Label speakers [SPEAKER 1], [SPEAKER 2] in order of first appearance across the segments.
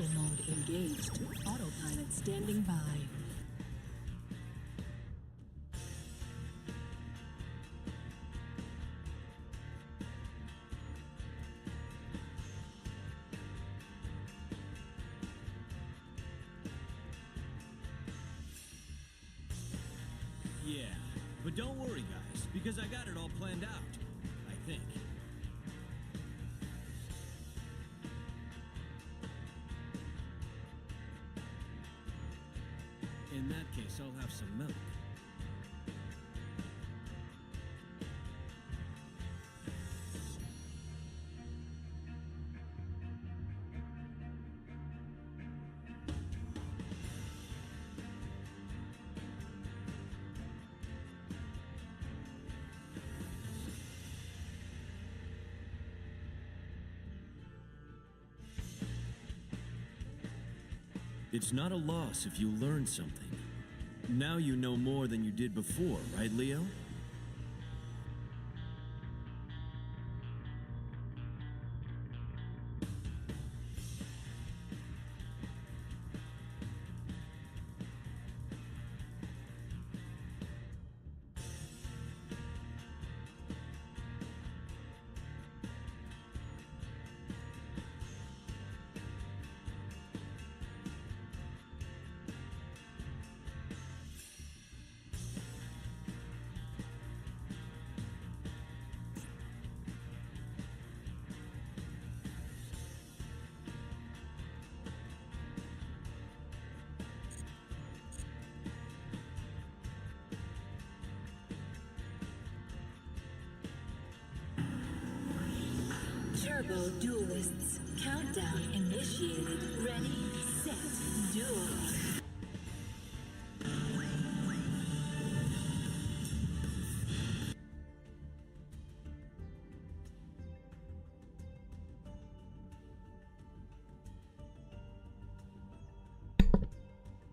[SPEAKER 1] Vehicle mode engaged. Autopilot standing by.
[SPEAKER 2] Yeah, but don't worry, guys, because I got it all planned out. I think. In that case, I'll have some milk. It's not a loss if you learn something. Now you know more than you did before, right, Leo?
[SPEAKER 1] Turbo Duelists. Countdown initiated. Ready, set, duel.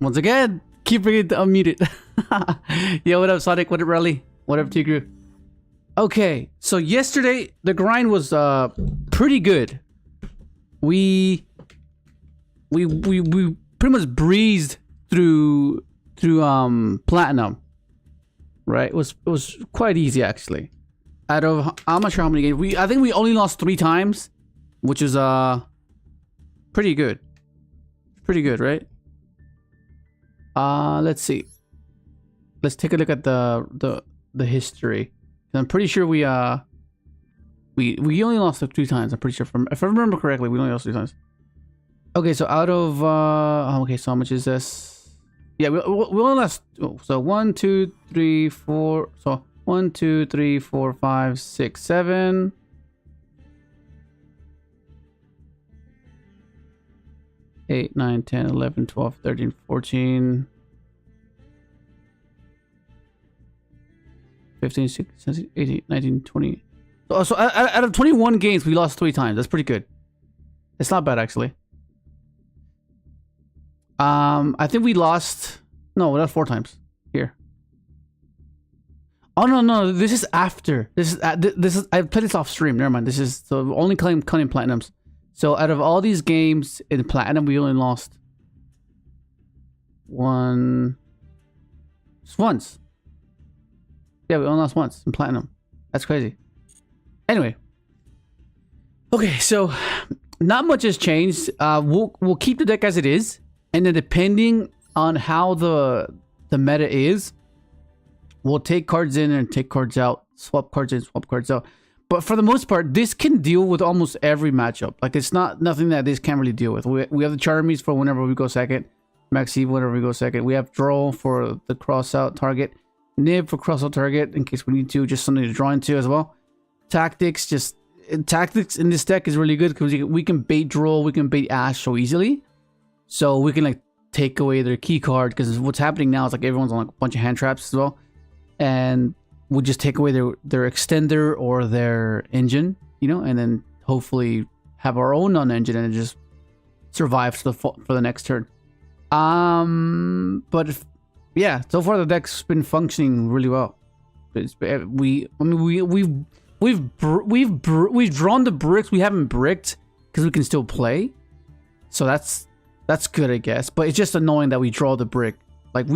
[SPEAKER 3] Once again, keep bringing it unmuted. Yo, what up, Sonic? What up, Rally? What up, Tigru? Okay, so yesterday the grind was pretty good. We pretty much breezed through platinum, right? It was quite easy actually. Out of I'm not sure how many games I think we only lost 3 times, which is pretty good. Pretty good, right? Let's see. Let's take a look at the history. I'm pretty sure we only lost 2 times. I'm pretty sure if I remember correctly, we only lost 2 times. Okay, so out of okay, so how much is this? Yeah, we only lost. So 1, 2, 3, 4. So 1, 2, 3, 4, 5, 6, 7. 8, 9, 10, 11, 12, 13, 14. 15, 16, 17, 18, 19, 20. So out of 21 games, we lost 3 times. That's pretty good. It's not bad, actually. I think we lost... No, we lost 4 times. Here. Oh, no. This is after. This is I played this off stream. Never mind. This is... So only counting platinums. So out of all these games in platinum, we only lost... once. Yeah, we only lost once in platinum. That's crazy. Anyway. Okay, so not much has changed. We'll keep the deck as it is, and then depending on how the meta is, we'll take cards in and take cards out, swap cards in, swap cards out. But for the most part, this can deal with almost every matchup. Like, it's nothing that this can't really deal with. We have the Charmies for whenever we go second, Maxi whenever we go second. We have Droll for the cross out target. Nib for cross-out target in case we need to, just something to draw into as well. Tactics in this deck is really good because we can bait Droll, we can bait Ash so easily. So we can like take away their key card, because what's happening now is like everyone's on like a bunch of hand traps as well. And we'll just take away their extender or their engine, you know, and then hopefully have our own non-engine and just survive for the next turn. But if yeah, so far the deck's been functioning really well. We've drawn the bricks. We haven't bricked because we can still play. So that's That's good, I guess. But it's just annoying that we draw the brick. Like,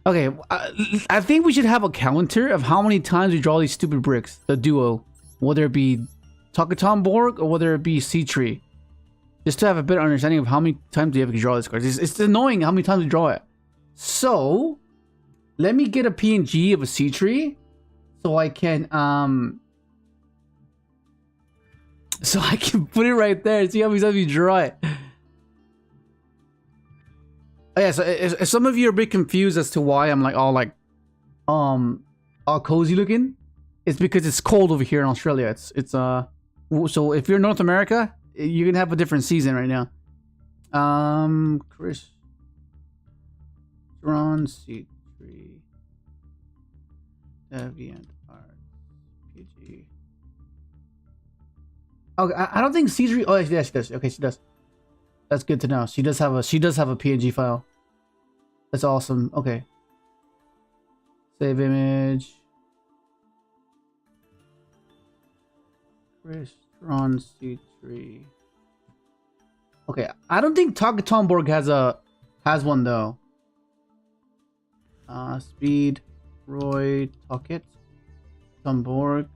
[SPEAKER 3] okay, I think we should have a counter of how many times we draw these stupid bricks. The duo. Whether it be Takaton Borg or whether it be CITREE. Just to have a better understanding of how many times we have to draw this card. It's annoying how many times we draw it. So, let me get a PNG of a CITREE. So I can, so I can put it right there and see how many times you draw it. Oh, yeah, so if some of you are a bit confused as to why I'm like all cozy looking, it's because it's cold over here in Australia. So if you're in North America, you can have a different season right now. Crystron, CITREE, Deviant Art, PG. Okay, I don't think CITREE. Oh, yeah, she does. Okay, she does. That's good to know. She does have a PNG file. That's awesome. Okay. Save image. Crystron CITREE. Okay, I don't think Takaton Borg has one though. Speed, Roy, Tocket, Tomborg,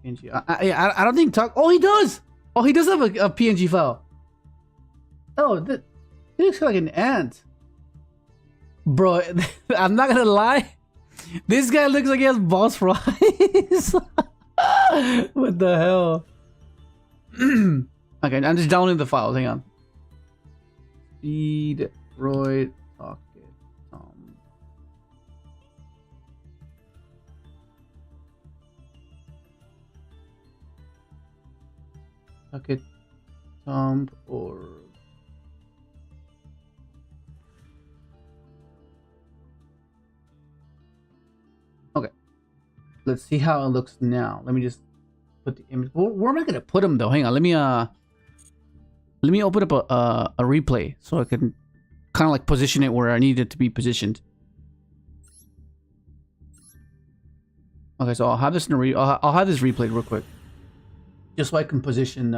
[SPEAKER 3] PNG. I don't think Oh, he does. Oh, he does have a PNG file. Oh, he looks like an ant. Bro, I'm not gonna lie. This guy looks like he has boss fries. What the hell? Okay, I'm just downloading the files. Hang on. Speed, Roy, Pocket, Tom. Pocket, Tom, or. Okay. Let's see how it looks now. Let me just put the image. Where am I gonna put them though? Hang on. Let me open up a replay so I can kind of like position it where I need it to be positioned. Okay, so I'll have this in I'll have this replayed real quick, just so I can position.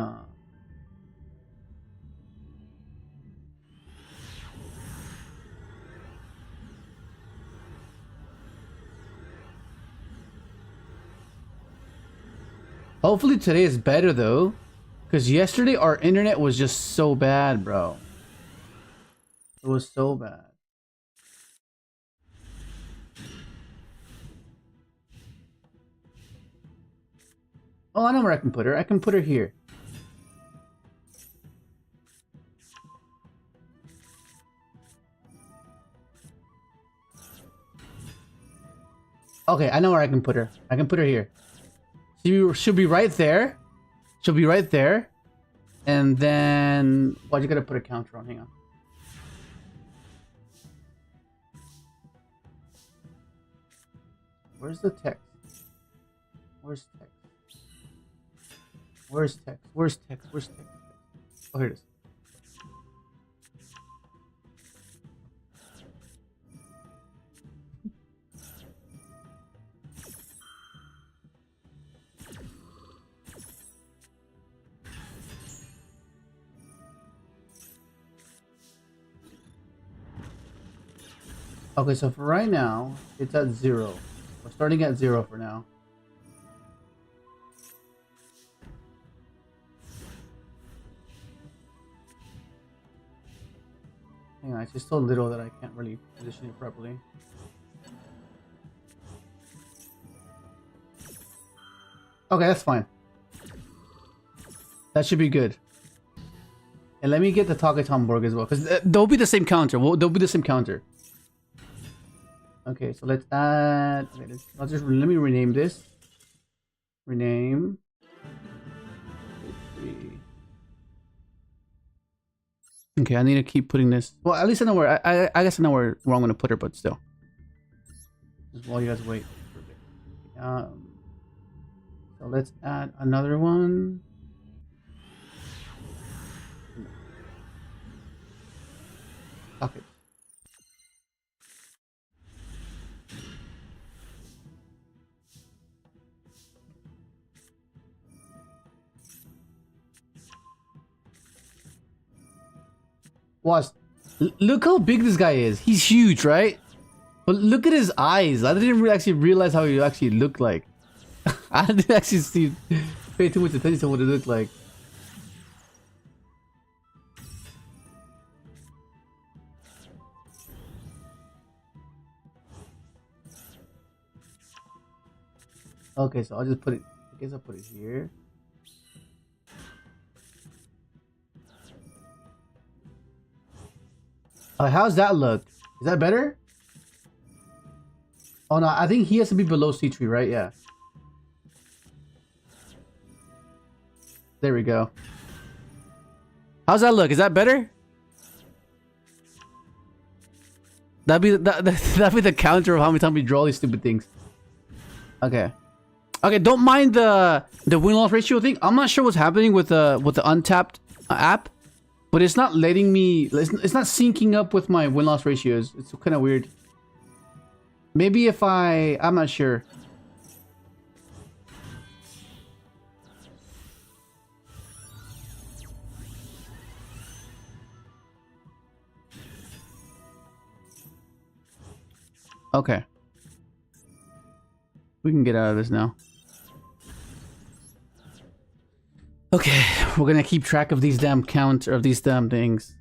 [SPEAKER 3] Hopefully today is better though, because yesterday our internet was just so bad, bro. It was so bad. Oh, I know where I can put her. I can put her here. Okay, I know where I can put her. I can put her here. She'll be right there. She'll be right there. And then... Why'd you gotta put a counter on? Hang on. Where's the text? Where's text? Where's text? Where's text? Where's text? Oh, here it is. Okay, so for right now, it's at 0. We're starting at 0 for now. Hang on, it's just so little that I can't really position it properly. Okay, that's fine. That should be good. And let me get the Takaton Borg as well, because they'll be the same counter. They'll be the same counter. Okay, so let's add. Okay, let me rename this. Rename. Okay, I need to keep putting this. Well, at least I know where. I guess I know where I'm gonna put her, but still. Just while you guys wait for a bit. So let's add another one. Okay. Watch. Look how big this guy is. He's huge, right? But look at his eyes. I didn't actually realize how he actually looked like. I didn't actually pay too much attention to what it looked like. Okay, so I'll just put it. I guess I'll put it here. How's that look? Is that better? Oh no, I think he has to be below CITREE, right? Yeah. There we go. How's that look? Is that better? That'd be the counter of how many times we draw these stupid things. Okay. Okay, don't mind the win-loss ratio thing. I'm not sure what's happening with the untapped app, but it's not letting me. It's not syncing up with my win-loss ratios. It's kind of weird. Maybe if I'm not sure. Okay. We can get out of this now. Okay, we're gonna keep track of these damn counts of these damn things.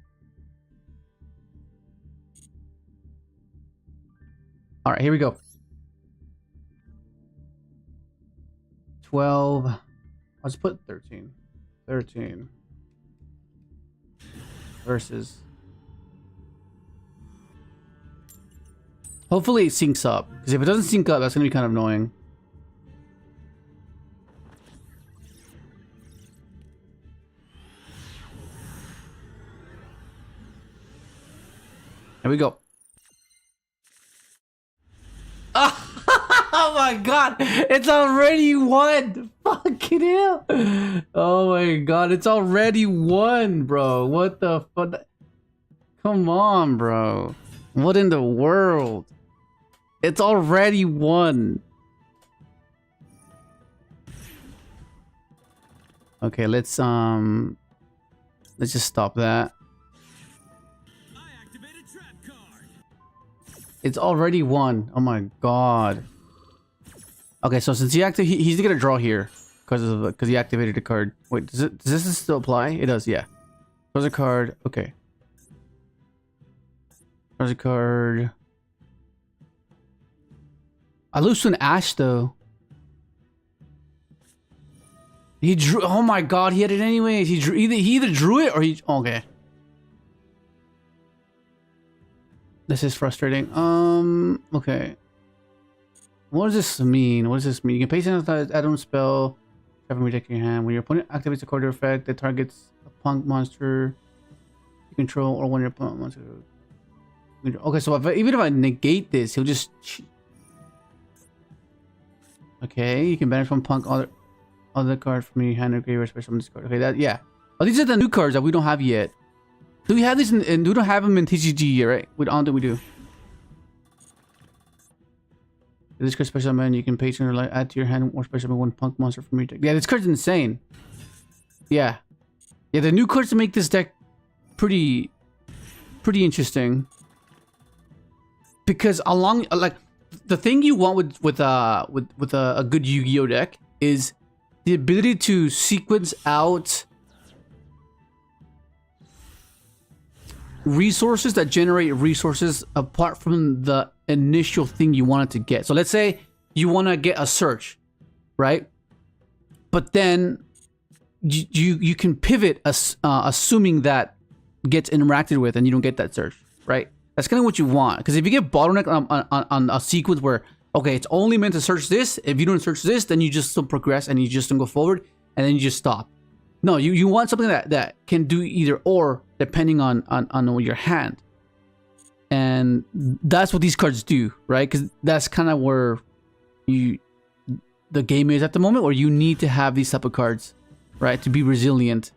[SPEAKER 3] All right, here we go. 12. I'll just put 13. 13 versus. Hopefully it syncs up, because if it doesn't sync up, that's gonna be kind of annoying. Here we go. Oh my god! It's already won! Fucking hell! Oh my god, it's already won, bro. What the fuck? Come on, bro. What in the world? It's already won. Okay, let's just stop that. It's already won. Oh my god. Okay, so since he's gonna draw here because he activated the card. Wait, does this still apply? It does, yeah. There's a card. Okay. There's a card. I lose to an Ash though. He drew. Oh my god, he had it anyways. He either drew it or he. Okay. This is frustrating. Okay. What does this mean? What does this mean? You can paste an add-on spell. Have him reject your hand. When your opponent activates a card or effect that targets a punk monster you control, or when your opponent monster. Okay, so even if I negate this, he'll just. Okay, you can banish from punk other card from your hand or grave special from this card. Okay, that yeah. Oh, these are the new cards that we don't have yet. Do we have these in we don't have them in TCG yet, right? We don't. We do. This card special man, you can patron or add to your hand or special one punk monster from your deck. Yeah, this card's insane. Yeah, yeah. The new cards make this deck pretty interesting. Because along like the thing you want with a good Yu-Gi-Oh deck is the ability to sequence out resources that generate resources apart from the initial thing you wanted to get. So let's say you want to get a search, right? But then you can pivot assuming that gets interacted with and you don't get that search, right? That's kind of what you want. Because if you get bottleneck on a sequence where, okay, it's only meant to search this. If you don't search this, then you just don't progress and you just don't go forward and then you just stop. No, you want something that can do either or depending on your hand. And that's what these cards do, right? Because that's kind of where the game is at the moment, where you need to have these type of cards, right? To be resilient.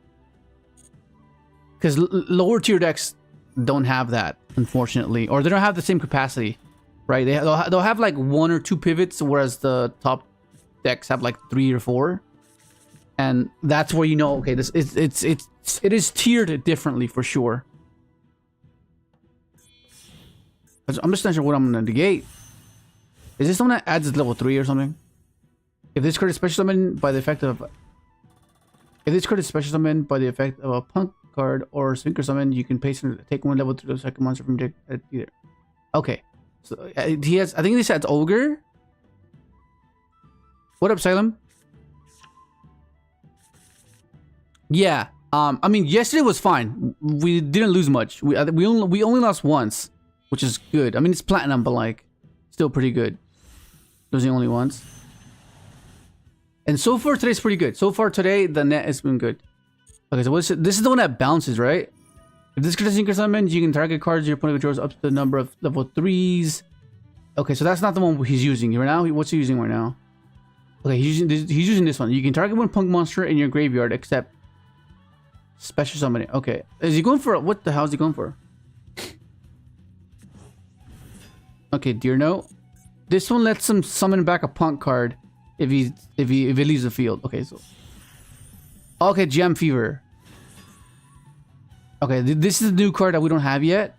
[SPEAKER 3] Because lower tier decks don't have that, unfortunately, or they don't have the same capacity, right? They'll have like 1 or 2 pivots, whereas the top decks have like 3 or 4, and that's where you know, okay, it is tiered differently for sure. I'm just not sure what I'm gonna negate. Is this one that adds level 3 or something? If this card is special summoned by the effect of... If this card is special summoned by the effect of a punk card or synchro summon, you can paste and take one level 3 to second monster from deck at either. Okay. So he has... I think this adds Ogre. What up, Salem? Yeah. I mean, yesterday was fine. We didn't lose much. We only lost once, which is good. I mean, it's platinum, but like, still pretty good. Losing only once. And so far today's pretty good. So far today, the net has been good. Okay, so what's it? This is the one that bounces, right? If this card is synchro summoned, you can target cards your opponent controls up to the number of level 3s. Okay, so that's not the one he's using right now. What's he using right now? Okay, he's using this one. You can target one punk monster in your graveyard except special summoning. Okay, is he going for what the hell is he going for? Okay, dear no. This one lets him summon back a punk card if it leaves the field. Okay, so okay, Gem Fever. Okay, this is a new card that we don't have yet,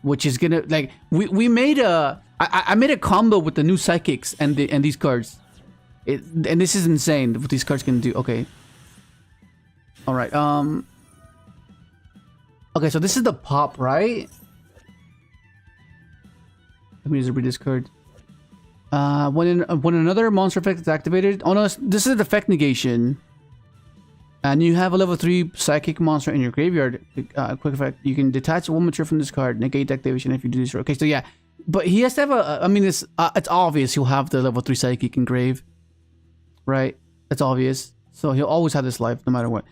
[SPEAKER 3] which is gonna like we made a I made a combo with the new psychics and these cards. And this is insane what these cards can do. Okay. All right. Okay, so this is the pop, right? Let me just read this card. When another monster effect is activated, oh no, this is the effect negation, and you have a level 3 psychic monster in your graveyard. Quick effect: you can detach one material from this card, negate the activation if you do this. Okay, so yeah, but he has to have a. I mean, it's obvious he'll have the level 3 psychic in grave, right? That's obvious. So he'll always have this life no matter what.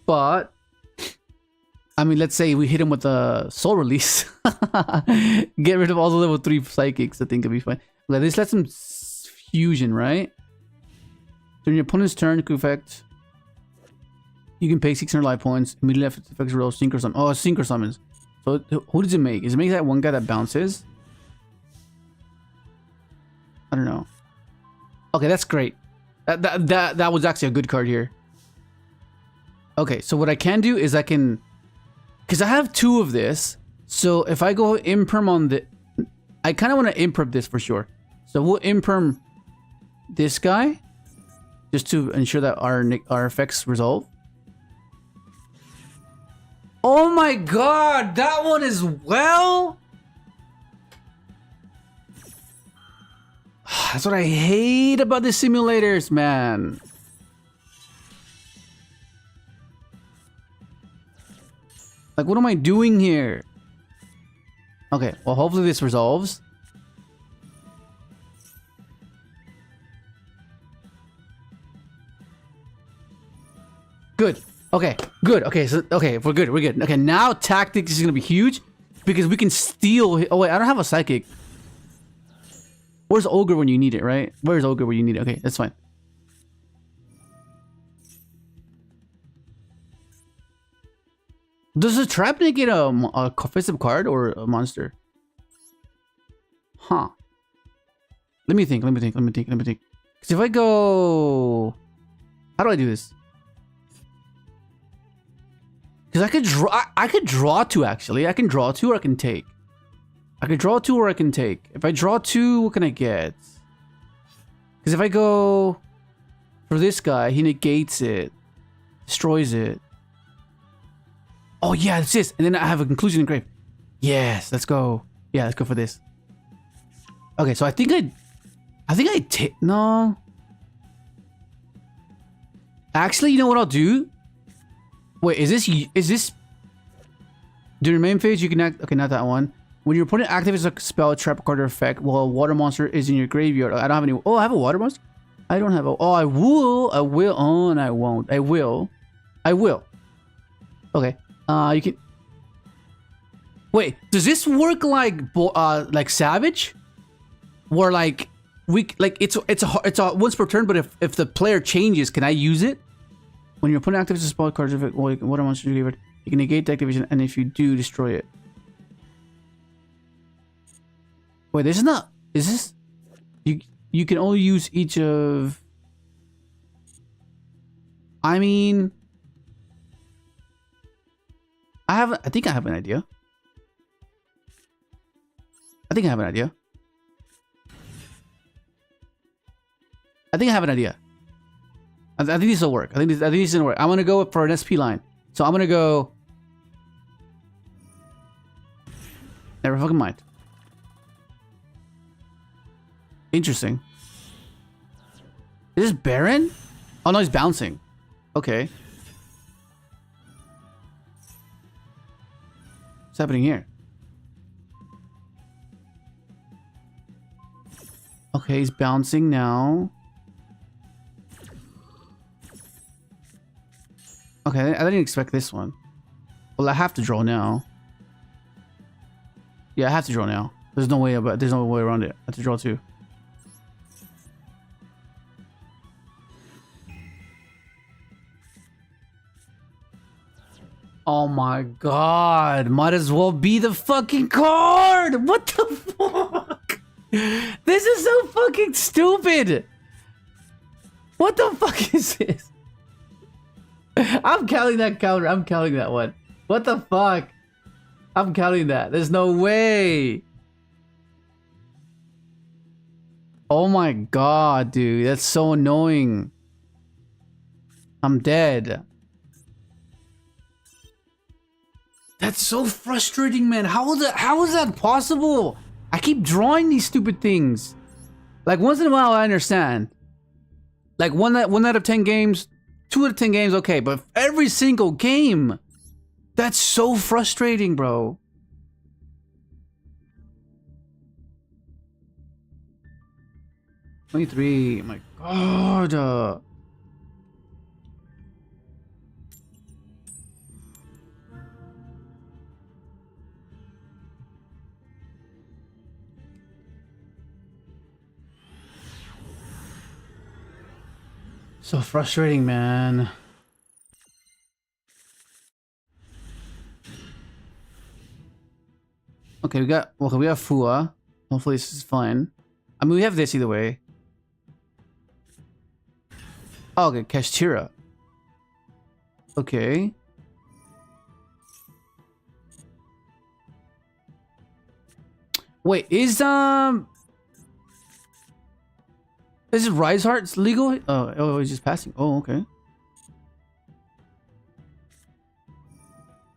[SPEAKER 3] But I mean, let's say we hit him with a soul release. Get rid of all the level 3 psychics. I think it'll be fine. Okay, this lets him fusion, right? During your opponent's turn, quick effect. You can pay 600 life points. Immediately after the effects roll, synchro summon. Oh, synchro summons. So who does it make? Does it make that one guy that bounces? I don't know. Okay, that's great. That was actually a good card here. Okay, so what I can do is I can... Because I have 2 of this. So if I go imperm on the... I kind of want to imperm this for sure. So we'll imperm this guy. Just to ensure that our effects resolve. Oh my god! That one as well? That's what I hate about the simulators, man. Like, what am I doing here? Okay, well, hopefully this resolves. Good. Okay, good. Okay, so, okay, we're good. We're good. Okay, now tactics is going to be huge because we can steal... Oh, wait, I don't have a psychic. Where's Ogre when you need it, right? Where's Ogre when you need it? Okay, that's fine. Does the trap negate a offensive card or a monster? Huh. Let me think. Because if I go... How do I do this? Because I could draw 2 actually. I can draw 2 or I can take. I could draw 2 or I can take. If I draw 2, what can I get? Because if I go for this guy, he negates it. Destroys it. Oh yeah, it's this. And then I have a conclusion engraved. Yes, let's go. Yeah, let's go for this. Okay, so I think I take... No. Actually, you know what I'll do? Wait, is this... During main phase, you can act... Okay, not that one. When your opponent activates a spell, trap card, or effect, while a water monster is in your graveyard. I don't have any... Oh, I have a water monster? I don't have a... Oh, I will. I will. Oh, and I won't. I will. I will. Okay. You can... Wait, does this work like Savage? Where like... it's a once per turn, but if the player changes, can I use it? When your opponent activates a spell card, if it, water monster you can negate the activation, and if you do, destroy it. Wait, this is not... Is this... You can only use each of... I mean... I think I have an idea. think I have an idea. I think I have an idea. I think this will work. I think this is gonna work. I'm gonna go for an SP line. So I'm gonna go. Never fucking mind. Interesting. Is this Baron? Oh no, he's bouncing. Okay. What's happening here? Okay, he's bouncing now. Okay, I didn't expect this one. Well, I have to draw now. Yeah, I have to draw now. There's no way around it. I have to draw too. Oh my god. Might as well be the fucking card. What the fuck? This is so fucking stupid. What the fuck is this? I'm counting that counter. I'm counting that one. What the fuck? I'm counting that. There's no way. Oh my god, dude. That's so annoying. I'm dead. That's so frustrating, man. How is that possible? I keep drawing these stupid things. Like once in a while I understand. Like one out of 10 games, 2 out of 10 games, okay, but every single game. That's so frustrating, bro. $23. My god. So frustrating, man. Okay, we got Fua. Hopefully this is fine. I mean, we have this either way. Oh, okay, Kashtira. Okay. Wait, is it Rise Hearts legal? Oh, he's just passing. Oh, okay.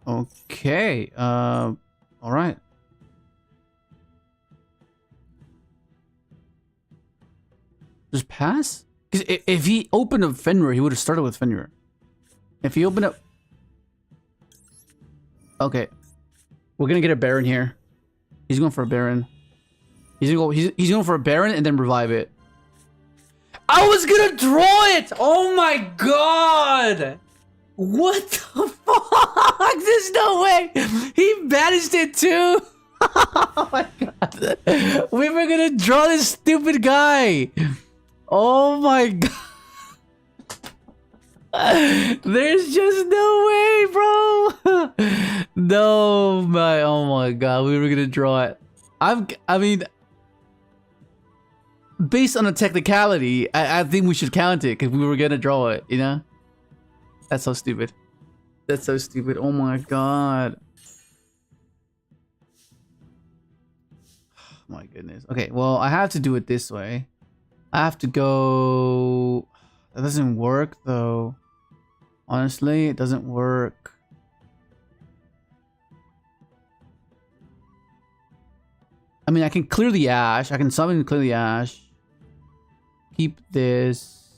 [SPEAKER 3] Okay. All right. Just pass? Because if he opened up Fenrir, he would have started with Fenrir. If he opened up... Okay. We're gonna get a Baron here. He's going for a Baron. He's going for a Baron and then revive it. I was gonna draw it! Oh my god! What the fuck? There's no way! He banished it too! Oh my god. We were gonna draw this stupid guy! Oh my god. There's just no way, bro! No, oh my god, we were gonna draw it. I mean... Based on a technicality, I think we should count it because we were gonna draw it, you know? That's so stupid. That's so stupid. Oh my god. My goodness. Okay, well, I have to do it this way. I have to go... That doesn't work, though. Honestly, it doesn't work. I mean, I can clear the ash. I can summon and clear the ash. Keep this.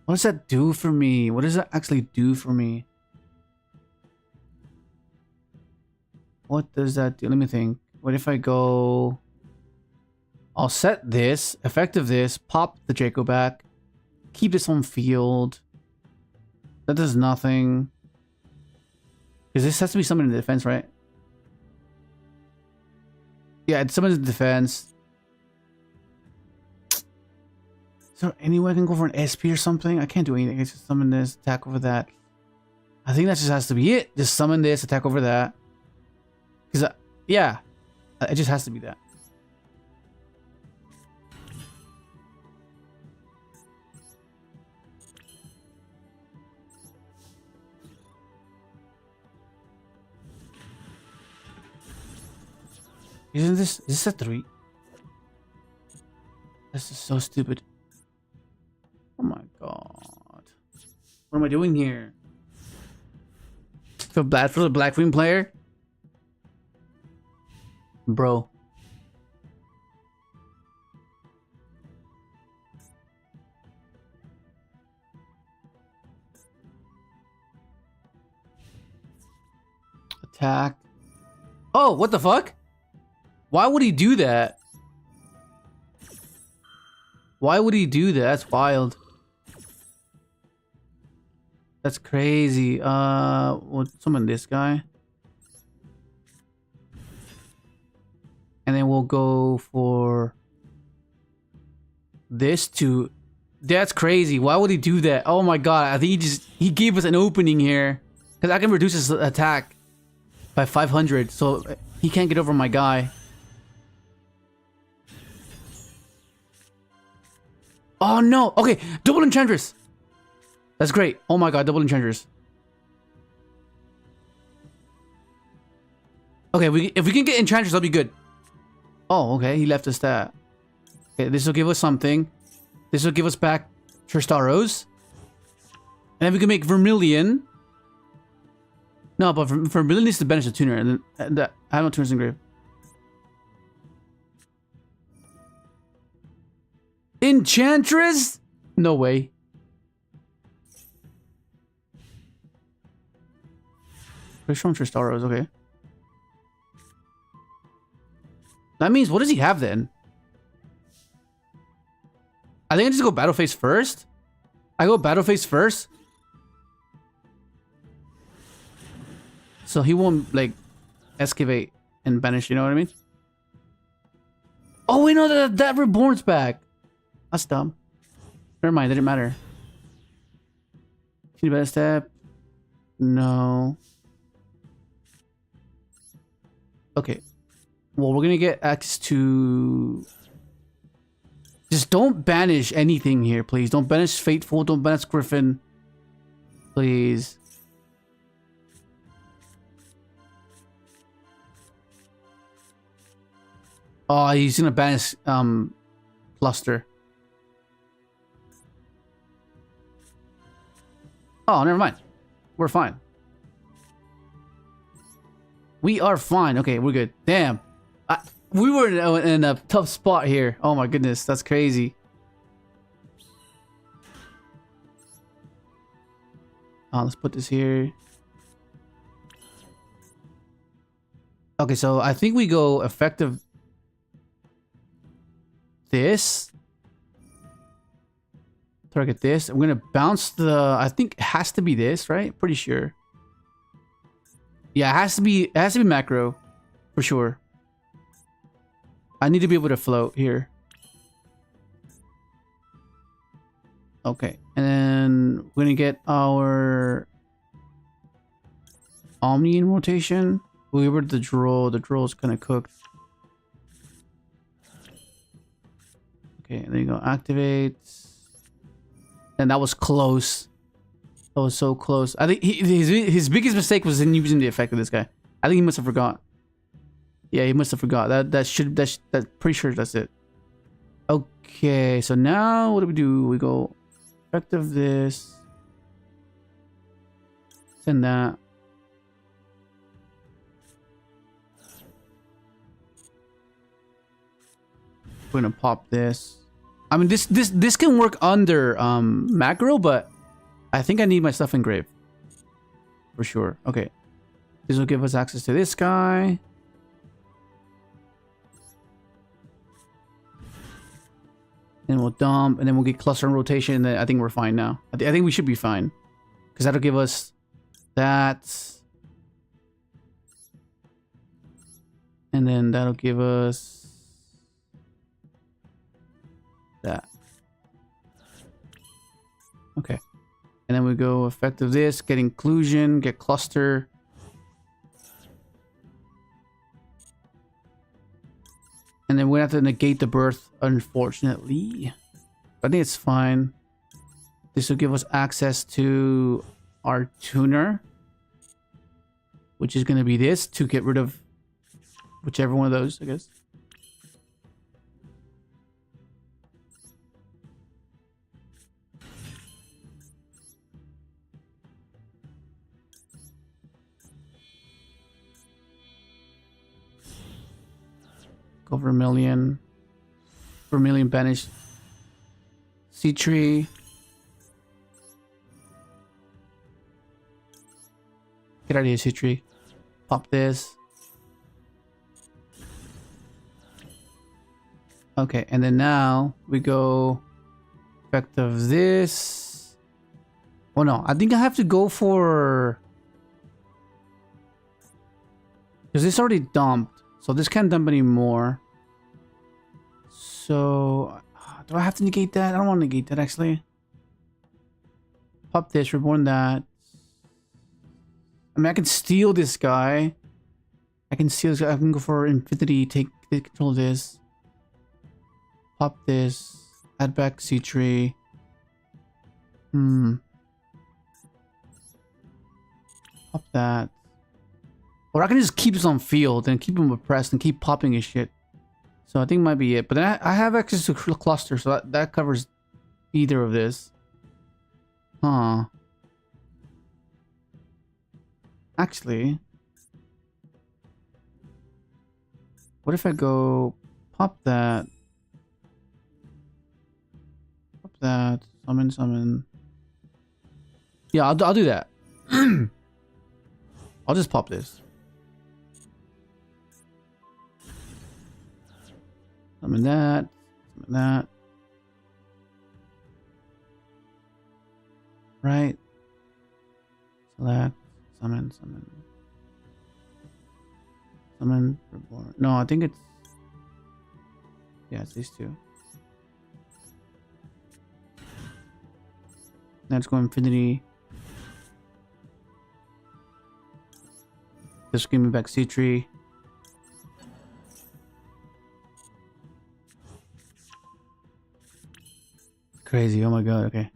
[SPEAKER 3] What does that do for me? What does that actually do for me? What does that do? Let me think. What if I go... I'll set this, effective this, pop the Draco back, keep this on field. That does nothing. Because this has to be summoned in defense, right? Yeah, it summons in defense. Is there any way I can go for an SP or something? I can't do anything. I just summon this, attack over that. I think that just has to be it. Just summon this, attack over that. Because, yeah, it just has to be that. Isn't this... Is this a 3? This is so stupid. Oh my god. What am I doing here? Feel bad for the Black Queen player? Bro. Attack. Oh, what the fuck? Why would he do that? Why would he do that? That's wild. That's crazy. We'll summon this guy. And then we'll go for this to... That's crazy. Why would he do that? Oh my god. I think he gave us an opening here. Because I can reduce his attack by 500. So he can't get over my guy. Oh no. Okay. Double Enchantress. That's great. Oh my god. Double Enchantress. Okay. If we can get Enchantress, that'll be good. Oh, okay. He left us that. Okay. This will give us something. This will give us back Tristaros. And then we can make Vermilion. No, but Vermilion needs to banish the tuner. And then I have no tuners engraved. Enchantress? No way. Crystron Tristaros, okay. That means, what does he have then? I think I just go battle phase first. I go battle phase first. So he won't, like, excavate and banish, you know what I mean? Oh, wait, no, that Reborn's back. That's dumb. Never mind, it didn't matter. Can you better step? No. Okay. Well, we're gonna get access to... Just don't banish anything here, please. Don't banish Fateful. Don't banish Griffin. Please. Oh, he's gonna banish Cluster. Oh, never mind. We're fine. We are fine. Okay, we're good. Damn. We were in a tough spot here. Oh my goodness, that's crazy. Let's put this here. Okay, so I think we go effective this. Target this. I'm gonna bounce the... I think it has to be this, right? Pretty sure. Yeah, it has to be macro. For sure. I need to be able to float here. Okay. And then we're gonna get our Omni in rotation. We were the draw. The draw is kind of cooked. Okay, there you go. Activate. And that was close. That was so close. I think his biggest mistake was in using the effect of this guy. I think he must have forgot. Yeah, he must have forgot. That's pretty sure that's it. Okay, so now what do we do? We go effective this. Send that. We're gonna pop this. I mean, this can work under macro, but I think I need my stuff engraved for sure. Okay, this will give us access to this guy. And we'll dump, and then we'll get cluster and rotation, and then I think we're fine now. I think we should be fine. Because that'll give us that. And then that'll give us that. Okay. And then we go effective this, get inclusion, get cluster. And then we have to negate the birth, unfortunately. But I think it's fine. This will give us access to our tuner, which is going to be this to get rid of whichever one of those, I guess. Go Vermilion. Vermilion banish. CITREE. Get out of here, CITREE. Pop this. Okay, and then now we go effect of this. Oh no, I think I have to go for, because this already dumped, so this can't dump anymore. So do I have to negate that? I don't want to negate that actually. Pop this, reborn that. I mean, I can steal this guy. I can steal this guy. I can go for infinity, take control of this. Pop this. Add back CITREE. Pop that. Or I can just keep this on field and keep him oppressed and keep popping his shit. So I think it might be it. But then I have access to cluster, so that covers either of this. Huh. Actually, what if I go pop that? Pop that. Summon. Yeah, I'll do that. I'll just pop this. Summon that. Summon that. Right. Select. Summon. Reborn. No, I think it's... Yeah, it's these two. Let's go infinity. Just give me back CITREE. Crazy, oh my god, okay.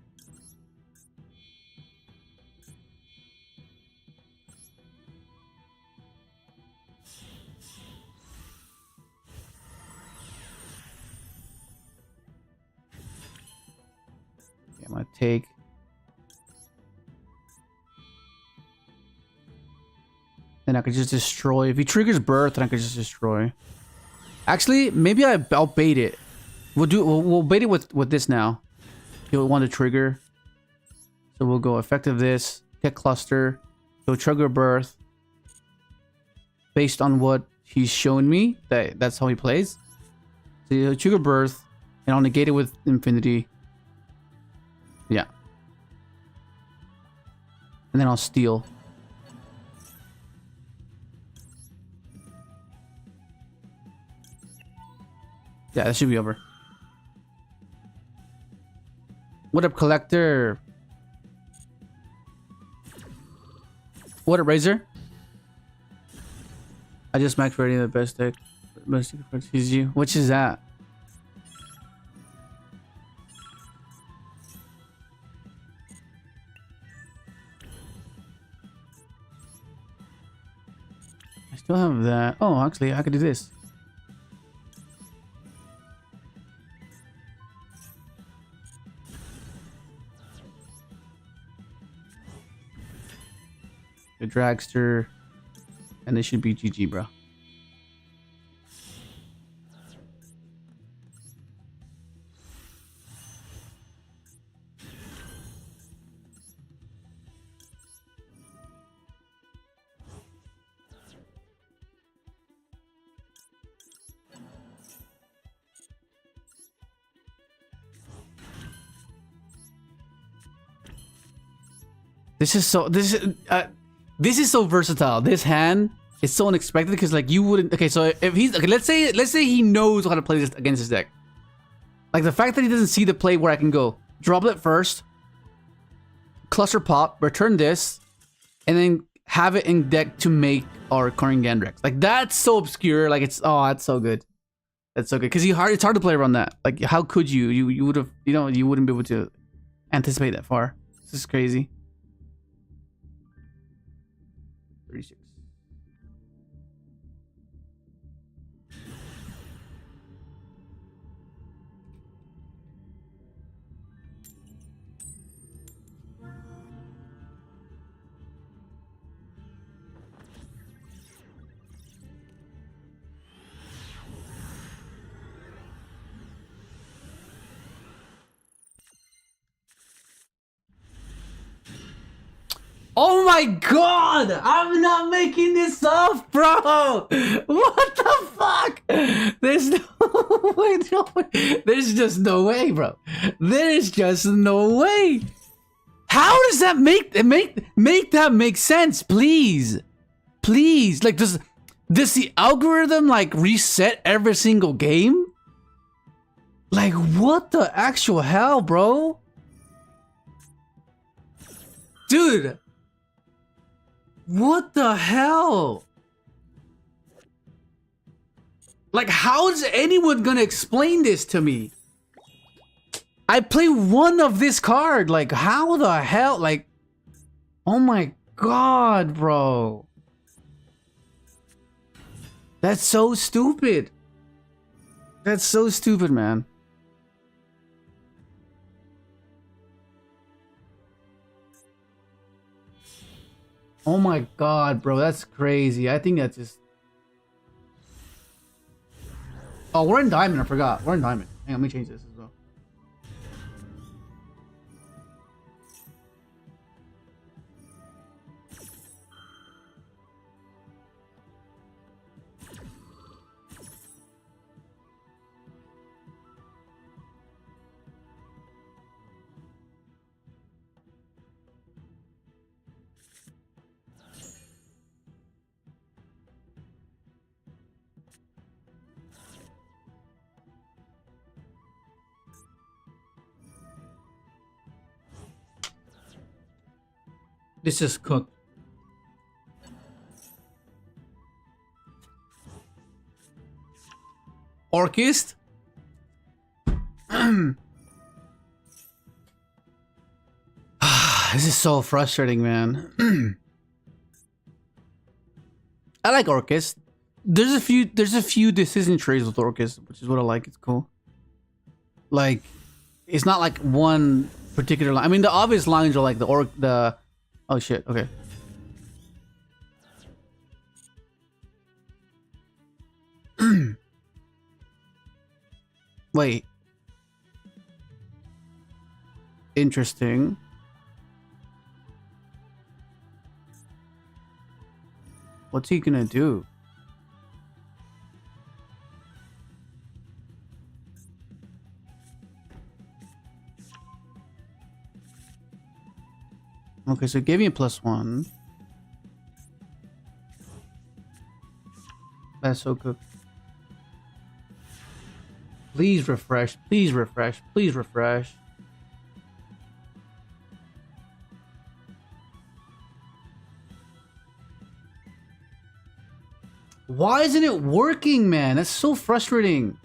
[SPEAKER 3] I'm gonna take. Then I could just destroy. If he triggers birth, then I could just destroy. Actually, maybe I'll bait it. We'll bait it with this now. He'll want to trigger. So we'll go effective this, get cluster, he'll trigger birth. Based on what he's shown me, that's how he plays. So he'll trigger birth, and I'll negate it with infinity. Yeah. And then I'll steal. Yeah, that should be over. What up, Collector? What up, Razor? I just maxed ready the best deck. Best deck for you. Which is that? I still have that. Oh, actually, I could do this. The dragster, and this should be GG, bro. This is so versatile. This hand is so unexpected because like you wouldn't. Okay, so if he's okay, let's say he knows how to play this against his deck. Like the fact that he doesn't see the play where I can go droplet first, cluster pop, return this, and then have it in deck to make our current Gandrex. Like that's so obscure. Like it's that's so good. That's so good because it's hard to play around that. Like how could you? You would have you wouldn't be able to anticipate that far. This is crazy. 36. my god! I'm not making this up, bro! What the fuck? There's no way, no way. There's just no way, bro. There is just no way. How does that make that make sense, please? Please, like, does the algorithm like reset every single game? Like, what the actual hell, bro? Dude, what the hell? Like, how is anyone gonna explain this to me? I play one of this card, like, how the hell? Like, oh my god, bro. That's so stupid. That's so stupid, man. Oh my god, bro, that's crazy. I think that's just... Oh, we're in diamond, I forgot. We're in diamond. Hang on, let me change this as well. This is cooked. Orchist? This is so frustrating, man. I like Orchist. There's a few decision trees with Orchist, which is what I like. It's cool. Like, it's not like one particular line. I mean, the obvious lines are like the oh shit, okay. Wait. Interesting. What's he gonna do? Okay, so give me a +1. That's so good. Please refresh. Please refresh. Please refresh. Why isn't it working, man? That's so frustrating.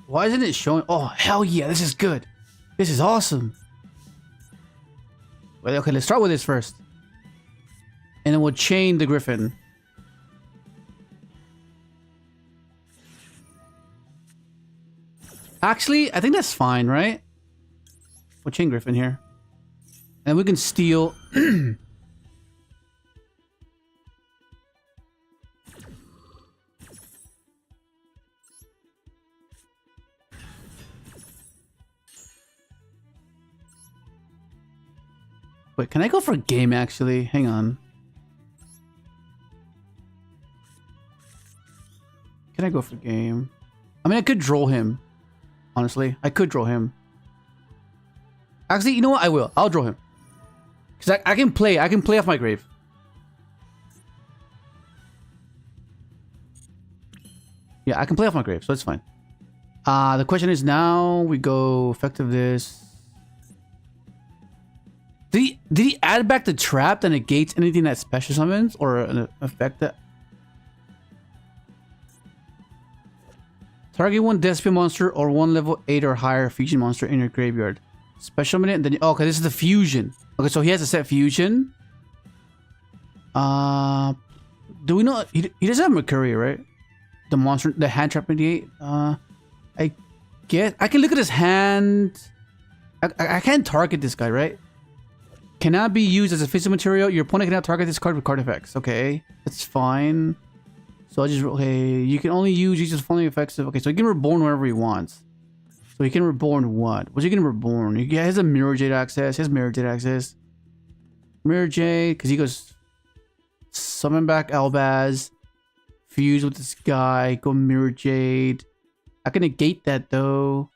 [SPEAKER 3] Why isn't it showing? Oh, hell yeah, this is good. This is awesome. Wait, okay, let's start with this first. And then we'll chain the Griffin. Actually, I think that's fine, right? We'll chain Griffin here. And we can steal... Wait, can I go for a game, actually? Hang on. Can I go for game? I mean, I could draw him. Honestly, I could draw him. Actually, you know what? I will. I'll draw him. Because I can play off my grave. Yeah, I can play off my grave, so it's fine. The question is now we go effective this. Did he add back the trap that negates anything that special summons or an effect that... Target one Despia monster or one level 8 or higher fusion monster in your graveyard. Special summon it and then... Oh, okay, this is the fusion. Okay, so he has a set fusion. Do we know... He doesn't have Mercury, right? The monster... The hand trap mediate. I get... I can look at his hand... I can't target this guy, right? Cannot be used as a physical material. Your opponent cannot target this card with card effects. Okay, that's fine. So I just... Okay, you can only use the following effects. Okay, so he can reborn wherever he wants. So he can reborn what? What's he gonna reborn? He has a Mirror Jade access. He has Mirror Jade access. Mirror Jade, because he goes summon back Albaz, fuse with this guy, go Mirror Jade. I can negate that though.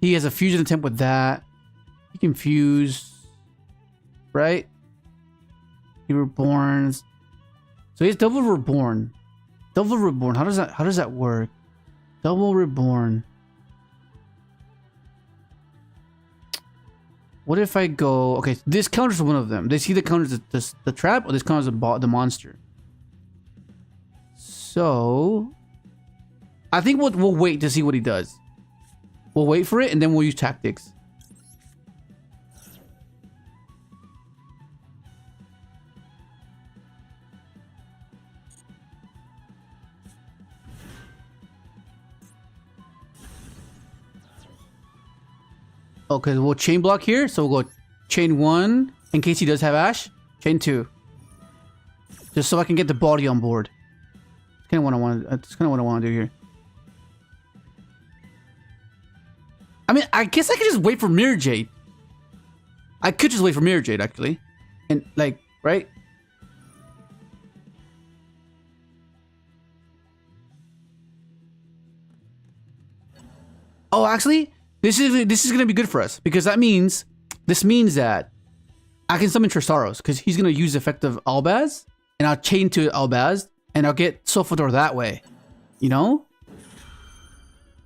[SPEAKER 3] He has a fusion attempt with that. He can fuse, right? He reborns. So he's double reborn. Double reborn. How does that work? Double reborn. What if I go? Okay, this counters one of them. They see the counters the trap, or this counters the monster. So I think we'll wait to see what he does. We'll wait for it, and then we'll use tactics. Okay, we'll chain block here. So we'll go chain 1 in case he does have Ash. Chain 2. Just so I can get the body on board. That's kind of what I want to do here. I mean, I guess I could just wait for Mirror Jade. I could just wait for Mirror Jade, actually. And, like, right? Oh, actually, this is gonna be good for us. Because this means that I can summon Tristaros. Because he's gonna use the effect of Albaz. And I'll chain to Albaz. And I'll get Sofador that way. You know?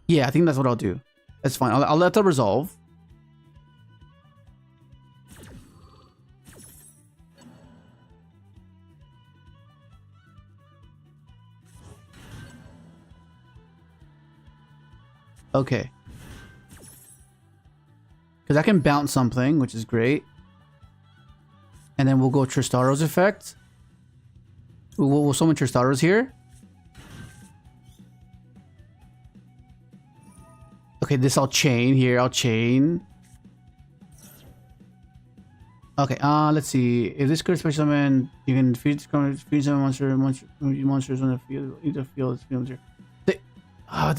[SPEAKER 3] Yeah, I think that's what I'll do. That's fine. I'll let that resolve. Okay. Because I can bounce something, which is great. And then we'll go Tristaro's effect. We'll summon Tristaro's here. Okay, this I'll chain here. I'll chain. Okay, let's see. If this could special summon, you can feed some monsters on the field. Either field is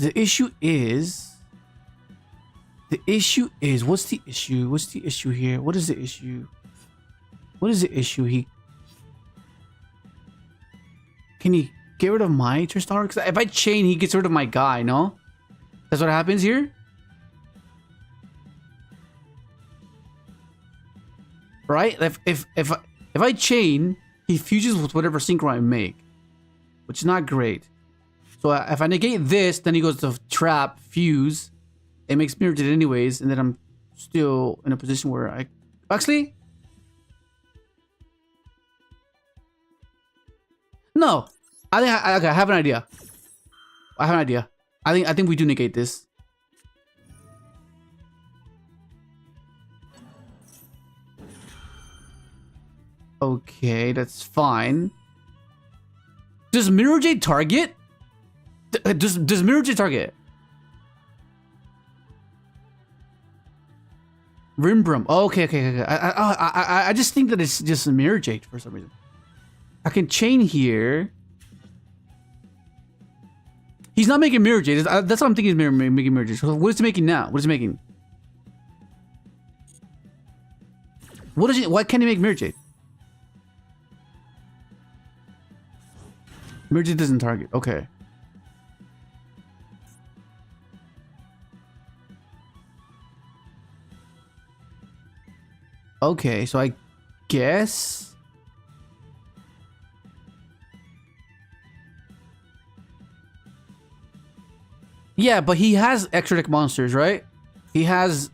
[SPEAKER 3] the issue is. The issue is. What's the issue? What's the issue here? What is the issue? What is the issue? Can he get rid of my Tristar? Because if I chain, he gets rid of my guy. No, that's what happens here. Right? If I chain, he fuses with whatever synchro I make, which is not great. So if I negate this, then he goes to trap, fuse. It makes Mirror Jade anyways, and then I'm still in a position where I actually no. I have an idea. I have an idea. I think we do negate this. Okay, that's fine. Does Mirror Jade target? Does Mirror Jade target? Rimbrum. Okay. I just think that it's just a Mirror Jade for some reason. I can chain here. He's not making Mirror Jade. That's what I'm thinking. Is making Mirror Jade. So what is he making now? What is he making? What is it? Why can't he make Mirror Jade? Mirror Jade doesn't target. Okay. Okay, so I guess yeah, but he has extra deck monsters, right? He has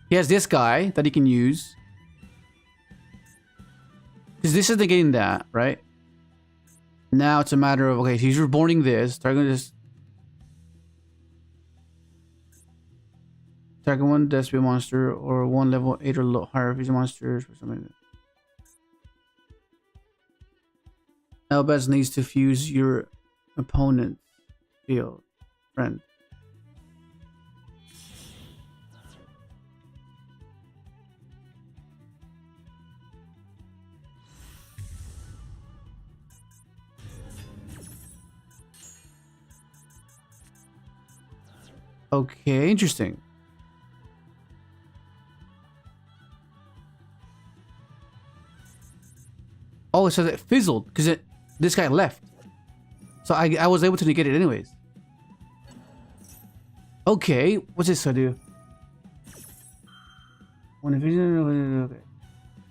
[SPEAKER 3] this guy that he can use. Because this is negating that, right? Now it's a matter of, okay, he's reborning this. Target this. Target one Despia monster or one level 8 or higher fusion monsters or something like that. Albaz needs to fuse your opponent's field. Friend. Okay, interesting. Oh, it says it fizzled because this guy left. So I was able to negate it anyways. Okay, what's this I do? Okay.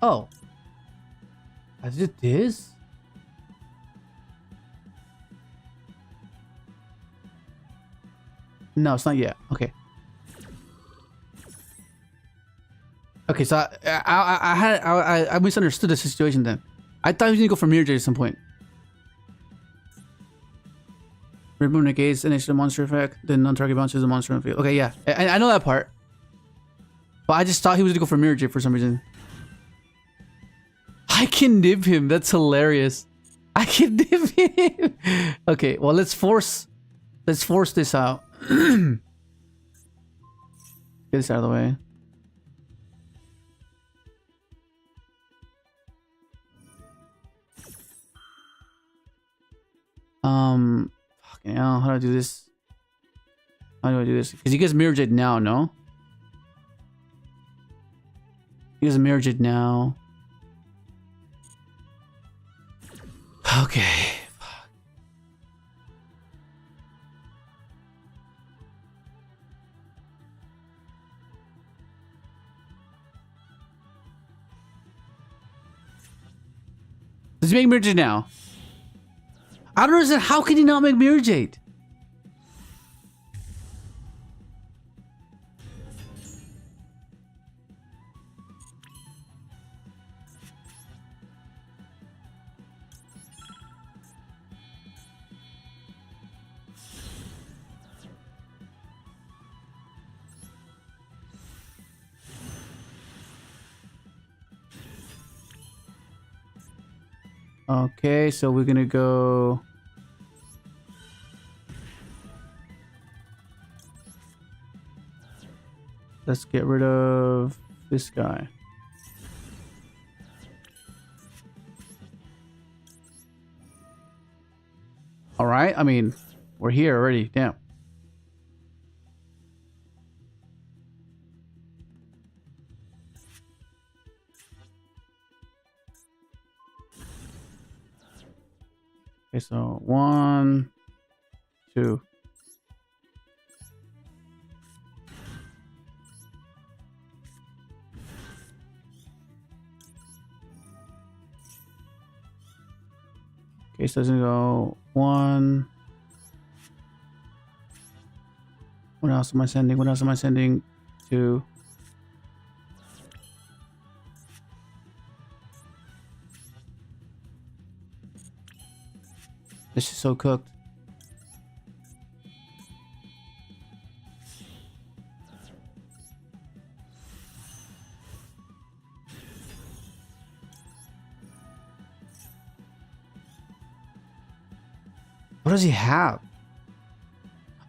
[SPEAKER 3] Oh. Is it this? No, it's not yet. Okay. Okay, so I misunderstood the situation then. I thought he was gonna go for Mirror Jade at some point. Remove negates initial monster effect, then non-target bounces the monster on the field. Okay, yeah, I know that part. But I just thought he was gonna go for Mirror Jade for some reason. I can nib him. That's hilarious. I can nib him. Okay, well let's force this out. Get this out of the way. Fucking hell, how do I do this? How do I do this? Because he gets Mirror Jade now, no? He gets Mirror Jade now. Okay. Does he make Mirror Jade now? I don't understand. How can he not make Mirror Jade? Okay, so we're gonna go. Let's get rid of this guy. All right, I mean, we're here already. Damn. Okay, so 1, 2. Okay, so it's gonna go 1. What else am I sending? What else am I sending? 2. This is so cooked. What does he have?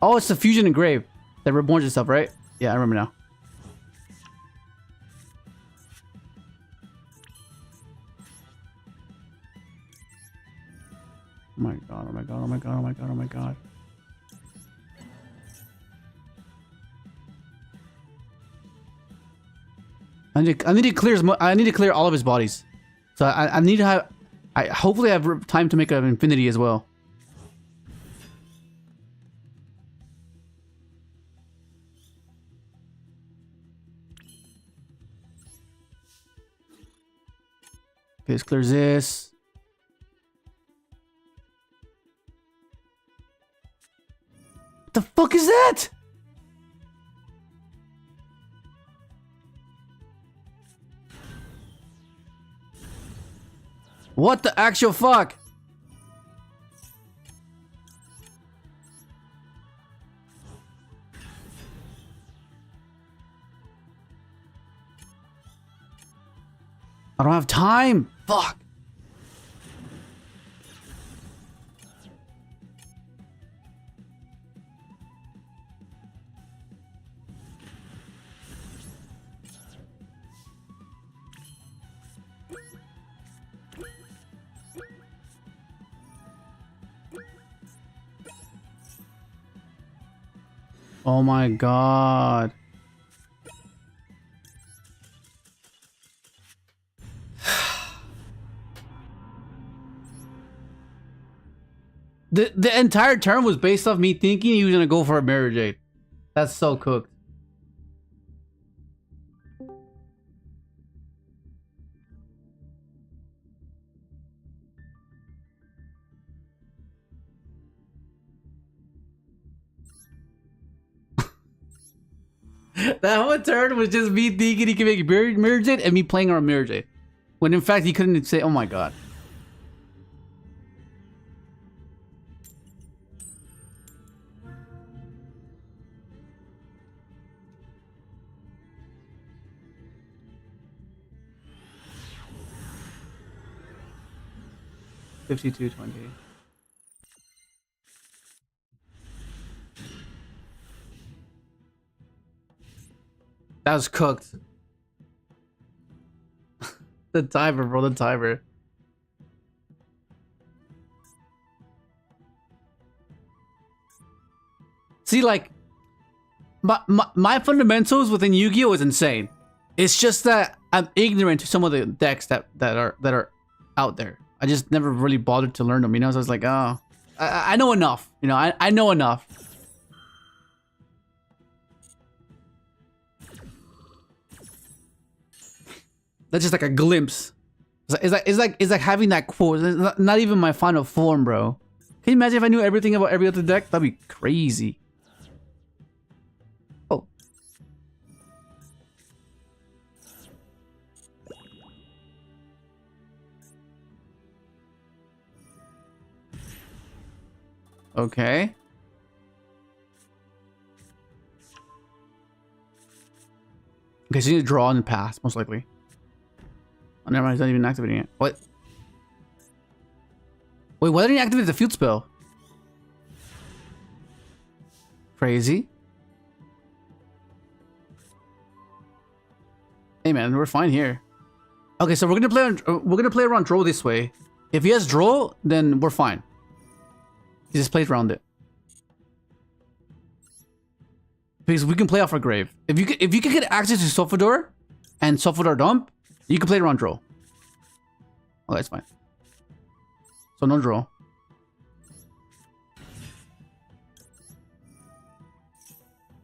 [SPEAKER 3] Oh, it's the fusion engrave that reborns itself, right? Yeah, I remember now. Oh my god, oh my god, oh my god, oh my god, oh my god. I need to clear all of his bodies. So I need to have hopefully I have time to make an infinity as well. Okay, let's clear this. What the fuck is that? What the actual fuck? I don't have time. Fuck. Oh my god. The entire turn was based off me thinking he was gonna go for a Mirror Jade. That's so cooked. That whole turn was just me thinking he could make Mirror Jade and me playing on Mirror Jade. When in fact he couldn't say, oh my god. $52.20. That was cooked. The timer, bro, the timer. See, like, my fundamentals within Yu-Gi-Oh is insane. It's just that I'm ignorant to some of the decks that are out there. I just never really bothered to learn them, you know? So I was like, oh, I know enough. You know, I know enough. That's just like a glimpse. It's like having that quote. It's not even my final form, bro. Can you imagine if I knew everything about every other deck? That'd be crazy. Oh. Okay. Okay, so you need to draw and pass, most likely. Oh, never mind, he's not even activating it. What? Wait, why didn't he activate the field spell? Crazy. Hey man, we're fine here. Okay, so we're gonna play around draw this way. If he has draw, then we're fine. He just plays around it. Because we can play off our grave. If you can get access to Sofador and Sofador dump, you can play around draw. Oh, that's fine. So no draw.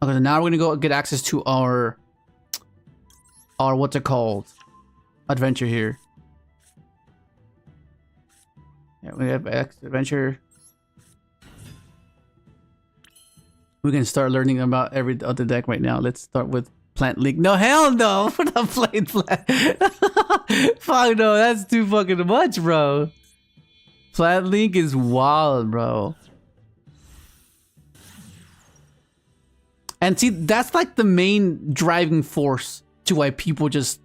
[SPEAKER 3] Okay, so now we're gonna go get access to our what's it called? Adventure here. Yeah, we have adventure. We can start learning about every other deck right now. Let's start with Plant Link. No, hell no! We're not playing Plant. Fuck no, that's too fucking much, bro. Plant Link is wild, bro. And see, that's like the main driving force to why people just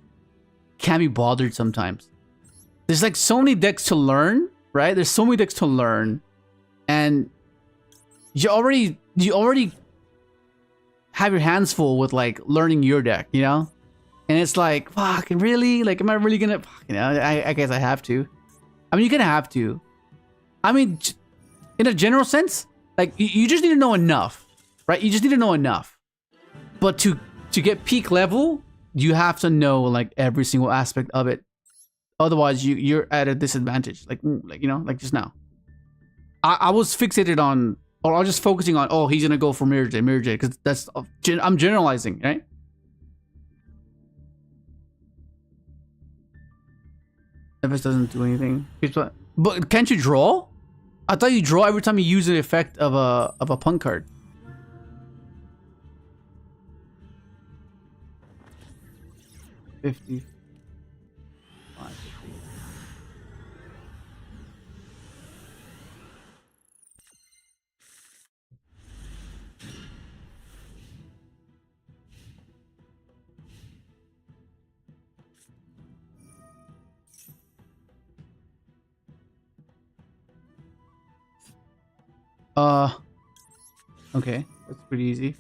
[SPEAKER 3] can't be bothered sometimes. There's like so many decks to learn, right? There's so many decks to learn. And you already have your hands full with like learning your deck, you know? And it's like, fuck, really? Like, am I really gonna, fuck, you know, I guess I have to. I mean, you're gonna have to. I mean, in a general sense, like, you just need to know enough, right? You just need to know enough. But to get peak level, you have to know like every single aspect of it. Otherwise, you're at a disadvantage. Like you know, like just now. I was fixated on, or I was just focusing on, oh, he's gonna go for Mirror Jade, because that's, I'm generalizing, right? This doesn't do anything. But can't you draw? I thought you draw every time you use the effect of a punk card. $50. Okay, that's pretty easy.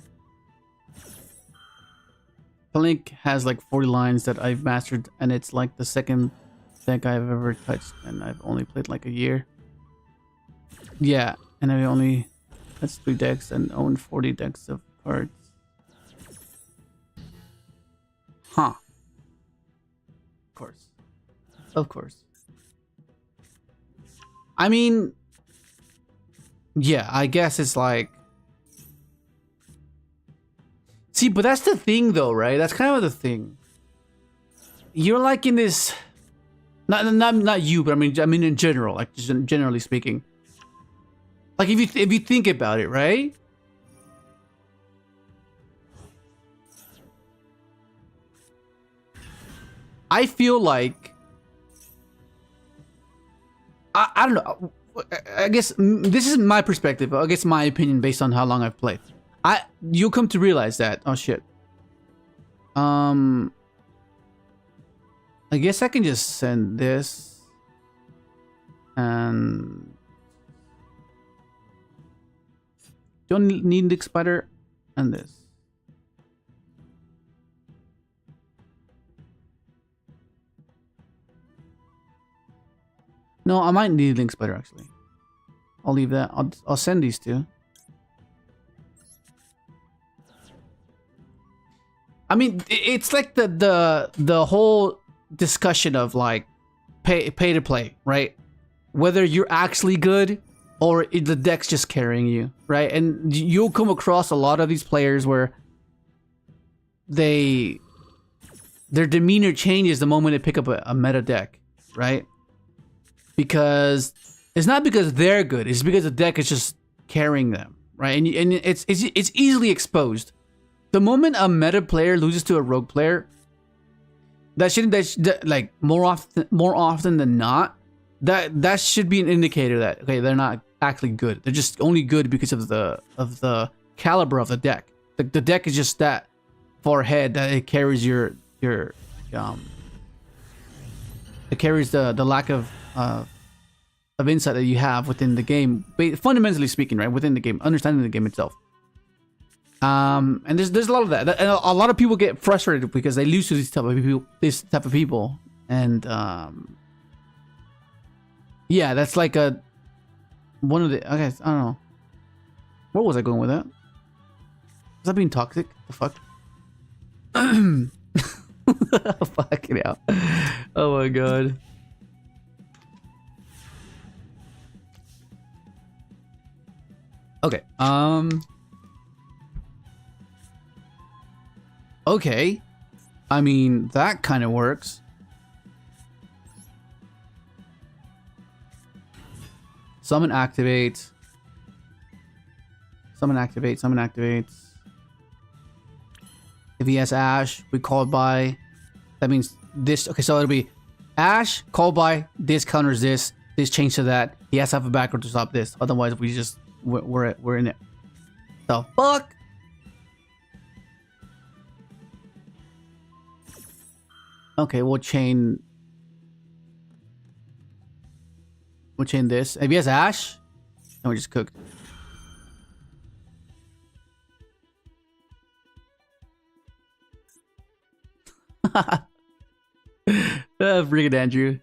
[SPEAKER 3] Link has like 40 lines that I've mastered, and it's like the second deck I've ever touched, and I've only played like a year. Yeah, and I only, that's 3 decks and own 40 decks of cards. Huh. Of course. Of course. I mean, yeah, I guess it's like... See, but that's the thing though, right? That's kind of the thing. You're like in this... Not you, but I mean in general, like just generally speaking. Like if you think about it, right? I feel like I don't know. I guess this is my perspective. I guess my opinion based on how long I've played. You'll come to realize that. Oh shit. I guess I can just send this and don't need the spider and this. No, I might need Link Spider actually. I'll leave that. I'll send these two. I mean, it's like the whole discussion of like pay to play, right? Whether you're actually good or the deck's just carrying you, right? And you'll come across a lot of these players where their demeanor changes the moment they pick up a meta deck, right? Because it's not because they're good, it's because the deck is just carrying them, right? And it's easily exposed. The moment a meta player loses to a rogue player, like more often than not, that should be an indicator that okay, they're not actually good. They're just only good because of the caliber of the deck. The deck is just that far ahead that it carries it carries the lack of insight that you have within the game, fundamentally speaking, right? Within the game, understanding the game itself. And there's a lot of that. And a lot of people get frustrated because they lose to this type of people. And yeah, that's like one of the. Okay, I don't know. Where was I going with that? Was that being toxic? The fuck? Fucking hell. Oh my god. Okay. Okay. I mean, that kind of works. Summon activate. Summon activate. Summon activates. If he has Ash, we call by. That means this. Okay, so it'll be Ash, call by, this counters this, this change to that. He has to have a background to stop this. Otherwise, we just we're in it. The fuck? Okay, we'll chain this. If he has Ash, then we just cooked. Friggin' Andrew.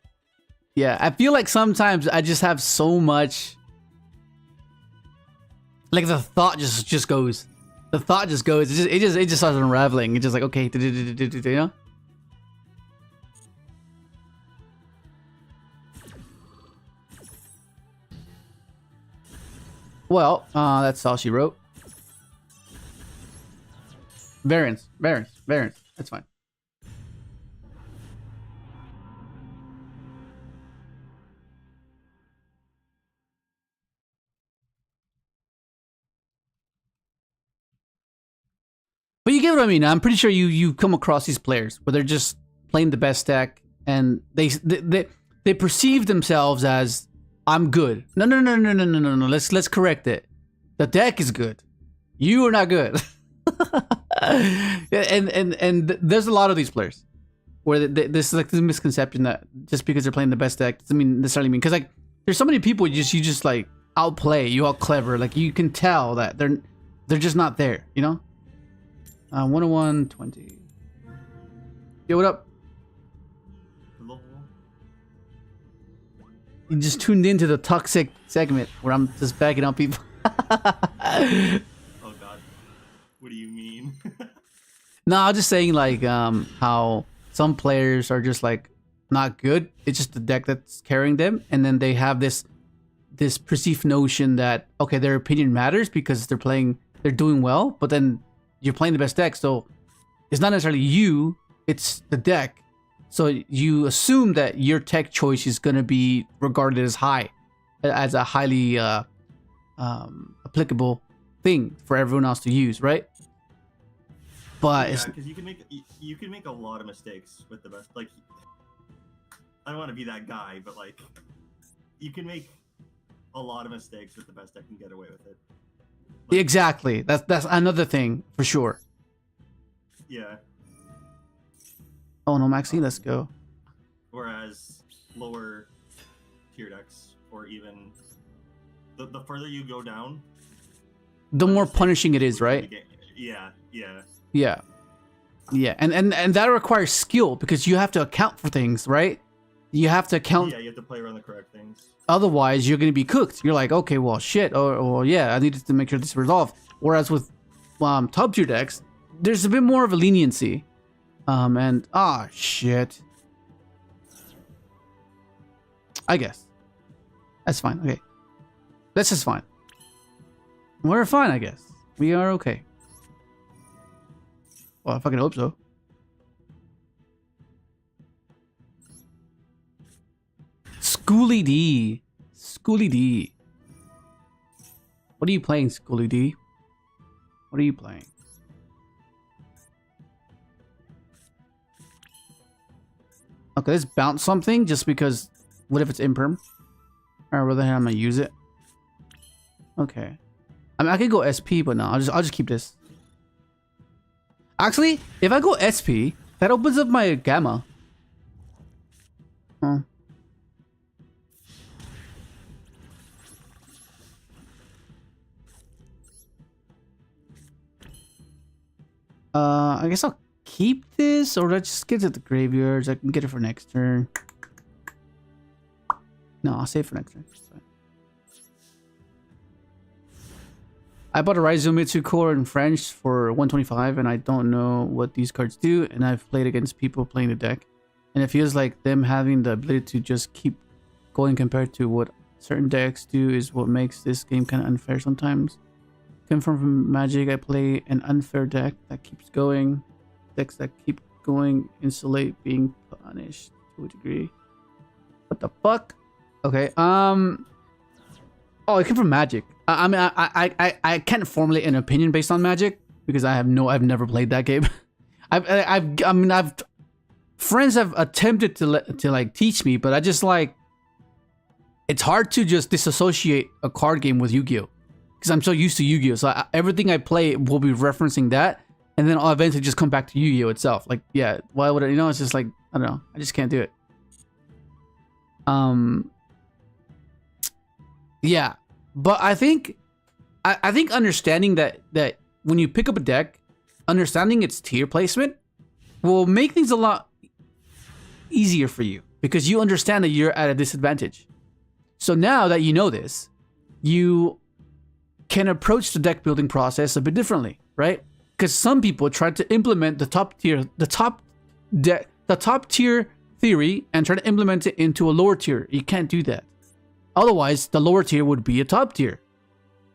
[SPEAKER 3] Yeah, I feel like sometimes I just have so much. Like the thought just goes. The thought just goes. It just starts unraveling. It's just like okay, you know. Well, that's all she wrote. Variance. That's fine. But you get what I mean. I'm pretty sure you come across these players where they're just playing the best deck and they perceive themselves as I'm good. No. Let's correct it. The deck is good. You are not good. and there's a lot of these players where this is like this misconception that just because they're playing the best deck doesn't necessarily mean, because like there's so many people you just like outplay, you all clever, like you can tell that they're just not there, you know. 101 20. Yo, what up?
[SPEAKER 4] Hello.
[SPEAKER 3] You just tuned into the toxic segment where I'm just bagging on people.
[SPEAKER 4] Oh god. What do you mean?
[SPEAKER 3] No, I'm just saying like how some players are just like not good. It's just the deck that's carrying them, and then they have this perceived notion that okay, their opinion matters because they're doing well, but then you're playing the best deck, so it's not necessarily you, it's the deck. So you assume that your tech choice is gonna be regarded as a highly applicable thing for everyone else to use, right? But
[SPEAKER 4] yeah, because you can make a lot of mistakes with the best. Like, I don't want to be that guy, but like, you can make a lot of mistakes with the best deck and get away with it. Like,
[SPEAKER 3] exactly, that's another thing for sure.
[SPEAKER 4] Yeah.
[SPEAKER 3] Oh no, Maxine, let's go.
[SPEAKER 4] Whereas lower tier decks, or even the further you go down,
[SPEAKER 3] The more punishing it is, right?
[SPEAKER 4] Yeah, yeah.
[SPEAKER 3] Yeah. Yeah, and that requires skill because you have to account for things, right? You have to account.
[SPEAKER 4] Yeah, you have to play around the correct things.
[SPEAKER 3] Otherwise, you're going to be cooked. You're like, okay, well, shit, or yeah, I needed to make sure this is resolved. Whereas with top tier decks, there's a bit more of a leniency. Shit. I guess. That's fine, okay. This is fine. We're fine, I guess. We are okay. Well, I fucking hope so. Schooly D. Schooly D. What are you playing, Schooly D? What are you playing? Okay, let's bounce something just because what if it's imperm? Or whether I'm gonna use it. Okay. I mean I could go SP, but no, I'll just keep this. Actually, if I go SP, that opens up my gamma. Oh. I guess I'll keep this, or let's just get it to the graveyards. I can get it for next turn. No, I'll save for next turn. I bought a Raizumitsu core in French for 125, and I don't know what these cards do, and I've played against people playing the deck, and it feels like them having the ability to just keep going compared to what certain decks do is what makes this game kind of unfair sometimes. Confirm from Magic, I play an unfair deck that keeps going. Decks that keep going insulate being punished to a degree. What the fuck? Okay, oh, it came from Magic. I mean, I can't formulate an opinion based on Magic because I've never played that game. Friends have attempted to like teach me, but I just like, it's hard to just disassociate a card game with Yu-Gi-Oh! Because I'm so used to Yu-Gi-Oh! So everything I play will be referencing that, and then I'll eventually just come back to Yu-Gi-Oh! Itself. Like, yeah, why would I, it's just like, I don't know. I just can't do it. Yeah. But I think understanding that when you pick up a deck, understanding its tier placement will make things a lot easier for you because you understand that you're at a disadvantage. So now that you know this, you can approach the deck building process a bit differently, right? Because some people try to implement the top tier theory and try to implement it into a lower tier. You can't do that. Otherwise, the lower tier would be a top tier.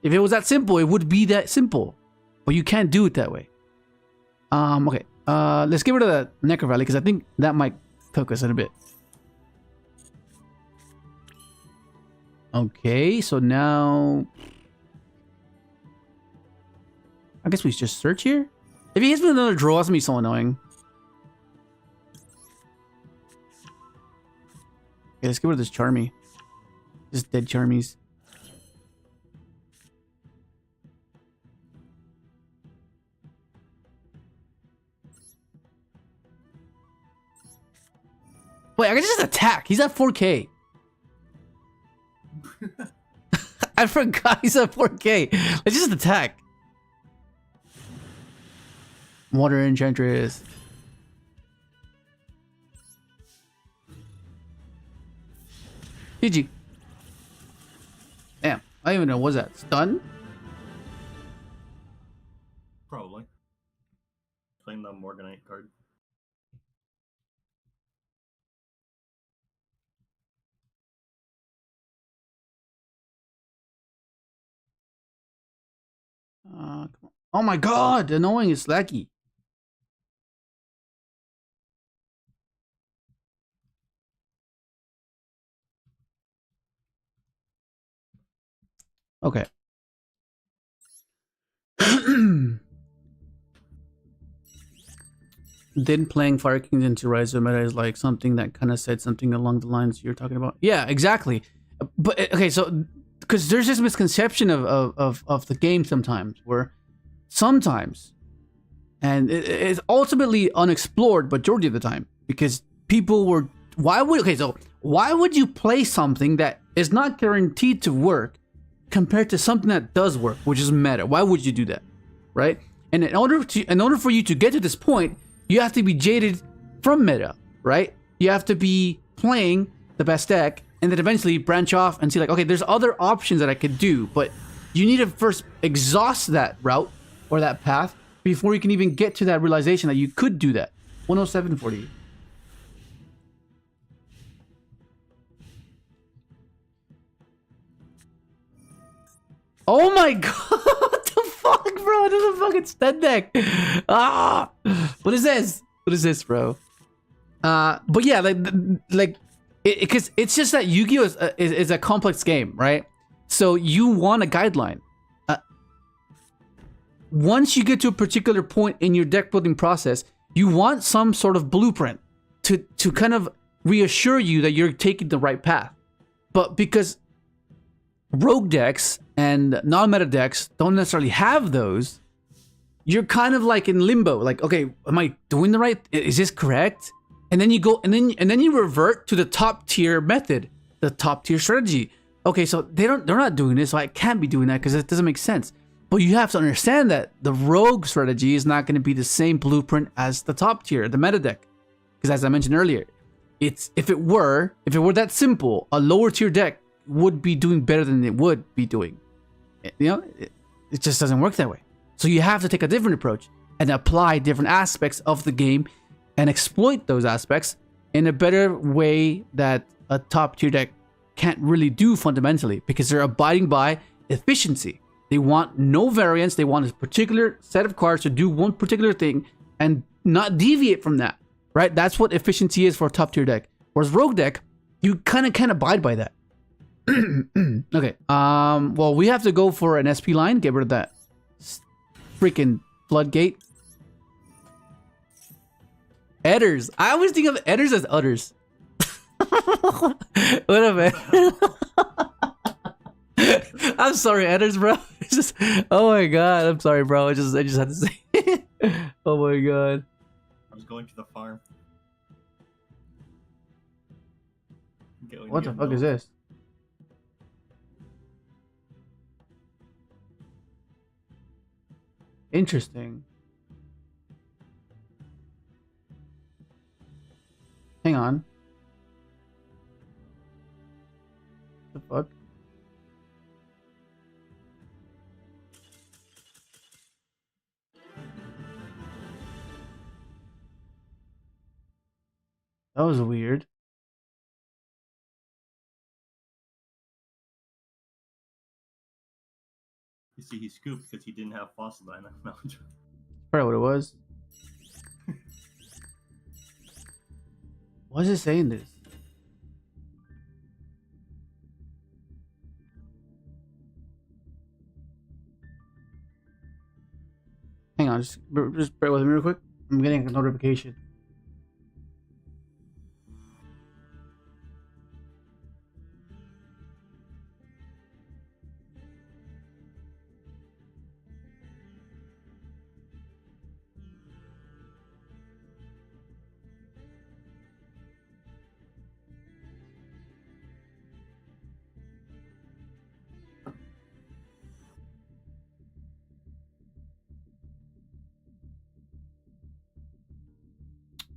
[SPEAKER 3] If it was that simple, it would be that simple. But you can't do it that way. Okay. Let's get rid of that Necro Valley because I think that might cook us in a bit. Okay, so now I guess we just search here. If he hits me with another draw, that's gonna be so annoying. Okay, let's get rid of this Charmy. Just dead Charmies. Wait, I can just attack. He's at 4K. I forgot he's at 4K. Let's just attack. Water Enchantress. GG. Damn, I don't even know. Was that stun?
[SPEAKER 4] Probably. playing the Morganite card.
[SPEAKER 3] Come on. Oh my god, annoying, it's laggy. Okay. Then playing Fire Kings into Rise of Meta is like something that kind of said something along the lines you're talking about. Yeah, exactly. But okay, so because there's this misconception of the game sometimes where sometimes, and it's ultimately unexplored majority of the time because people were why would you play something that is not guaranteed to work compared to something that does work, which is meta? Why would you do that, right? And in order for you to get to this point, you have to be jaded from meta, right? You have to be playing the best deck and then eventually branch off and see like, okay, there's other options that I could do, but you need to first exhaust that route or that path before you can even get to that realization that you could do that. 107.40. Oh my god, what the fuck, bro? This is a fucking stud deck. Ah, what is this? What is this, bro? But yeah, because it's just that Yu-Gi-Oh is a complex game, right? So you want a guideline. Once you get to a particular point in your deck building process, you want some sort of blueprint to kind of reassure you that you're taking the right path. But because rogue decks and non-meta decks don't necessarily have those, you're kind of like in limbo. Like, okay, am I doing the right? Is this correct? And then you go, and then you revert to the top tier method, the top tier strategy. Okay, so they're not doing this, so I can't be doing that because it doesn't make sense. But you have to understand that the rogue strategy is not going to be the same blueprint as the top tier, the meta deck. Because as I mentioned earlier, if it were that simple, a lower tier deck would be doing better than it would be doing. You know, it just doesn't work that way. So you have to take a different approach and apply different aspects of the game and exploit those aspects in a better way that a top tier deck can't really do fundamentally, because they're abiding by efficiency. They want no variance. They want a particular set of cards to do one particular thing and not deviate from that, right? That's what efficiency is for a top tier deck. Whereas rogue deck, you kind of can't abide by that. Okay. Well, we have to go for an SP line. Get rid of that freaking floodgate. Edders. I always think of Edders as udders. What up, man? I'm sorry, Edders, bro. It's just, oh my god. I'm sorry, bro. I just had to say it. Oh my god.
[SPEAKER 4] I was going to the farm.
[SPEAKER 3] What the fuck is this? Interesting. Hang on. The fuck? That was weird.
[SPEAKER 4] You see, he scooped because he didn't have fossil line.
[SPEAKER 3] Probably what it was. Why is it saying this? Hang on, just bear with me real quick. I'm getting a notification.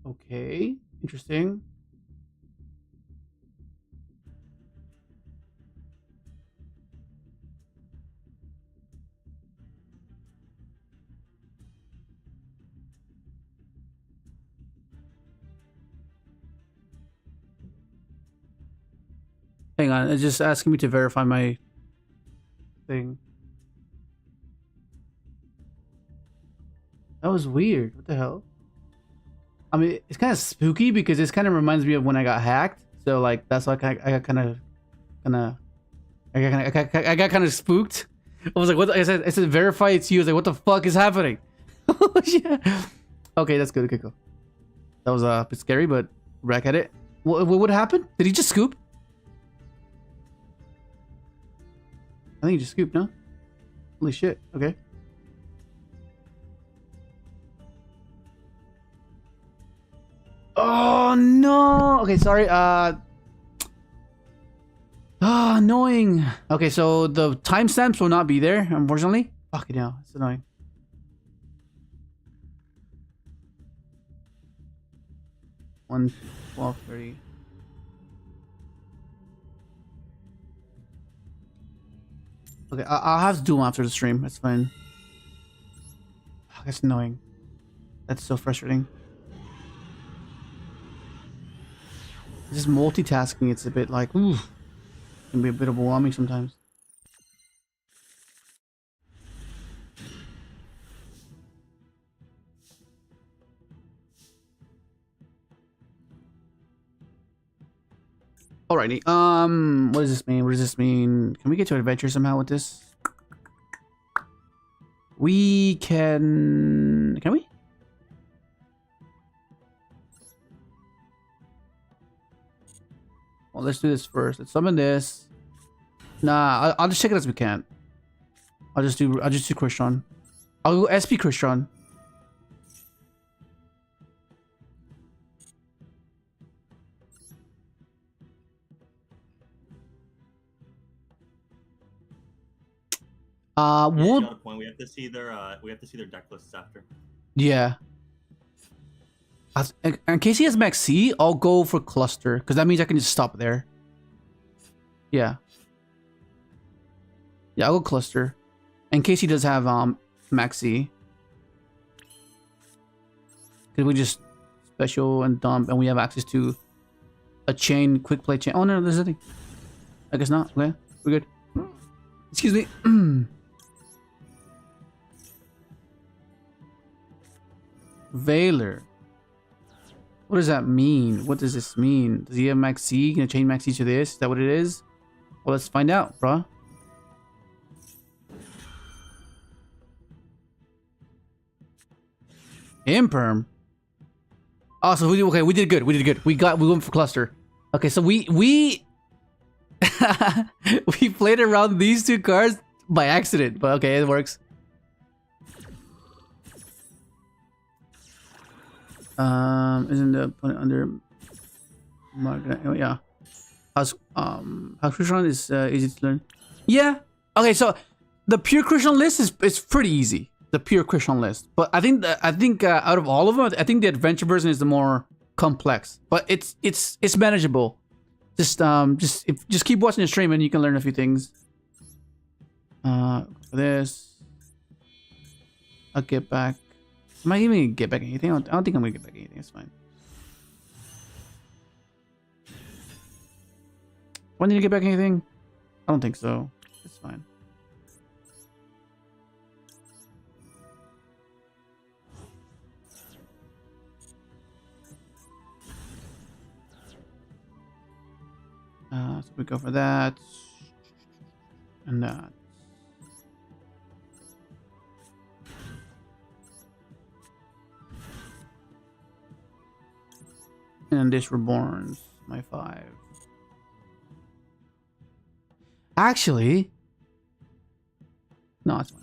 [SPEAKER 3] Okay, interesting. Hang on, it's just asking me to verify my thing. That was weird. What the hell? I mean, it's kind of spooky because this kind of reminds me of when I got hacked. So like that's like I got kind of spooked. I was like, what? I said verify it's you. I was like, what the fuck is happening? Yeah. Okay, that's good. Okay, cool. That was a bit scary, but back at it. What happened? Did he just scoop? I think he just scooped, no? Holy shit. Okay. Oh no. Okay, sorry. Annoying. Okay, so the timestamps will not be there, unfortunately. Fucking hell, it's annoying. One 12:30. Okay, I'll have to do them after the stream. That's fine. Oh, that's annoying. That's so frustrating. Just multitasking, it's a bit like, ooh, it can be a bit overwhelming sometimes. Alrighty, what does this mean? What does this mean? Can we get to adventure somehow with this? We can we? Well, let's do this first. Let's summon this. Nah, I'll just check it as we can. I'll just do Crystron. I'll go SP Crystron.
[SPEAKER 4] We'll... Point. We have to see their deck lists after.
[SPEAKER 3] Yeah. In case he has Max C, I'll go for Cluster because that means I can just stop there. Yeah. Yeah, I'll go Cluster. In case he does have Max C. Because we just special and dump and we have access to a chain, quick play chain. Oh no, there's nothing. I guess not. Okay, we're good. Excuse me. Valor. What does that mean? What does this mean? Does he have Max C? Gonna change Max C to this? Is that what it is? Well, let's find out, bruh. Imperm. Oh, so we did good. We did good. We went for Cluster. Okay, so we we played around these two cards by accident, but okay, it works. Isn't the opponent under market? Oh, yeah. How Crystron is easy to learn. Yeah. Okay, so the pure Crystron list is pretty easy. The pure Crystron list, but I think out of all of them, I think the adventure version is the more complex. But it's manageable. Just keep watching the stream and you can learn a few things. For this, I'll get back. Am I even gonna get back anything? I don't think I'm gonna get back anything. It's fine. When did you get back anything? I don't think so. It's fine. So we go for that and that. And this Reborn's my 5. Actually, no, it's fine.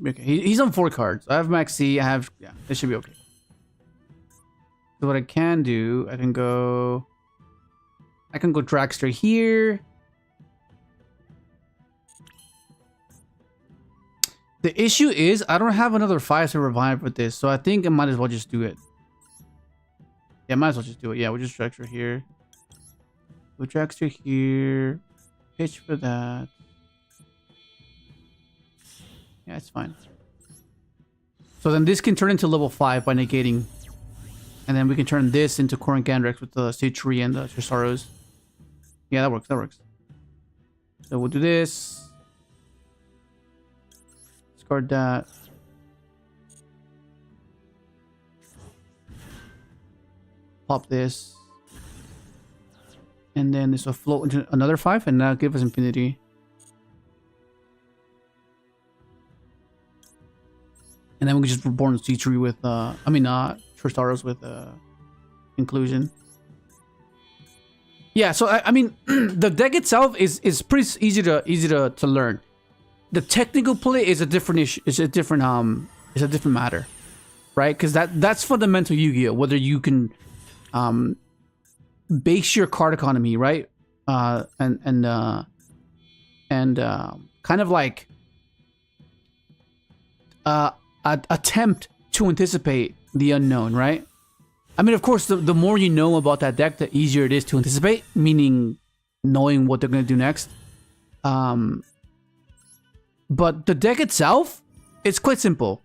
[SPEAKER 3] Okay, he's on 4 cards. I have Max C. Yeah, this should be okay. So what I can do, I can go Dragster here. The issue is I don't have another 5 to revive with this, so I think I might as well just do it. Yeah, might as well just do it. Yeah, we'll just Dragster here. We'll Dragster here. Pitch for that. Yeah, it's fine. So then this can turn into level 5 by negating. And then we can turn this into Corrin Gandrex with the CITREE and the Tresaros. Yeah, that works. That works. So we'll do this. Discard that. Pop this. And then this will float into another 5 and that'll give us infinity. And then we can just reborn CITREE with Tristaros with inclusion. Yeah, so I mean the deck itself is pretty easy to learn. The technical play is a different issue, it's a different matter. Right? Because that's fundamental Yu-Gi-Oh! Whether you can base your card economy, right? And kind of like attempt to anticipate the unknown, right? I mean, of course, the more you know about that deck, the easier it is to anticipate, meaning knowing what they're going to do next. But the deck itself, it's quite simple.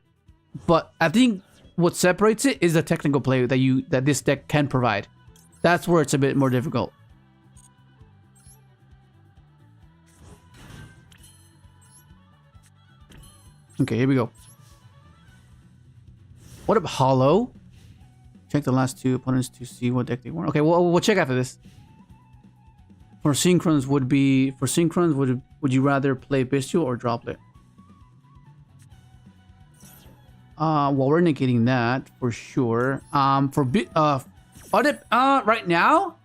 [SPEAKER 3] But I think what separates it is the technical play that this deck can provide. That's where it's a bit more difficult. Okay, here we go. What up, Hollow? Check the last 2 opponents to see what deck they won. Okay, well, we'll check after this. For Synchrons would you rather play Bestial or Droplet? Well, we're negating that for sure. Right now.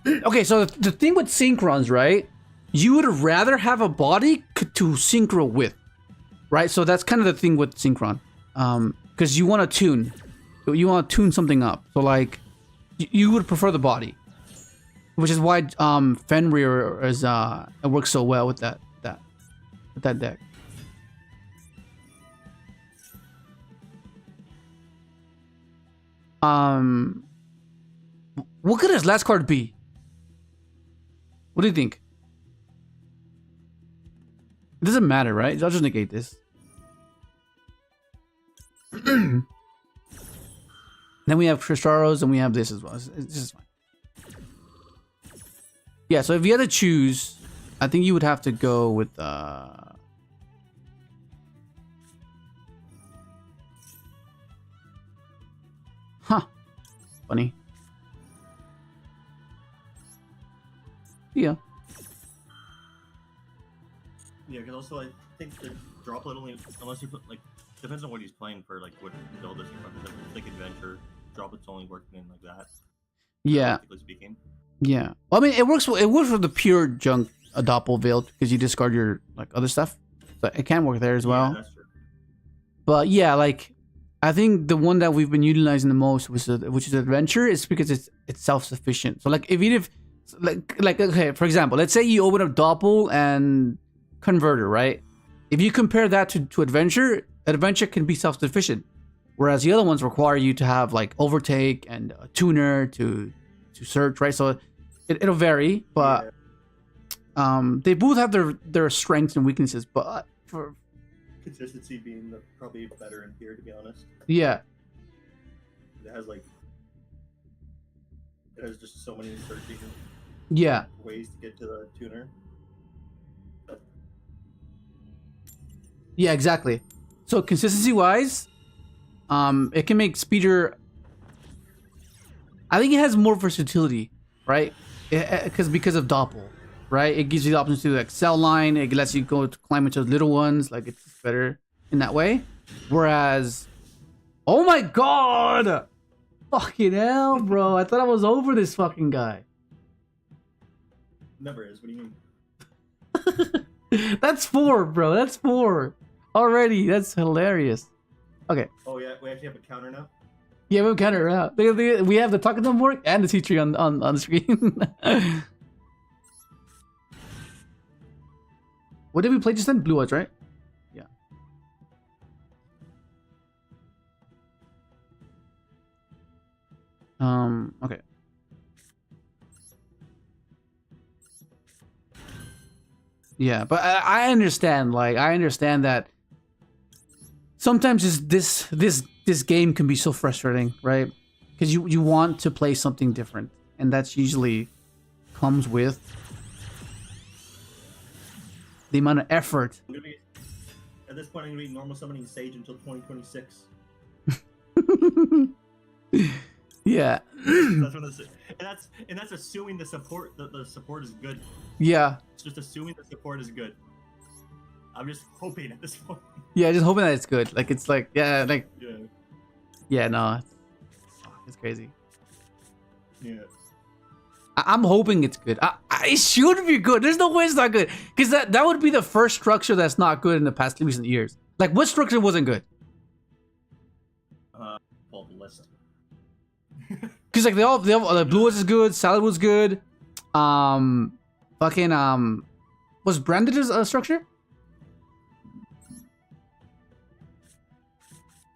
[SPEAKER 3] Okay, so the thing with Synchrons, right? You would rather have a body to synchro with, right? So that's kind of the thing with Synchron, because you want to tune. You want to tune something up. So like, you would prefer the body, which is why Fenrir is it works so well with that deck. What could his last card be? What do you think? It doesn't matter, right? I'll just negate this. Then we have Tristaros and we have this as well. It's just fine. Yeah, so if you had to choose, I think you would have to go with funny. Yeah.
[SPEAKER 4] Yeah, because also I think the droplet only, unless you put like, depends on what he's playing for, like what build is in front of him. If it's like adventure, droplet's only working in like that.
[SPEAKER 3] Yeah.
[SPEAKER 4] Speaking.
[SPEAKER 3] Yeah. Well, I mean, it works with the pure junk doppel veiled because you discard your like other stuff. So it can work there as well.
[SPEAKER 4] Yeah, that's true.
[SPEAKER 3] But yeah, like I think the one that we've been utilizing the most which is adventure is because it's self-sufficient. So like if okay, for example, let's say you open up doppel and converter, right? If you compare that to adventure can be self-sufficient, whereas the other ones require you to have like overtake and a tuner to search, right? So it'll vary, but they both have their strengths and weaknesses, but for
[SPEAKER 4] consistency being probably better in here, to be honest.
[SPEAKER 3] Yeah.
[SPEAKER 4] It has just so many searching ways to get to the tuner.
[SPEAKER 3] Yeah, exactly. So consistency wise, it can make Speeder. I think it has more versatility, right? Because of Doppel, right? It gives you the option to like cell line. It lets you go to climb into little ones. Like it's better in that way. Whereas, oh my god, fucking hell, bro! I thought I was over this fucking guy.
[SPEAKER 4] Never is. What do you mean?
[SPEAKER 3] That's 4, bro. That's 4 already. That's hilarious. Okay.
[SPEAKER 4] Oh yeah, we actually have a counter now.
[SPEAKER 3] Yeah, we'll counter it out. We have the Talkathon work and the CITREE on the screen. What did we play just then? Blue Eyes, right? Yeah. Okay. Yeah, but I understand. Like, I understand that sometimes this game can be so frustrating, right? Because you want to play something different, and that's usually comes with the amount of effort.
[SPEAKER 4] At this point, I'm gonna be normal summoning Sage until 2026.
[SPEAKER 3] Yeah.
[SPEAKER 4] That's when and that's assuming the support is good.
[SPEAKER 3] Yeah.
[SPEAKER 4] It's just assuming the support is good. I'm just hoping at this point.
[SPEAKER 3] Yeah, just hoping that it's good. Like it's like
[SPEAKER 4] Yeah.
[SPEAKER 3] yeah, no, it's crazy.
[SPEAKER 4] Yeah.
[SPEAKER 3] I'm hoping it's good. It should be good. There's no way it's not good. Because that would be the first structure that's not good in the past recent years. Like, what structure wasn't good?
[SPEAKER 4] Pull the list.
[SPEAKER 3] Because like they all Blue was good, Salad was good. Was Branded a structure?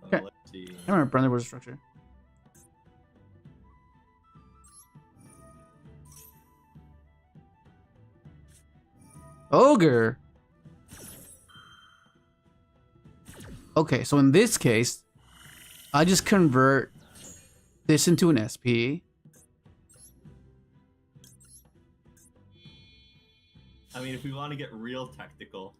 [SPEAKER 3] Okay.
[SPEAKER 4] Let's see.
[SPEAKER 3] I remember Branded was a structure. Ogre. Okay, so in this case, I just convert this into an SP.
[SPEAKER 4] I mean, if we want to get real technical,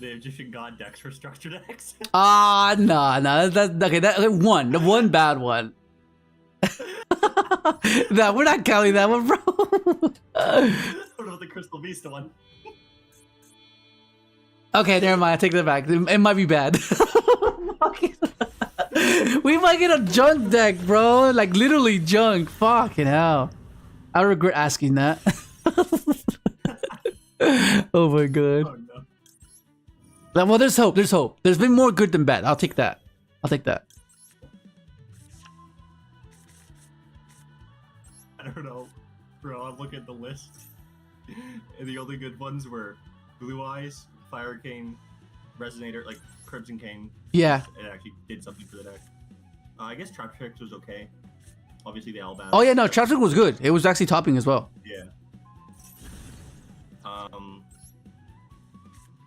[SPEAKER 4] the Egyptian God decks for structure decks.
[SPEAKER 3] No, that's okay. The one bad one. No, we're not counting that one, bro.
[SPEAKER 4] What about the Crystal Beast one?
[SPEAKER 3] Okay, never mind. I take that back. It might be bad. We might get a junk deck, bro. Like literally junk. Fucking hell. I regret asking that. Oh my god.
[SPEAKER 4] Oh no.
[SPEAKER 3] Well, there's hope. There's hope. There's been more good than bad. I'll take that. I'll take that.
[SPEAKER 4] I don't know, bro. I'm looking at the list, and the only good ones were Blue Eyes, Fire Cane, Resonator, like Crimson Cane.
[SPEAKER 3] Yeah.
[SPEAKER 4] It actually did something for the deck. I guess Trap Tricks was okay. Obviously, they all bad.
[SPEAKER 3] Oh yeah, no, Traffic was good. It was actually topping as well.
[SPEAKER 4] Yeah.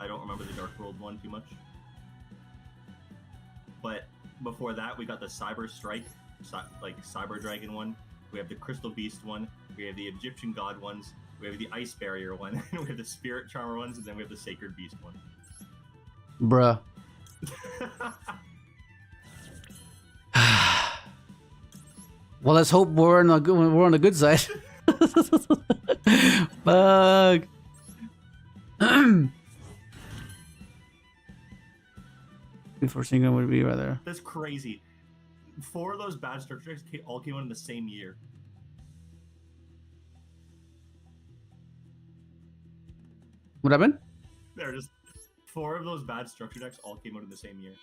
[SPEAKER 4] I don't remember the Dark World one too much. But before that, we got the Cyber Strike, like Cyber Dragon one. We have the Crystal Beast one. We have the Egyptian God ones. We have the Ice Barrier one. We have the Spirit Charmer ones, and then we have the Sacred Beast one.
[SPEAKER 3] Bruh. Well, let's hope we're on the good side. Fuck. Before single would be rather.
[SPEAKER 4] That's crazy. 4 of those bad structures all came out in the same year.
[SPEAKER 3] What happened?
[SPEAKER 4] They're just 4 of those bad structure decks all came out in the same year.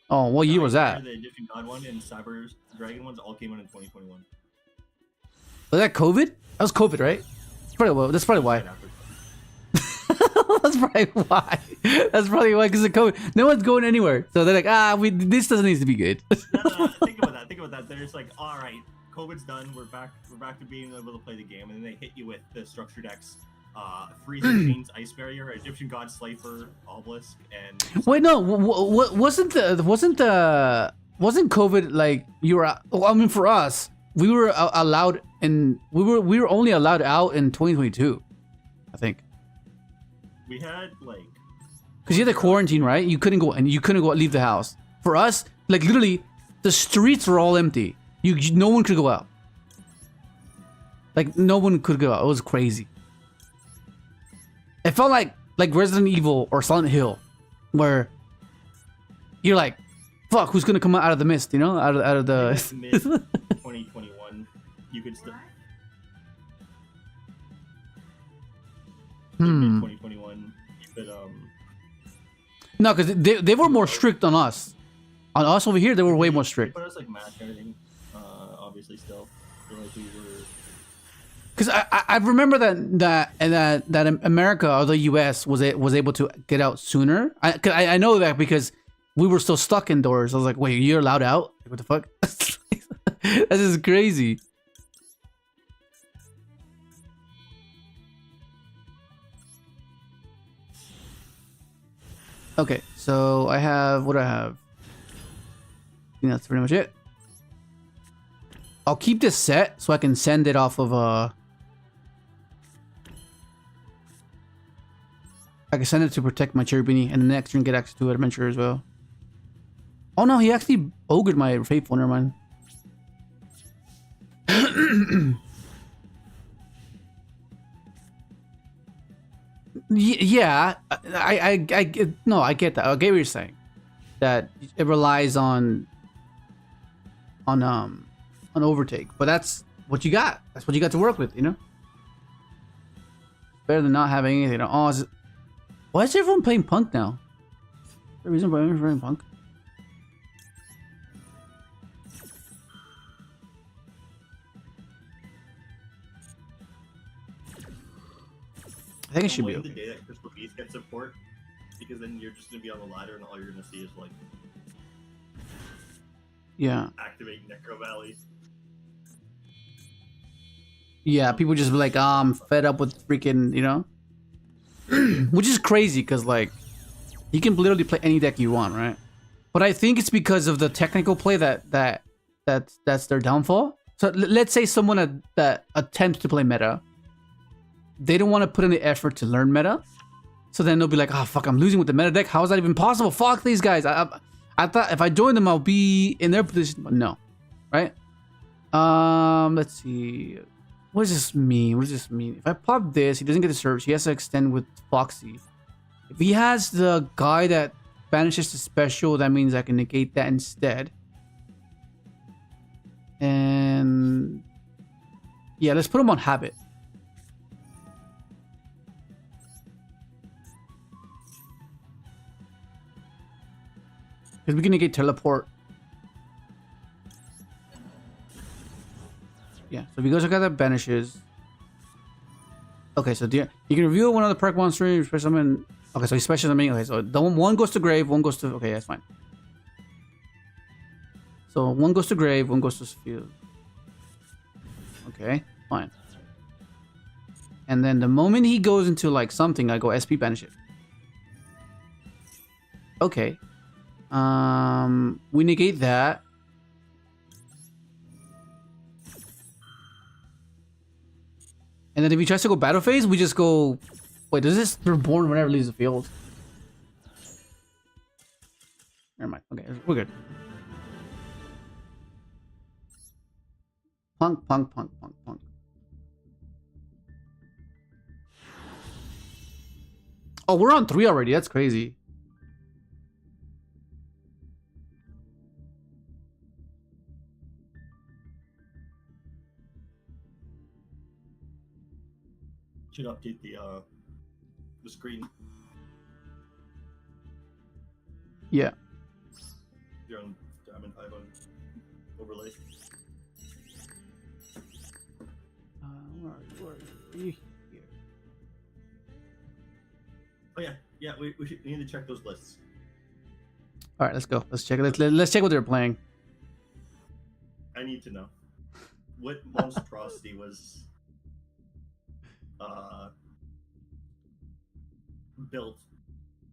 [SPEAKER 3] Oh, what year was that?
[SPEAKER 4] The Egyptian God one and Cyber Dragon ones all came out in 2021.
[SPEAKER 3] Was that COVID? That was COVID, right? That's probably why.
[SPEAKER 4] Right after.
[SPEAKER 3] That's probably why. That's probably why, because of COVID. No one's going anywhere. So they're like, this doesn't need to be good.
[SPEAKER 4] No, think about that. They're just like, all right, COVID's done. We're back to being able to play the game, and then they hit you with the structure decks, Freezing Chains, Ice Barrier, Egyptian God Slifer, Obelisk, and
[SPEAKER 3] Wait, no, wasn't COVID like you were? Well, I mean, for us, we were allowed we were only allowed out in 2022, I think.
[SPEAKER 4] We had like,
[SPEAKER 3] because you had the quarantine, right? You couldn't go leave the house. For us, like literally, the streets were all empty. No one could go out. Like no one could go out. It was crazy. It felt like Resident Evil or Silent Hill, where you're like, "Fuck, who's gonna come out of the mist?" You know, out of the.
[SPEAKER 4] mid 2021, you could still. Mid 2021, you could
[SPEAKER 3] No, because they were more strict on us. On us over here, they were way more strict.
[SPEAKER 4] But it was like mask and everything. Obviously, still, feel like we were.
[SPEAKER 3] Because I remember that America or the US was able to get out sooner. I know that because we were still stuck indoors. I was like, wait, you're allowed out? Like, what the fuck? That's just crazy. Okay, so I have what do I have? I think that's pretty much it. I'll keep this set so I can send it off of I can send it to protect my Cherry Beanie, and the next turn get access to Adventure as well. Oh no, he actually ogred my Faithful. Never mind. Yeah, I get, no, I get that. I get what you're saying. That it relies on overtake, but that's what you got. That's what you got to work with, you know. Better than not having anything. Oh, why is everyone playing Punk now? Is there a reason why everyone's playing Punk? I think it should be okay.
[SPEAKER 4] The day that Crystal Beast gets support, because then you're just gonna be on the ladder and all you're gonna see is like,
[SPEAKER 3] yeah,
[SPEAKER 4] activate Necro Valley.
[SPEAKER 3] Yeah, people just be like, oh, I'm fed up with freaking, you know, which is crazy because like you can literally play any deck you want, right? But I think it's because of the technical play that's their downfall. So let's say someone that attempts to play meta. They don't want to put in the effort to learn meta. So then they'll be like, oh, fuck, I'm losing with the meta deck. How is that even possible? Fuck these guys. I thought if I join them, I'll be in their position. But no. Right? Let's see. What does this mean? What does this mean? If I pop this, he doesn't get to search. He has to extend with Foxy. If he has the guy that banishes the special, that means I can negate that instead. And yeah, let's put him on habit. Because we can negate teleport. Yeah, so if he goes look at that banishes. Okay, so you can reveal one of the perk monster, special summon. Okay, so he special summoning. Okay, so the one goes to grave, one goes to. Okay, that's fine. So one goes to grave, one goes to field. Okay, fine. And then the moment he goes into like something, I go SP banish it. Okay. We negate that. And then if he tries to go battle phase, we just go. Wait, does this reborn whenever it leaves the field? Never mind. Okay, we're good. Punk, punk, punk, punk, punk. Oh, we're on 3 already. That's crazy.
[SPEAKER 4] Should update the screen.
[SPEAKER 3] Yeah.
[SPEAKER 4] You're on Diamond 5 on overlay.
[SPEAKER 3] Where are you? Here.
[SPEAKER 4] Oh yeah, we need to check those lists.
[SPEAKER 3] All right, let's go. Let's check it. Let's check what they're playing.
[SPEAKER 4] I need to know what monstrosity was built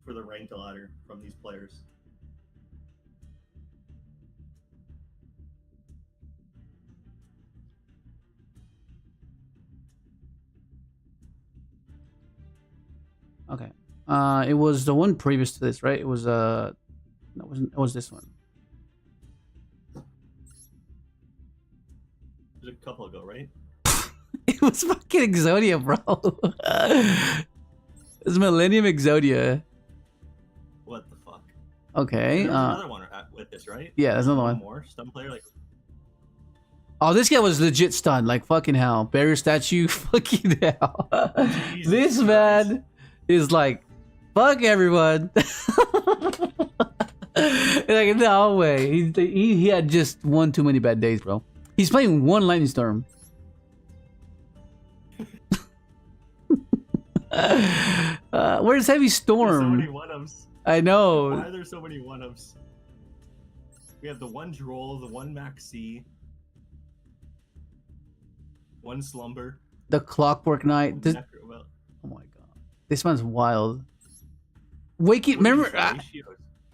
[SPEAKER 4] for the rank ladder from these players.
[SPEAKER 3] Okay. It was the one previous to this, right? It was no, it was this one.
[SPEAKER 4] There's a couple ago, right?
[SPEAKER 3] It was fucking Exodia, bro. It's Millennium Exodia.
[SPEAKER 4] What the fuck?
[SPEAKER 3] Okay.
[SPEAKER 4] There's another one with this, right?
[SPEAKER 3] Yeah, there's another one.
[SPEAKER 4] More stun player, like.
[SPEAKER 3] Oh, this guy was legit stunned. Like fucking hell. Barrier statue. Fucking hell. This man is like, fuck everyone. Like no way. He had just one too many bad days, bro. He's playing one Lightning Storm. Where's Heavy Storm?
[SPEAKER 4] There's so many one-ups.
[SPEAKER 3] I know.
[SPEAKER 4] Why are there so many one-ups? We have the one Droll, the one Maxi, one Slumber.
[SPEAKER 3] The Clockwork Knight. Oh my god. This one's wild. Waking, remember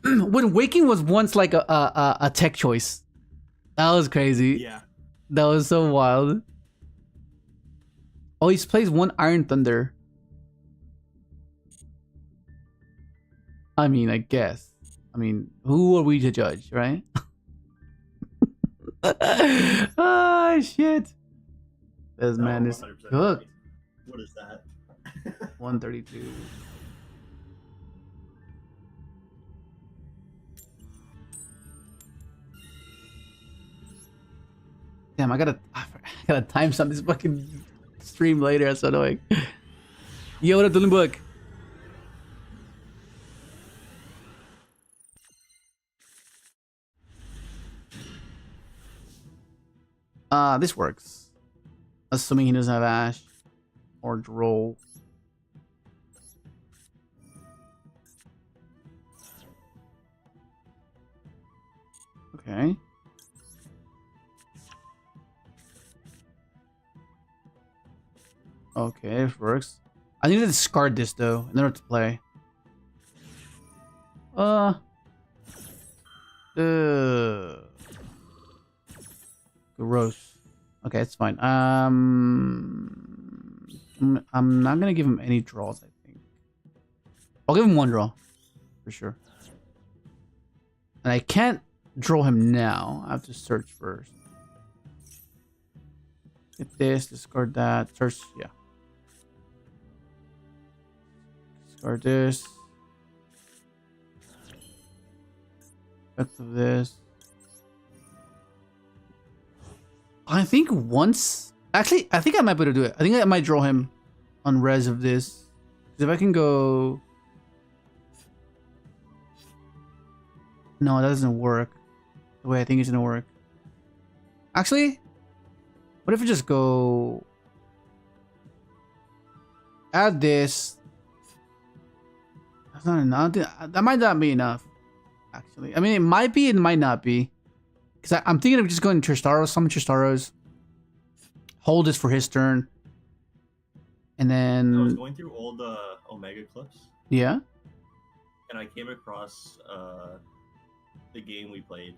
[SPEAKER 3] when Waking was once like a tech choice? That was crazy.
[SPEAKER 4] Yeah.
[SPEAKER 3] That was so wild. Oh, he plays one Iron Thunder. I mean, I guess. I mean, who are we to judge, right? Ah, shit. This man is
[SPEAKER 4] 100%
[SPEAKER 3] cooked.
[SPEAKER 4] right. What is that?
[SPEAKER 3] 132. Damn, I gotta time some this fucking stream later. That's so annoying. Yo, what up, Dylan Book? This works. Assuming he doesn't have Ash or Droll. Okay. Okay, it works. I need to discard this though in order to play. Gross. Okay, it's fine. I'm not gonna give him any draws, I think. I'll give him one draw. For sure. And I can't draw him now. I have to search first. Get this, discard that, search, yeah. Discard this. Effect of this. I think once... Actually, I think I might be able to do it. I think I might draw him on res of this. Because if I can go... No, that doesn't work. The way I think it's gonna work. Actually, what if we just go... Add this. That's not enough. That might not be enough. Actually. I mean, it might be, it might not be. Because I'm thinking of just going Tristaros, summon Tristaros. Hold this for his turn. And then...
[SPEAKER 4] I was going through all the Omega clips.
[SPEAKER 3] Yeah?
[SPEAKER 4] And I came across the game we played.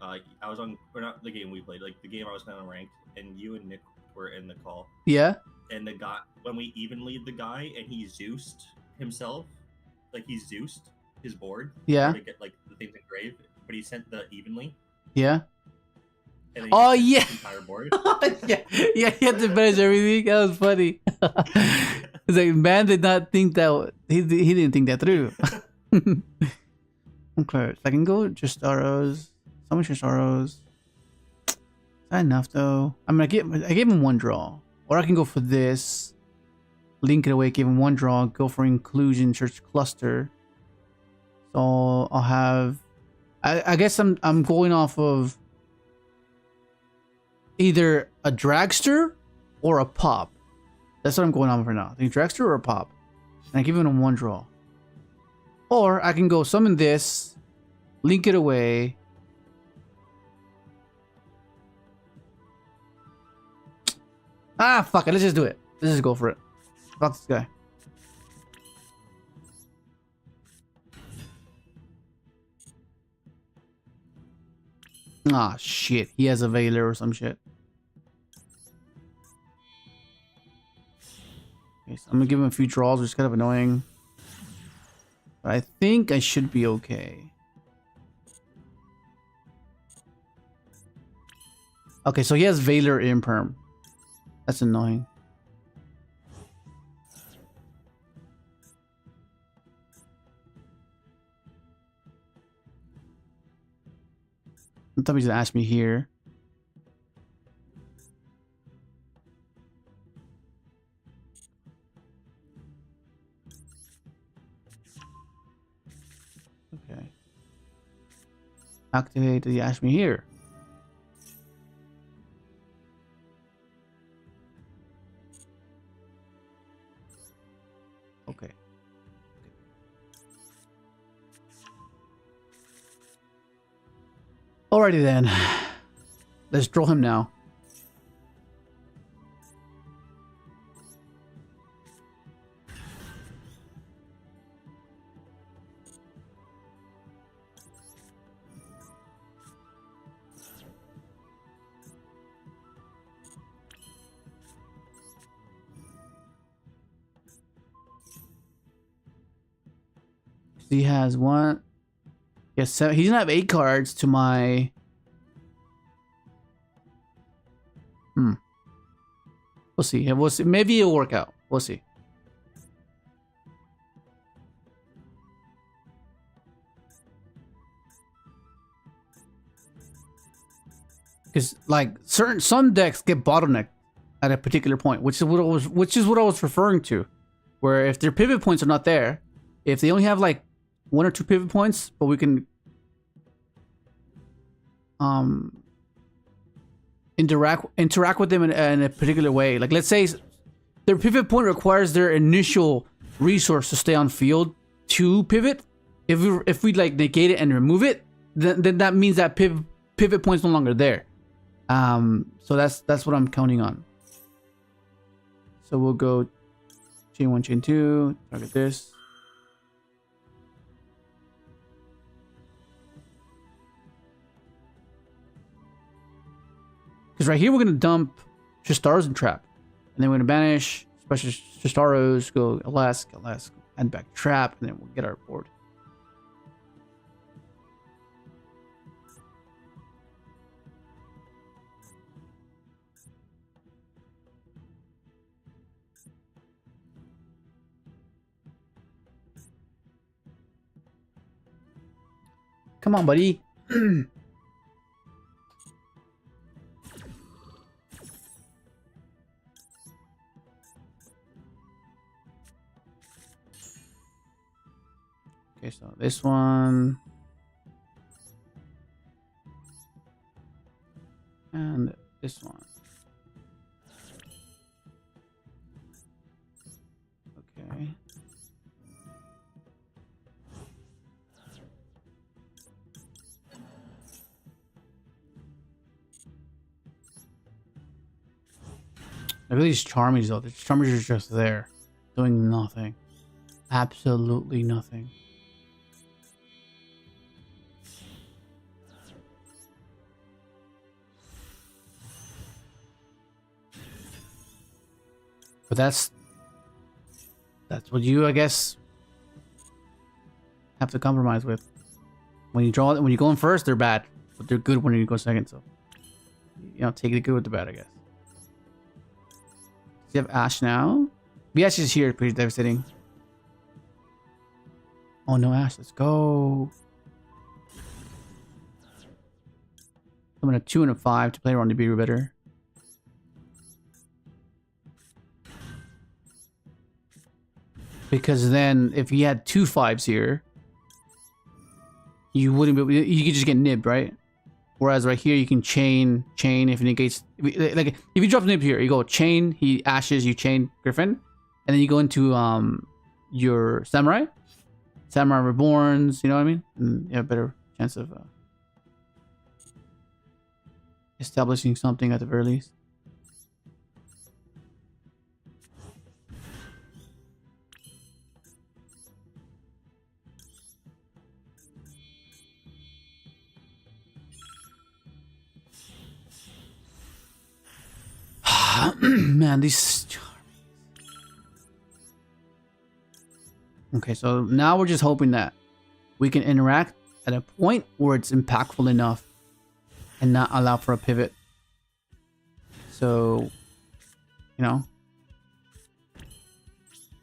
[SPEAKER 4] I was on... Or not the game we played. Like, the game I was playing on ranked. And you and Nick were in the call.
[SPEAKER 3] Yeah?
[SPEAKER 4] And the guy... When we even lead the guy and he Zeused himself. Like, he Zeused his board.
[SPEAKER 3] Yeah.
[SPEAKER 4] To get, like, the things engraved. But he sent the evenly.
[SPEAKER 3] Yeah?
[SPEAKER 4] And then
[SPEAKER 3] Oh,
[SPEAKER 4] he
[SPEAKER 3] yeah!
[SPEAKER 4] sent the entire board.
[SPEAKER 3] Yeah, yeah, he had to banish everything. That was funny. It's like, man did not think that... He didn't think that through. Okay, so I can go just arrows. So much just arrows. Is that enough, though? I mean, I gave him one draw. Or I can go for this. Link it away, give him one draw. Go for inclusion, search cluster. So I'll have... I guess I'm going off of either a dragster or a pop. That's what I'm going on for now. I think dragster or a pop. And I give him one draw. Or I can go summon this, link it away. Ah, fuck it. Let's just do it. Let's just go for it. Fuck this guy. Ah, shit. He has a Veiler or some shit. Okay, so I'm gonna give him a few draws, which is kind of annoying. But I think I should be okay. Okay, so he has Veiler Imperm. That's annoying. Sometimes he's gonna ask me here. Okay. Activate the ask me here. Okay. Alrighty then. Let's draw him now. He has one. Yes, so he's gonna have 8 cards to my. We'll see. We'll see. Maybe it'll work out. We'll see. Because like some decks get bottlenecked at a particular point, which is what I was referring to, where if their pivot points are not there, if they only have like 1 or 2 pivot points, but we can interact with them in a particular way. Like let's say their pivot point requires their initial resource to stay on field to pivot. If we like negate it and remove it, then that means that pivot point's no longer there. So that's what I'm counting on. So we'll go chain 1, chain 2, target this. Because right here we're gonna dump Tristaros and trap, and then we're gonna banish special Tristaros, go Alask, and back trap, and then we'll get our board. Come on, buddy. Okay, so this one. And this one. Okay. Look at these Charmies though. The Charmies are just there, doing nothing. Absolutely nothing. But that's what you, I guess, have to compromise with. When you go in first, they're bad, but they're good when you go second. So, you know, take the good with the bad, I guess. Do you have Ash now? The Ash is here, pretty devastating. Oh no, Ash, let's go. I'm gonna 2 and a 5 to play around the beater better. Because then, if you had 2 5s here, you wouldn't be. You could just get nibbed, right? Whereas right here, you can chain if it negates. Like if you drop nib here, you go chain. He ashes. You chain Griffin, and then you go into your Samurai Reborns. You know what I mean? And you have a better chance of establishing something at the very least. Man, these. Okay, so now we're just hoping that we can interact at a point where it's impactful enough and not allow for a pivot. So, you know,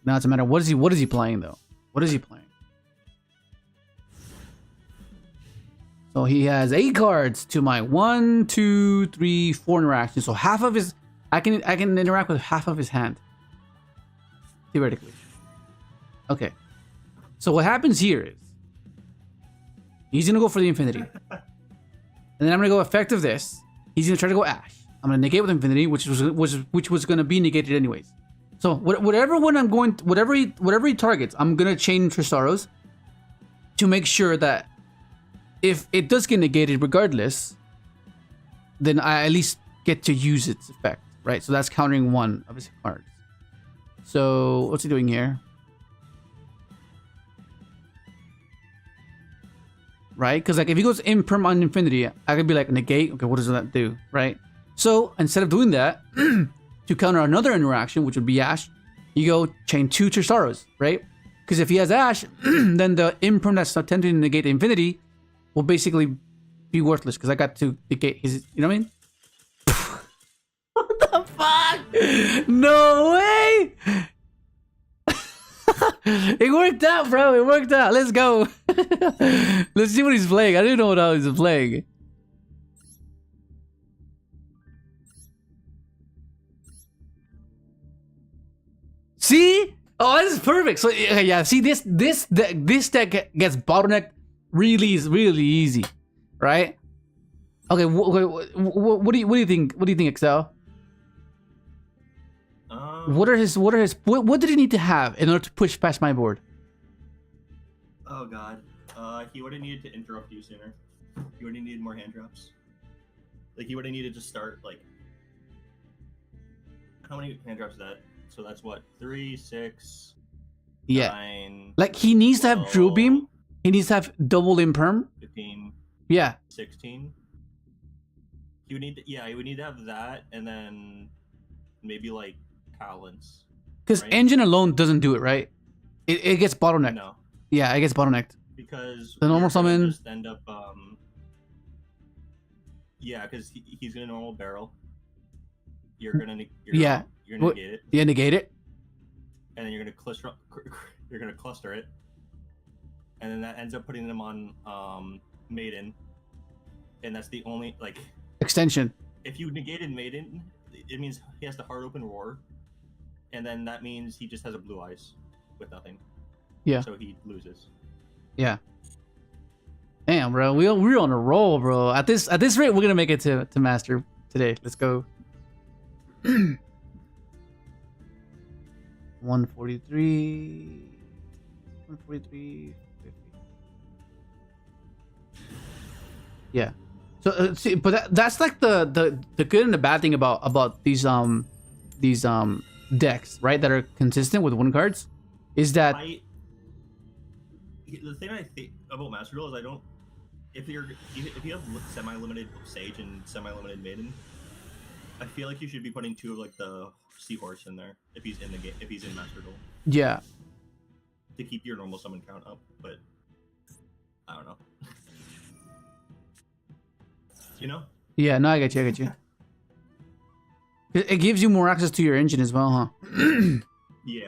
[SPEAKER 3] now it's a matter. What is he playing though? What is he playing? So he has 8 cards to my 1, 2, 3, 4 interactions. So half of his. I can interact with half of his hand. Theoretically. Okay. So what happens here is he's gonna go for the Infinity. And then I'm gonna go effective this. He's gonna try to go Ash. I'm gonna negate with Infinity, which was gonna be negated anyways. So whatever he targets, I'm gonna chain Tristaros to make sure that if it does get negated regardless, then I at least get to use its effect. Right, so that's countering 1 of his cards. So what's he doing here? Right, because like if he goes imperm on Infinity, I could be like negate. Okay, what does that do? Right. So instead of doing that, to counter another interaction, which would be Ash, you go chain 2 Tristaros. Right. Because if he has Ash, then the imperm that's attempting to negate infinity will basically be worthless because I got to negate his. You know what I mean? What the fuck? No way! It worked out, bro. It worked out. Let's go. Let's see what he's playing. I didn't know what he's playing. See? Oh, this is perfect. So yeah, see this deck gets bottlenecked really easy, right? Okay, what do you think? What do you think, Excel? What did he need to have in order to push past my board?
[SPEAKER 4] Oh god. He would have needed to interrupt you sooner. He would have needed more hand drops. Like he would have needed to start like. How many hand drops is that? So that's what 3, 6.
[SPEAKER 3] Yeah.
[SPEAKER 4] 9.
[SPEAKER 3] Like he needs
[SPEAKER 4] 12,
[SPEAKER 3] to have drill beam. He needs to have double imperm.
[SPEAKER 4] 15.
[SPEAKER 3] Yeah.
[SPEAKER 4] 16. He would need to, yeah, he would need to have that and then maybe like talents.
[SPEAKER 3] Because
[SPEAKER 4] right?
[SPEAKER 3] engine alone doesn't do it, right? It gets bottlenecked.
[SPEAKER 4] No.
[SPEAKER 3] Yeah, it gets bottlenecked.
[SPEAKER 4] Because
[SPEAKER 3] the normal
[SPEAKER 4] you're gonna
[SPEAKER 3] summon
[SPEAKER 4] just end up yeah, because he's gonna normal barrel. You're gonna negate it.
[SPEAKER 3] Yeah, negate it.
[SPEAKER 4] And then you're gonna cluster it. And then that ends up putting them on Maiden. And that's the only like
[SPEAKER 3] extension.
[SPEAKER 4] If you negated Maiden, it means he has to hard open Roar. And then that means he just has a blue eyes with nothing.
[SPEAKER 3] Yeah.
[SPEAKER 4] So he loses.
[SPEAKER 3] Yeah. Damn, bro. We're on a roll, bro. At this rate, we're gonna make it to master today. Let's go. 143. 143. 50. Yeah. So see, but that's like the good and the bad thing about these decks, right? That are consistent with one cards, is that
[SPEAKER 4] the thing I think about Master Duel is I don't. If you have semi-limited Sage and semi-limited Maiden, I feel like you should be putting 2 of like the Seahorse in there if he's in the game, if he's in Master Duel.
[SPEAKER 3] Yeah.
[SPEAKER 4] To keep your normal summon count up, but I don't know. You know?
[SPEAKER 3] Yeah, no, I get you. It gives you more access to your engine as well, huh?
[SPEAKER 4] Yeah.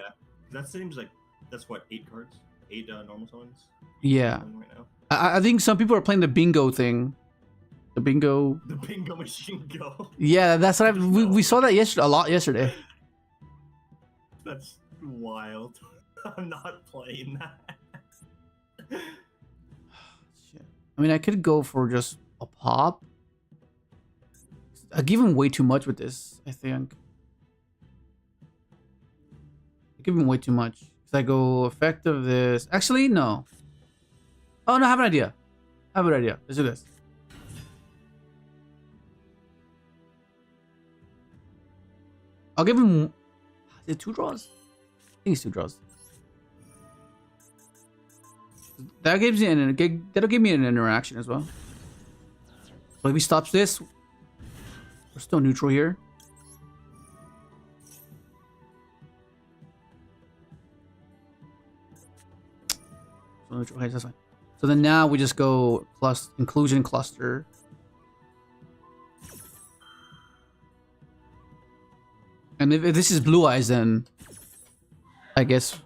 [SPEAKER 4] That seems like, that's what, 8 cards? 8 normal summons?
[SPEAKER 3] Yeah.
[SPEAKER 4] Right now.
[SPEAKER 3] I think some people are playing the bingo thing. The bingo
[SPEAKER 4] machine go.
[SPEAKER 3] Yeah, that's what we saw that yesterday.
[SPEAKER 4] That's wild. I'm not playing that.
[SPEAKER 3] Shit. I mean, I could go for just a pop. I give him way too much with this, I think. I give him way too much. So I go effect of this. Actually, no. Oh, no, I have an idea. Let's do this. I'll give him... Is it 2 draws? I think it's 2 draws. That gives me that'll give me an interaction as well. So if he stops this, we're still neutral here. So neutral. Okay, that's fine. So then now we just go plus inclusion cluster. And if this is blue eyes, then I guess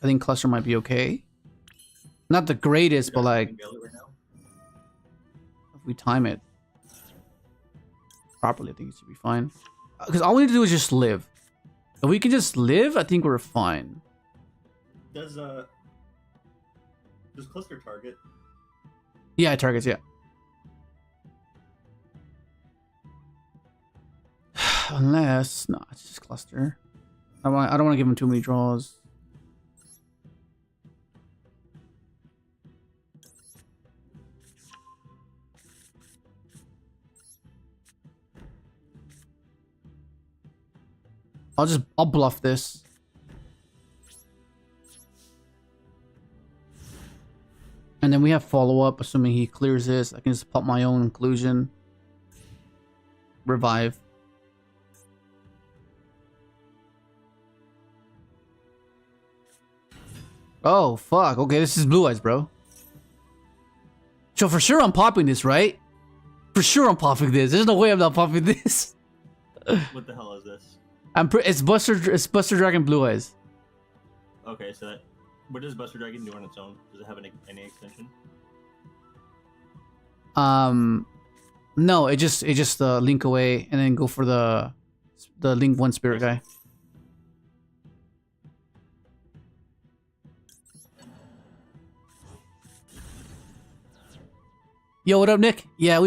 [SPEAKER 3] I think cluster might be okay. Not the greatest, but like if we time it properly, I think it should be fine. Because all we need to do is just live. If we can just live, I think we're fine.
[SPEAKER 4] Does cluster target?
[SPEAKER 3] Yeah, it targets. Yeah. Unless no, it's just cluster. I don't want to give him too many draws. I'll bluff this. And then we have follow-up, assuming he clears this. I can just pop my own inclusion. Revive. Oh, fuck. Okay, this is Blue Eyes, bro. So for sure I'm popping this, right? For sure I'm popping this. There's no way I'm not popping this.
[SPEAKER 4] What the hell is this?
[SPEAKER 3] It's Buster Dragon Blue Eyes.
[SPEAKER 4] Okay, so that what does Buster Dragon do on its own? Does it have any extension?
[SPEAKER 3] No, it just link away and then go for the link 1 spirit guy. Yo, what up, Nick? Yeah,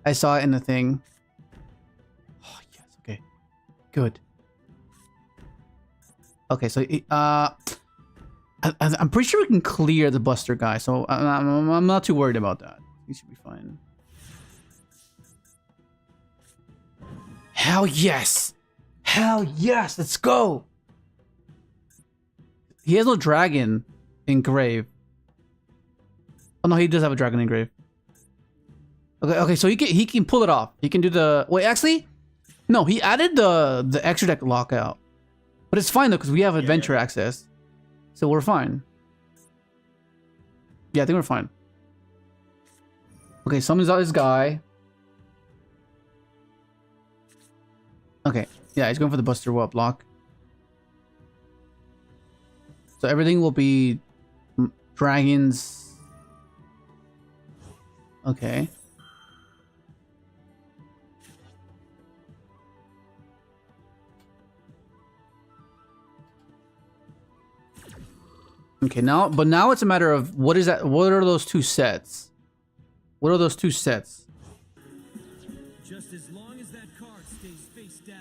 [SPEAKER 3] I saw it in the thing. Oh, yes, okay. Good. Okay, so I'm pretty sure we can clear the Buster guy, so I'm not too worried about that. He should be fine. Hell yes! Hell yes! Let's go! He has no dragon engraved. Oh no, he does have a dragon engraved. Okay, so he can pull it off. He can do the wait. Actually, no, he added the extra deck lockout, but it's fine though because we have adventure access, so we're fine. Yeah, I think we're fine. Okay, summons out his guy. Okay, yeah, he's going for the Buster Web block. So everything will be dragons. Okay. Okay, now it's a matter of what is that? What are those 2 sets? What are those 2 sets?
[SPEAKER 2] Just as long as that card stays face down.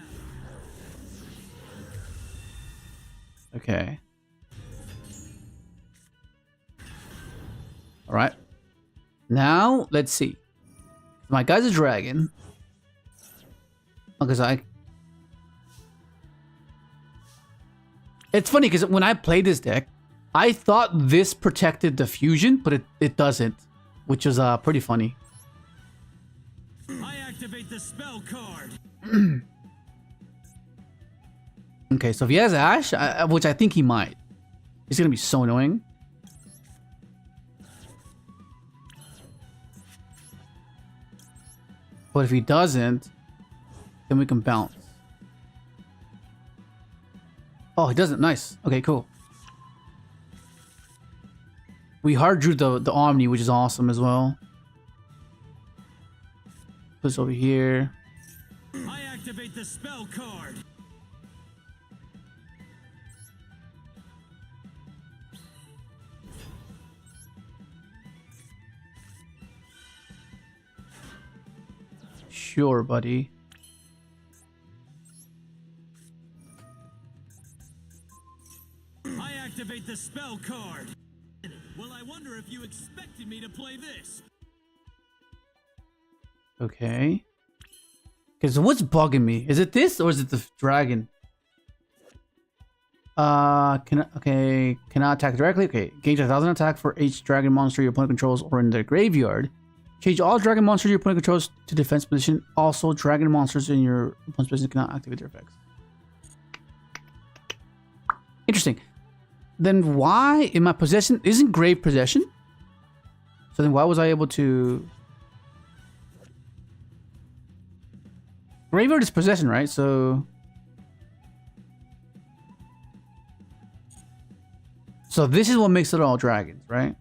[SPEAKER 3] Okay. All right. Now let's see. My guy's a dragon. Because it's funny because when I played this deck, I thought this protected the fusion, but it doesn't, which is pretty funny.
[SPEAKER 2] I activate the spell card.
[SPEAKER 3] Okay, so if he has Ash, which I think he might, it's gonna be so annoying. But if he doesn't, then we can bounce. Oh, he doesn't. Nice. Okay, cool. We hard drew the Omni, which is awesome as well. Put this over here.
[SPEAKER 2] I activate the spell card.
[SPEAKER 3] Sure, buddy.
[SPEAKER 2] I activate the spell card. Well, I wonder if you expected me to play this.
[SPEAKER 3] Okay. Okay, so what's bugging me? Is it this or is it the dragon? Cannot attack directly. Okay, gauge 1,000 attack for each dragon monster your opponent controls or in their graveyard. Change all dragon monsters your opponent controls to defense position. Also, dragon monsters in your opponent's position cannot activate their effects. Interesting. Then why in my possession isn't grave possession? So then why was I able to? Graveyard is possession, right? So this is what makes it all dragons, right?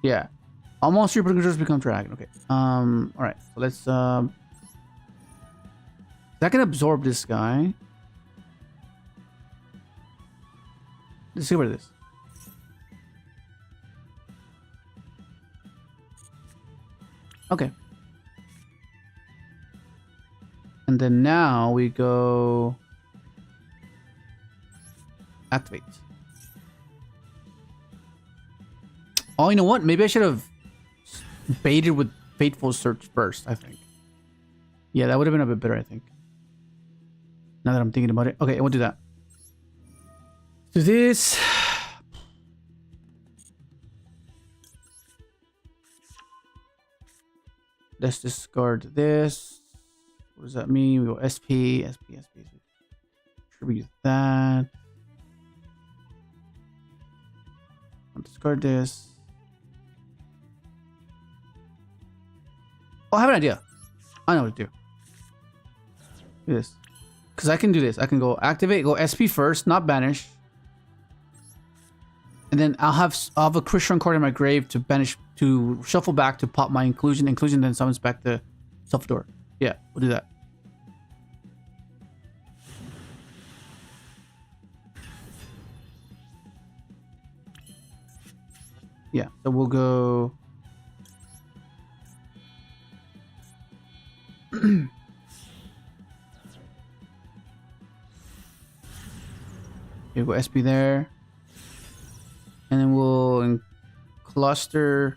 [SPEAKER 3] Yeah. All monster controllers become dragon. Okay. Alright. So let's that can absorb this guy. Let's see what it is. Okay. And then now we go activate. Oh, you know what? Maybe I should have baited with Fateful Search first, I think. Yeah, that would have been a bit better, I think. Now that I'm thinking about it. Okay, we'll do that. Do this. Let's discard this. What does that mean? We go SP. Tribute that. I'll discard this. Oh, I have an idea. I know what to do. Do this. Because I can do this. I can go activate, go SP first, not banish. And then I'll have a Crystron card in my grave to banish, to shuffle back to pop my inclusion. Inclusion then summons back the Self-Door. Yeah, we'll do that. Yeah, so we'll go. Okay, we'll SP there. And then we'll cluster.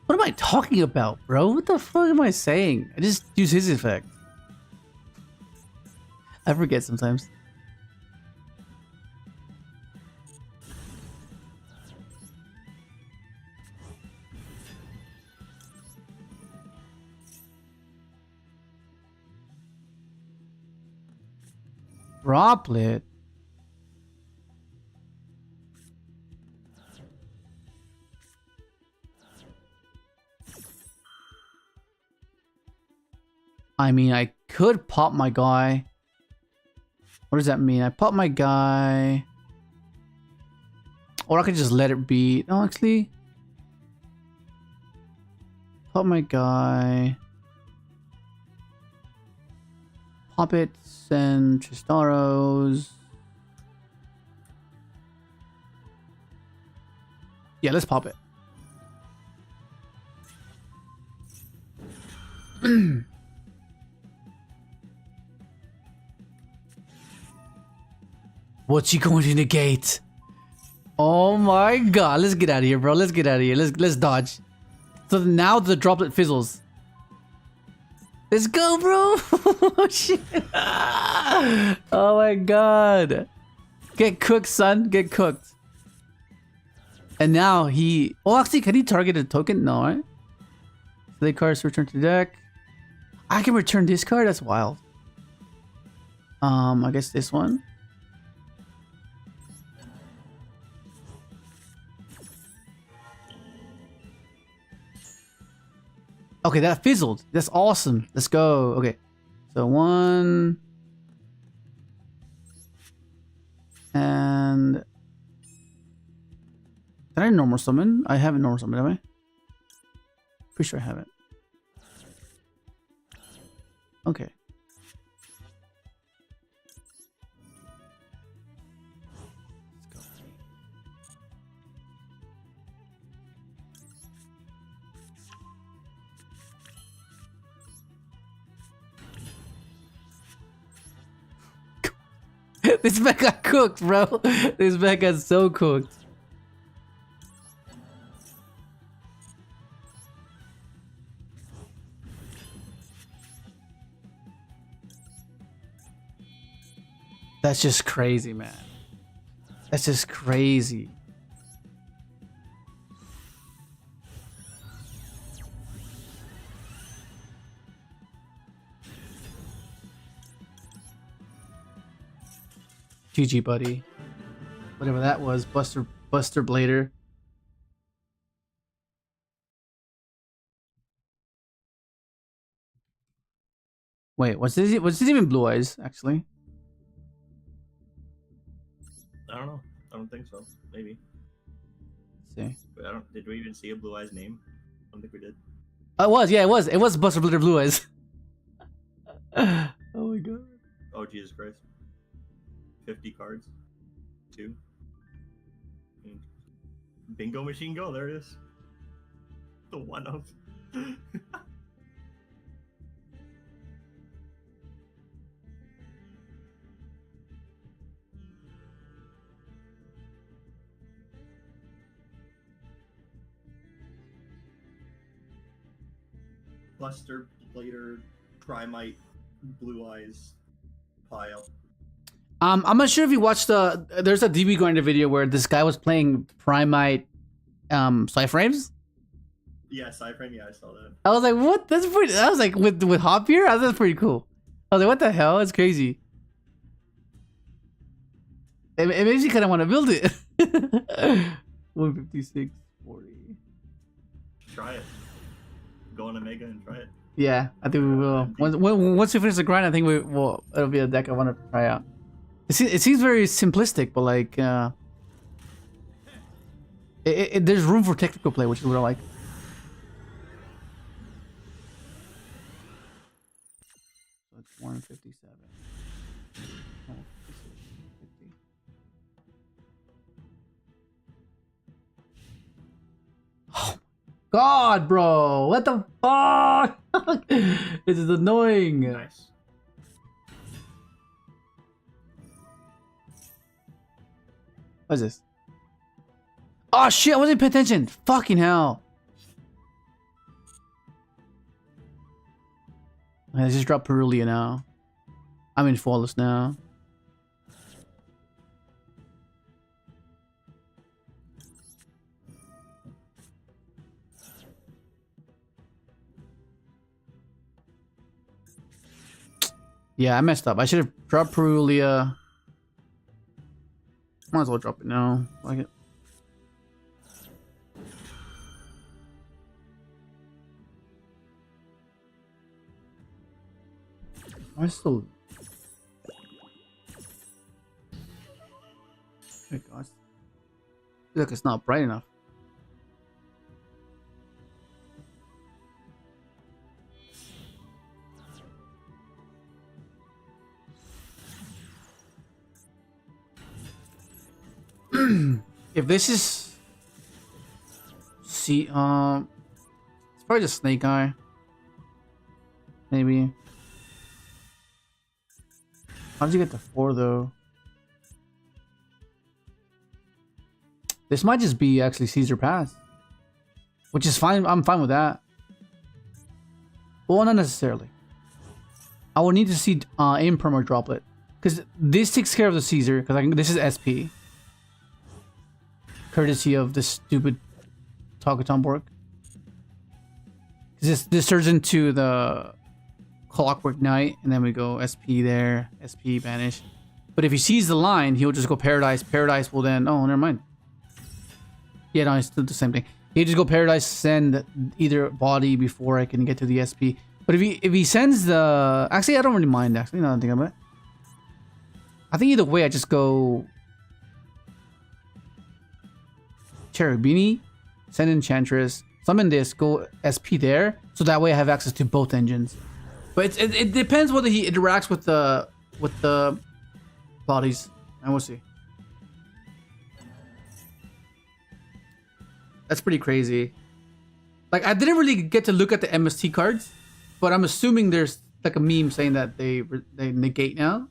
[SPEAKER 3] What am I talking about, bro? What the fuck am I saying? I just use his effect. I forget sometimes. Droplet. I mean, I could pop my guy. What does that mean? I pop my guy. Or I could just let it be. No, actually. Pop my guy. Pop it. Send Tristaros. Yeah, let's pop it. What's he going to negate? Oh my god, let's get out of here, bro. Let's get out of here. Let's dodge. So now the droplet fizzles. Let's go, bro. Oh, shit. Oh my god. Get cooked, son. Get cooked. And now he... Oh, actually, can he target a token? No, right? Play cards return to deck. I can return this card? That's wild. I guess this one. Okay, that fizzled. That's awesome. Let's go. Okay. So one. And... Did I normal summon? I haven't normal summon, have I? Pretty sure I haven't. Okay. Let's go. This man got cooked, bro. This man got so cooked. That's just crazy, man. That's just crazy. GG, buddy. Whatever that was, Buster Blader. Wait, what's this? What's this even Blue Eyes, actually?
[SPEAKER 4] I don't know. I don't think so. Maybe.
[SPEAKER 3] Let's see.
[SPEAKER 4] But I don't. Did we even see a Blue Eyes name? I don't think we did.
[SPEAKER 3] Oh, it was. Yeah, it was. It was Buster Blader Blue Eyes. Oh my god.
[SPEAKER 4] Oh Jesus Christ. 50 cards. 2. Bingo machine go. There it is. The one of. Buster Blader, Primite, Blue Eyes, pile.
[SPEAKER 3] I'm not sure if you watched there's a DB Grinder video where this guy was playing Primite Cyframes.
[SPEAKER 4] Yeah, Cyframe, yeah, I saw that.
[SPEAKER 3] I was like, what? That's pretty. I was like, with Hop here? That's pretty cool. I was like, what the hell? It's crazy. It makes you kind of want to build it. 156, 40.
[SPEAKER 4] Try it. Go on Omega and try it.
[SPEAKER 3] Yeah, I think we will. Once we finish the grind, I think we will. It'll be a deck I want to try out. It seems very simplistic, but like, there's room for technical play, which is what I like. So it's 157. Oh, 50. Oh God, bro! What the fuck? This is annoying.
[SPEAKER 4] Nice.
[SPEAKER 3] What is this? Oh shit! I wasn't paying attention. Fucking hell! I just dropped Perulia now. I'm in Flawless now. Yeah, I messed up. I should have dropped Perulia. Might as well drop it now. Like it. I still. Oh gosh. Look, it's not bright enough. If this is it's probably just Snake Eye. Maybe. How did you get to 4 though? This might just be actually Caesar Pass, which is fine. I'm fine with that. Well, not necessarily. I will need to see Imperm or Droplet, because this takes care of the Caesar. Because this is SP. Courtesy of this stupid Talkatom Borg. This turns into the Clockwork Knight, and then we go SP there, SP banish. But if he sees the line, he'll just go Paradise. Paradise will then, oh, never mind. Yeah, no, it's still the same thing. He'll just go Paradise, send either body before I can get to the SP. But if he sends the, actually I don't really mind. Actually, now that I think about it, I think either way I just go Cherubini, send Enchantress, summon this, go SP there, so that way I have access to both engines. But it depends whether he interacts with the bodies, and we'll see. That's pretty crazy. Like, I didn't really get to look at the MST cards, but I'm assuming there's like a meme saying that they negate now.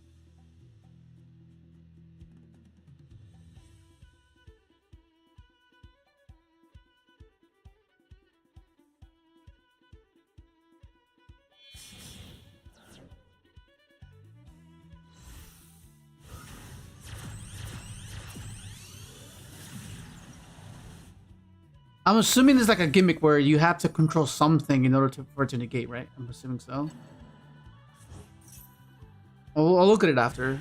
[SPEAKER 3] I'm assuming there's like a gimmick where you have to control something in order for it to negate, right? I'm assuming so. I'll look at it after.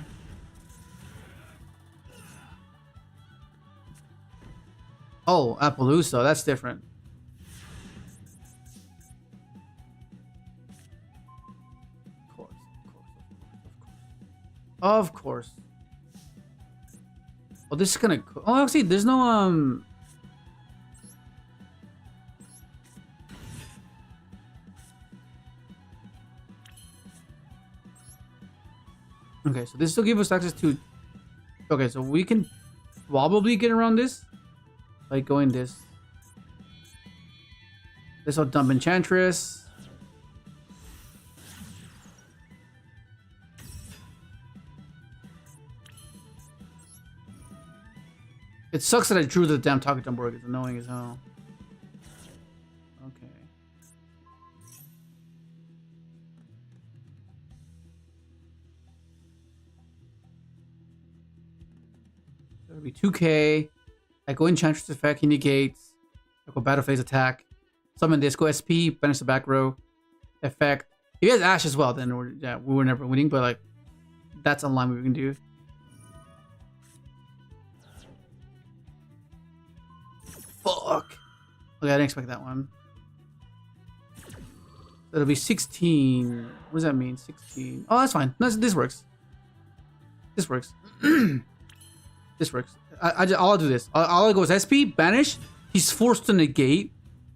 [SPEAKER 3] Oh, Appaloosa, that's different. Of course. Oh, this is gonna. Oh, actually, there's no Okay, so this will give us access to. Okay, so we can probably get around this by going this. This will dump Enchantress. It sucks that I drew the damn Talkatom Borg. It's annoying as hell. Okay. It'll be 2k. I go Enchantress effect, he negates. I go Battle Phase attack. Summon this, go SP, banish the back row. Effect. If he has Ash as well, then we were never winning, but like, that's a line we can do. Fuck. Okay, I didn't expect that one. It'll be 16. What does that mean? 16. Oh, that's fine. No, this works. This works. This works. I'll do this. All it goes SP, banish. He's forced to negate.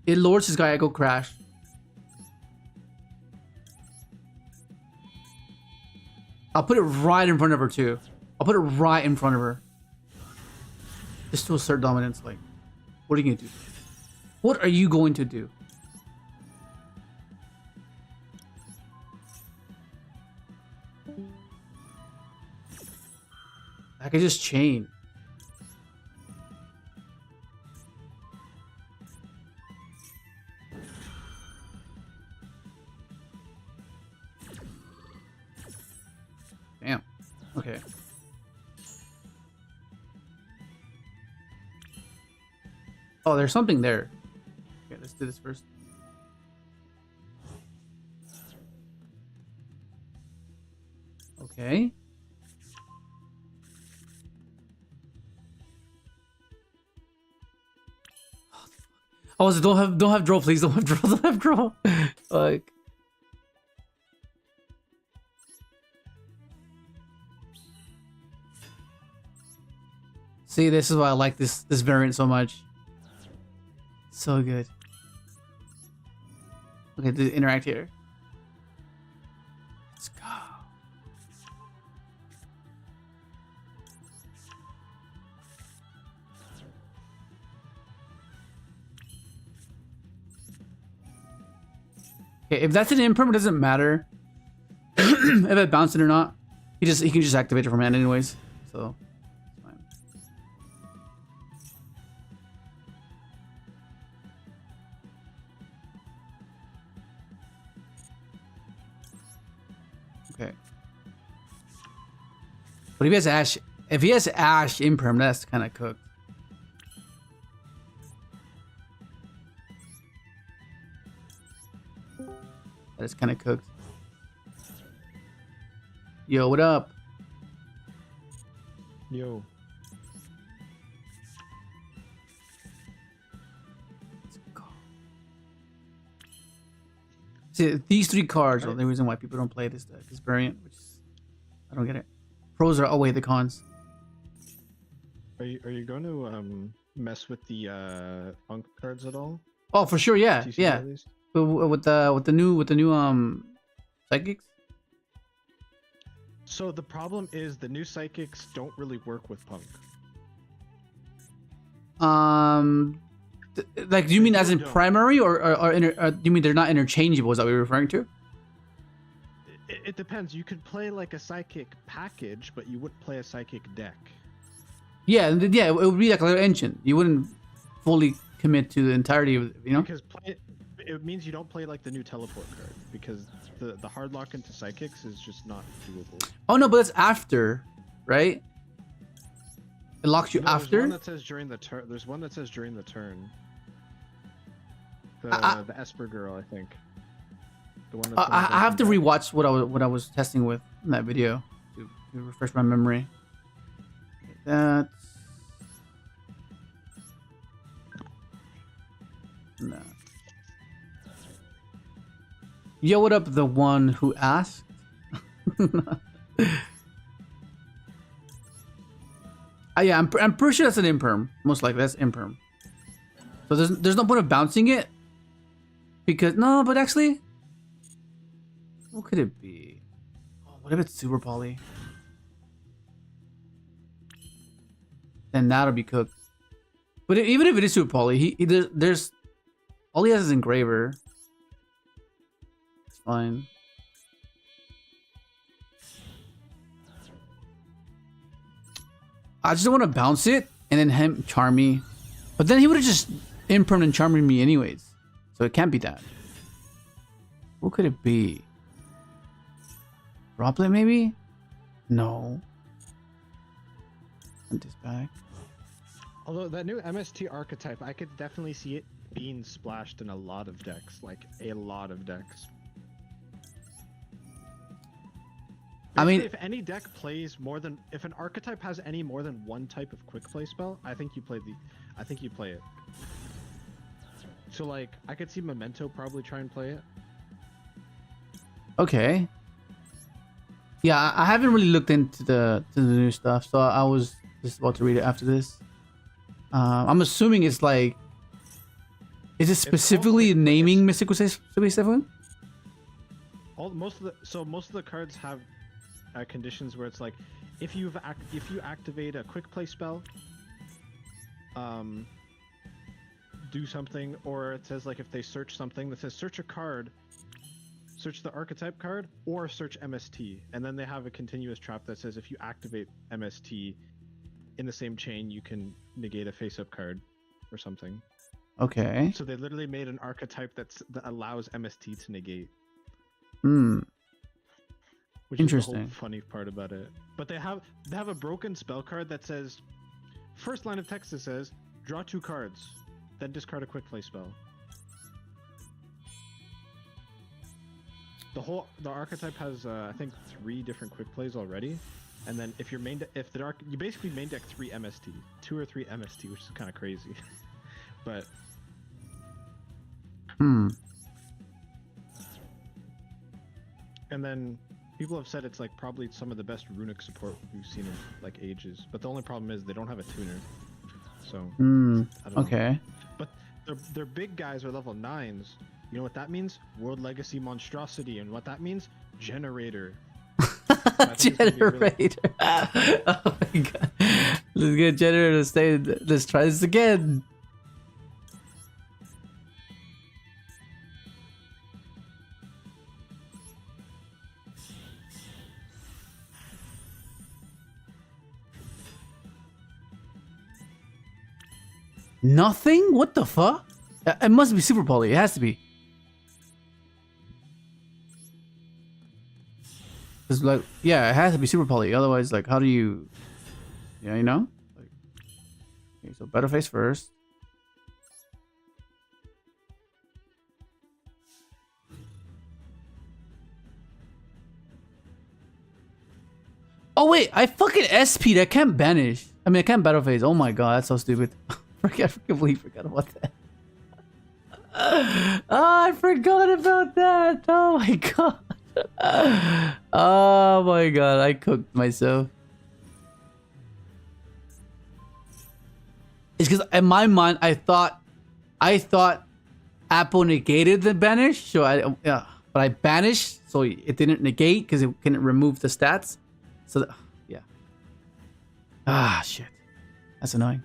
[SPEAKER 3] It lowers his guy echo crash. I'll put it right in front of her too. I'll put it right in front of her. Just to assert dominance. Like, what are you gonna do? What are you going to do? I could just chain. Damn. Okay. Oh, there's something there. Okay, let's do this first. Okay. Oh, so don't have draw, please. Don't have draw. Don't have draw. Like. See, this is why I like this variant so much. So good. Okay, to interact here. Let's go. Okay, if that's an imperm, it doesn't matter if it bounced it or not. He can just activate it from hand anyways. So it's fine. Okay. But if he has Ash imperm, that's kind of cooked. That is kind of cooked. Yo, what up?
[SPEAKER 5] Yo.
[SPEAKER 3] Let's go. See, these three cards are the reason why people don't play this variant, which is, I don't get it. Pros outweigh the cons.
[SPEAKER 5] Are you going to mess with the funk cards at all?
[SPEAKER 3] Oh, for sure, yeah,
[SPEAKER 5] TCG
[SPEAKER 3] yeah.
[SPEAKER 5] at least?
[SPEAKER 3] With the new psychics.
[SPEAKER 5] So the problem is the new psychics don't really work with punk.
[SPEAKER 3] Like, do you mean as in
[SPEAKER 5] don't.
[SPEAKER 3] primary or do you mean they're not interchangeable? Is that what you're referring to?
[SPEAKER 5] It depends. You could play like a psychic package, but you wouldn't play a psychic deck.
[SPEAKER 3] Yeah, it would be like a little engine. You wouldn't fully commit to the entirety of it, you know?
[SPEAKER 5] Because it means you don't play like the new teleport card, because the hard lock into psychics is just not doable.
[SPEAKER 3] Oh no, but that's after, right? It locks you
[SPEAKER 5] No,
[SPEAKER 3] after.
[SPEAKER 5] There's one that says during the turn. There's one that says during the turn. The Esper girl, I think. The one that's
[SPEAKER 3] I have to rewatch what I was testing with in that video to refresh my memory. That's no. Yo, what up, the one who asked? Yeah, I'm pretty sure that's an imperm. Most likely, that's imperm. So there's no point of bouncing it because no, but actually, what could it be? Oh, what if it's super poly? Then that'll be cooked. But even if it is super poly, there's all he has is engraver. It's fine. I just don't want to bounce it and then him charm me. But then he would have just impermed and charmed me anyways. So it can't be that. What could it be? Droplet maybe? No. Put this back.
[SPEAKER 5] Although that new MST archetype, I could definitely see it being splashed in a lot of decks, like a lot of decks.
[SPEAKER 3] I mean,
[SPEAKER 5] if any deck plays more than, if an archetype has any more than one type of quick play spell, I think you play it. So like, I could see Memento probably try and play it.
[SPEAKER 3] Okay. Yeah, I haven't really looked into the new stuff, so I was just about to read it after this. I'm assuming it's like, is it specifically naming Mystical Space 7?
[SPEAKER 5] Most of the cards have conditions where it's like, if you activate a quick play spell, do something, or it says like if they search something that says search a card, search the archetype card, or search MST, and then they have a continuous trap that says if you activate MST in the same chain, you can negate a face-up card or something.
[SPEAKER 3] Okay.
[SPEAKER 5] So they literally made an archetype that allows MST to negate.
[SPEAKER 3] Hmm.
[SPEAKER 5] Which
[SPEAKER 3] Interesting.
[SPEAKER 5] is the whole funny part about it. But they have a broken spell card that says, first line of text that says, draw 2 cards, then discard a quick play spell. The archetype has I think 3 different quick plays already, and then if you're you basically main deck 3 MST, 2 or 3 MST, which is kind of crazy. But
[SPEAKER 3] Hmm.
[SPEAKER 5] and then people have said it's like probably some of the best runic support we've seen in like ages. But the only problem is they don't have a tuner. So
[SPEAKER 3] Hmm.
[SPEAKER 5] I don't know.
[SPEAKER 3] Okay.
[SPEAKER 5] But their big guys are level 9s. You know what that means? World Legacy Monstrosity, and what that means? Generator.
[SPEAKER 3] Generator. Oh my god. Let's get Generator to stay. Let's try this again. Nothing? What the fuck? It must be super poly. It has to be. It's like, yeah, it has to be super poly. Otherwise, like, how do you, yeah, you know? Like, okay, so better face first. Oh wait, I fucking SP'd. I can't banish. I mean, I can't battle phase. Oh my god, that's so stupid. I completely forgot about that. Oh, I forgot about that. Oh my god. Oh my god, I cooked myself. It's because in my mind, I thought Apple negated the banish, so but I banished, so it didn't negate because it couldn't remove the stats. So yeah. Ah shit, that's annoying.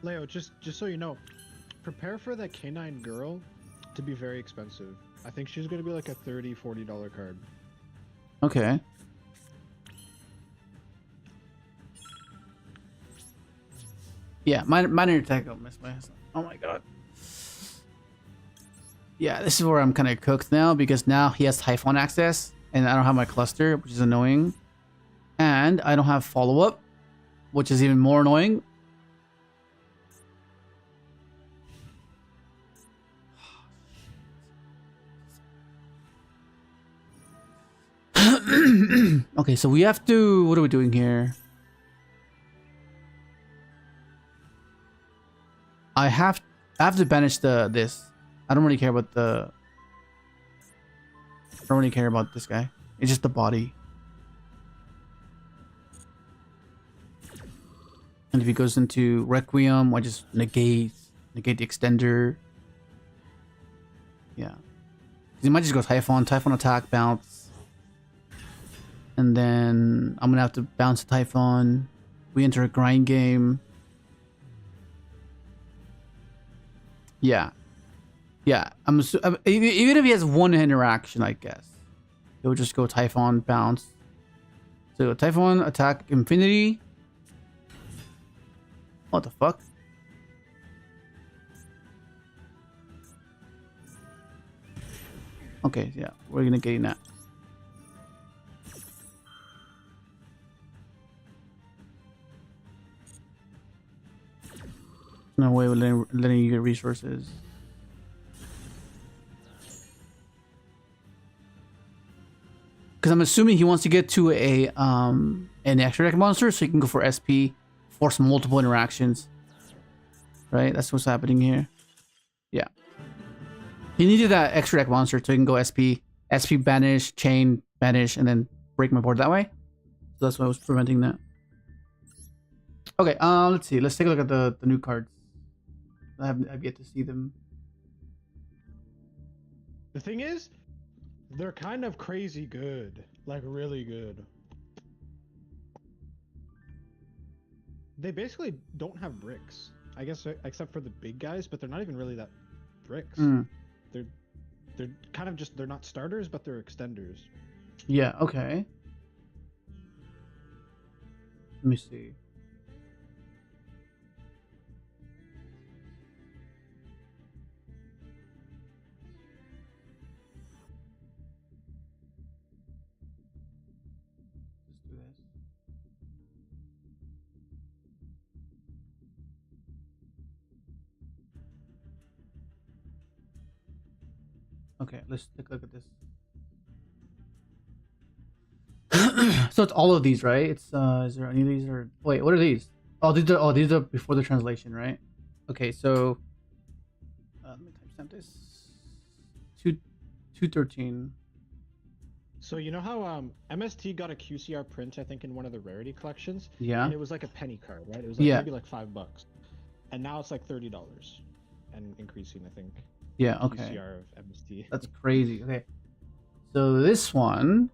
[SPEAKER 5] Leo, just so you know, prepare for that canine girl to be very expensive. I think she's gonna be like a $30-40 card.
[SPEAKER 3] Okay. Yeah, minor attack. I'll miss my. Oh my god. Yeah, this is where I'm kind of cooked now because now he has Typhon access and I don't have my cluster, which is annoying. And I don't have follow up, which is even more annoying. Okay, so we have to. What are we doing here? I have to banish this. I don't really care about the. I don't really care about this guy. It's just the body. And if he goes into Requiem, I just negate the extender. Yeah, he might just go Typhon attack, bounce. And then I'm gonna have to bounce a Typhon. We enter a grind game. Yeah. Yeah. Even if he has one interaction, I guess. He'll just go Typhon, bounce. So Typhon, attack, infinity. What the fuck? Okay, yeah. We're gonna get in that. No way we're letting you get resources. Because I'm assuming he wants to get to an extra deck monster so he can go for SP, force multiple interactions. Right? That's what's happening here. Yeah. He needed that extra deck monster so he can go SP, banish, chain, banish, and then break my board that way. So that's why I was preventing that. Okay, let's see. Let's take a look at the new cards. I've yet to see them.
[SPEAKER 5] The thing is, they're kind of crazy good. Like, really good. They basically don't have bricks. I guess except for the big guys, but they're not even really that bricks. They're kind of just, they're not starters, but they're extenders.
[SPEAKER 3] Yeah, okay. Let me see. Let's do this. Okay, let's take a look at this. So it's all of these, right? It's is there any of these or wait, what are these? Oh, these are before the translation, right? Okay, so let me timestamp this. 213.
[SPEAKER 5] So you know how MST got a QCR print, I think, in one of the rarity collections?
[SPEAKER 3] Yeah.
[SPEAKER 5] And it was like a penny card, right? It was like maybe like $5. And now it's like $30 and increasing, I think.
[SPEAKER 3] Yeah, okay.
[SPEAKER 5] QCR of MST.
[SPEAKER 3] That's crazy. Okay. So this one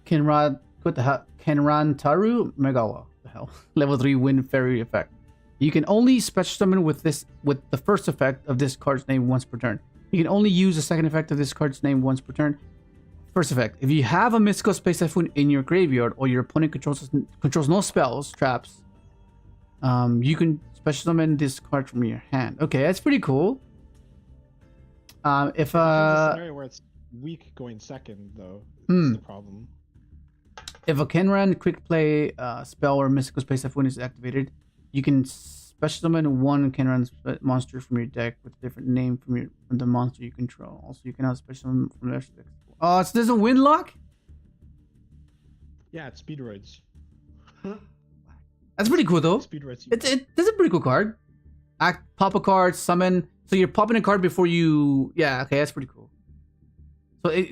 [SPEAKER 3] Kenran Taru Megalith. The hell. Level 3 Wind Fairy effect. You can only special summon with the first effect of this card's name once per turn. You can only use the second effect of this card's name once per turn. First effect. If you have a mystical space typhoon in your graveyard or your opponent controls no spells, traps, you can special summon this card from your hand. Okay, that's pretty cool.
[SPEAKER 5] It's a scenario where it's weak going second, though. That's the problem.
[SPEAKER 3] If a Kenran quick play spell or mystical space typhoon is activated, you can special summon one Kenran monster from your deck with a different name from the monster you control. Also, you can have special summon from the rest of the deck. Oh, so there's a win lock?
[SPEAKER 5] Yeah, it's Speedroids.
[SPEAKER 3] That's pretty cool, though.
[SPEAKER 5] Speedroids.
[SPEAKER 3] It's a pretty cool card. Pop a card, summon. So you're popping a card before you. Yeah, okay, that's pretty cool.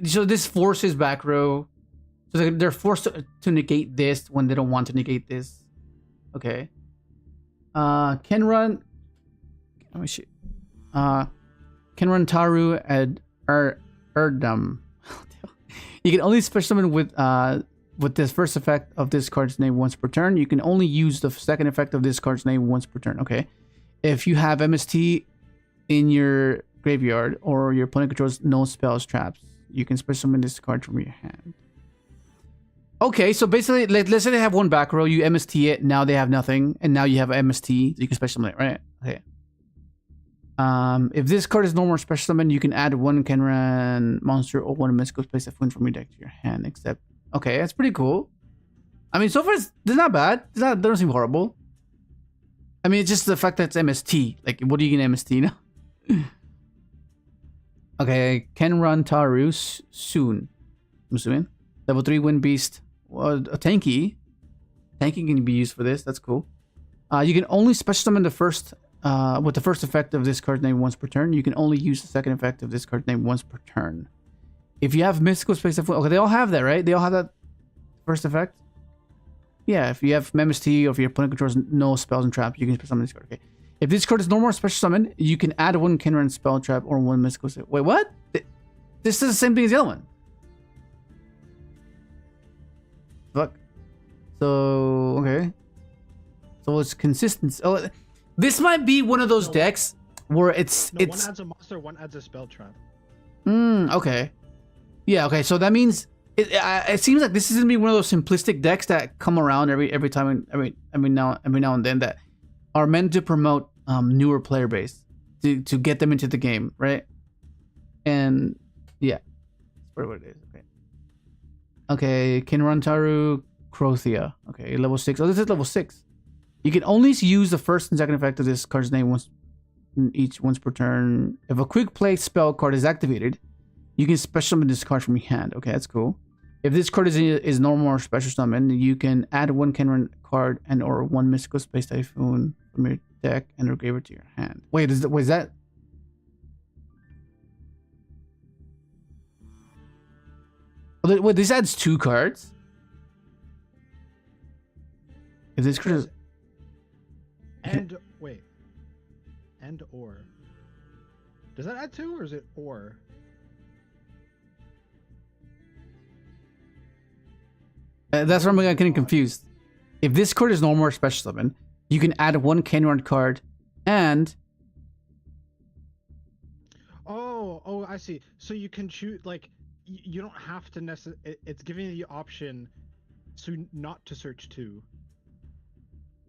[SPEAKER 3] So this forces back row. So they're forced to negate this when they don't want to negate this. Okay. Kenran. Let me see. Kenran Taru and Erdum. You can only special summon with this first effect of this card's name once per turn. You can only use the second effect of this card's name once per turn. Okay. If you have MST in your graveyard or your opponent controls no spells, traps, you can special summon this card from your hand. Okay, so basically, let's say they have one back row, you MST it, now they have nothing, and now you have MST, so you can special summon it, right? Okay. If this card is no more special summon, you can add one Kenran monster or one mystical space typhoon from your deck to your hand, except... Okay, that's pretty cool. I mean, so far, they're not bad. They don't seem horrible. I mean, it's just the fact that it's MST. Like, what are you going to MST now? Okay, Kenran Taru soon. I'm assuming. Level 3 Wind Beast. Well, a tanky. Tanky can be used for this. That's cool. You can only special summon the first... with the first effect of this card's name once per turn. You can only use the second effect of this card's name once per turn. If you have mystical space... Okay, they all have that, right? They all have that first effect? Yeah, if you have MST or if your opponent controls no spells and traps, you can special summon this card. Okay. If this card is no more special summon, you can add one Kenran spell trap or one mystical... Wait, what? This is the same thing as the other one. Fuck. So, okay. So it's consistency. Oh, this might be one of those decks where it's...
[SPEAKER 5] one adds a monster, one adds a spell trap.
[SPEAKER 3] Okay. Yeah, okay. So that means... It seems like this is gonna be one of those simplistic decks that come around every time, every now and then, that are meant to promote newer player base to get them into the game, right? And yeah, that's probably what it is. Okay, Kenran Taru Crothia. Okay, level 6. Oh, this is level 6. You can only use the first and second effect of this card's name once per turn. If a quick play spell card is activated, you can special summon this card from your hand. Okay, that's cool. If this card is normal or special summon, you can add one Kenran card and or one mystical space typhoon from your deck and engrave it to your hand. Wait, was that? Wait, this adds 2 cards? If this card is...
[SPEAKER 5] And wait. And or. Does that add 2 or is it or?
[SPEAKER 3] That's where I'm getting confused. If this card is normal or special summon, you can add 1 Kenron card and...
[SPEAKER 5] Oh, I see. So you can choose, like, you don't have to necessarily... It's giving you the option so not to search 2.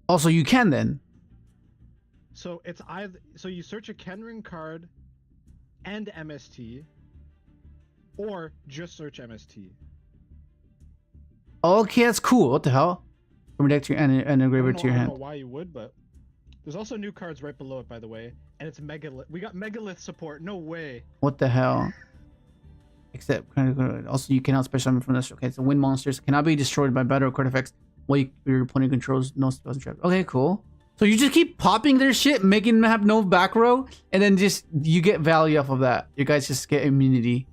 [SPEAKER 3] Also, you can then.
[SPEAKER 5] So it's either... So you search a Kenron card and MST, or just search MST.
[SPEAKER 3] Okay, that's cool. What the hell? From deck to your and engrave it to your
[SPEAKER 5] I
[SPEAKER 3] hand.
[SPEAKER 5] don't know why you would, but there's also new cards right below it, by the way, and it's Megalith. We got Megalith support. No way.
[SPEAKER 3] What the hell? Except also you cannot special summon from this. Okay, so wind monsters cannot be destroyed by battle or card effects while your opponent controls no spells and traps. Okay, cool. So you just keep popping their shit, making them have no back row, and then just you get value off of that. You guys just get immunity.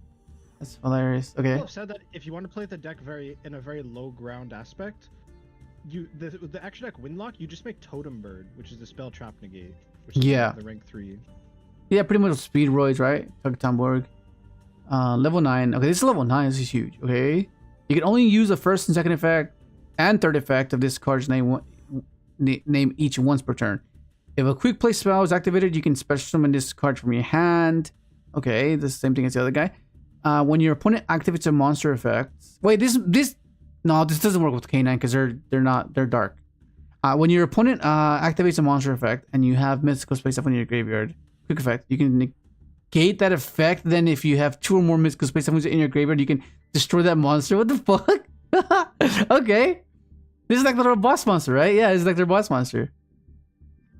[SPEAKER 3] That's hilarious. Okay.
[SPEAKER 5] People have said that if you want to play the deck in a very low ground aspect, the extra deck Windlock, you just make Totem Bird, which is the spell trap negate, which is
[SPEAKER 3] Yeah.
[SPEAKER 5] the rank 3.
[SPEAKER 3] Yeah, pretty much speed roids, right? Tugtamborg. Level 9. Okay, this is level 9. This is huge. Okay. You can only use the first and second effect and third effect of this card's name each once per turn. If a quick play spell is activated, you can special summon this card from your hand. Okay, the same thing as the other guy. When your opponent activates a monster effect. Wait, this doesn't work with K9 because they're dark. When your opponent activates a monster effect and you have mystical space up on your graveyard, quick effect, you can negate that effect. Then if you have 2 or more mystical space up in your graveyard, you can destroy that monster. What the fuck? Okay. This is like the little boss monster, right? Yeah, it's like their boss monster.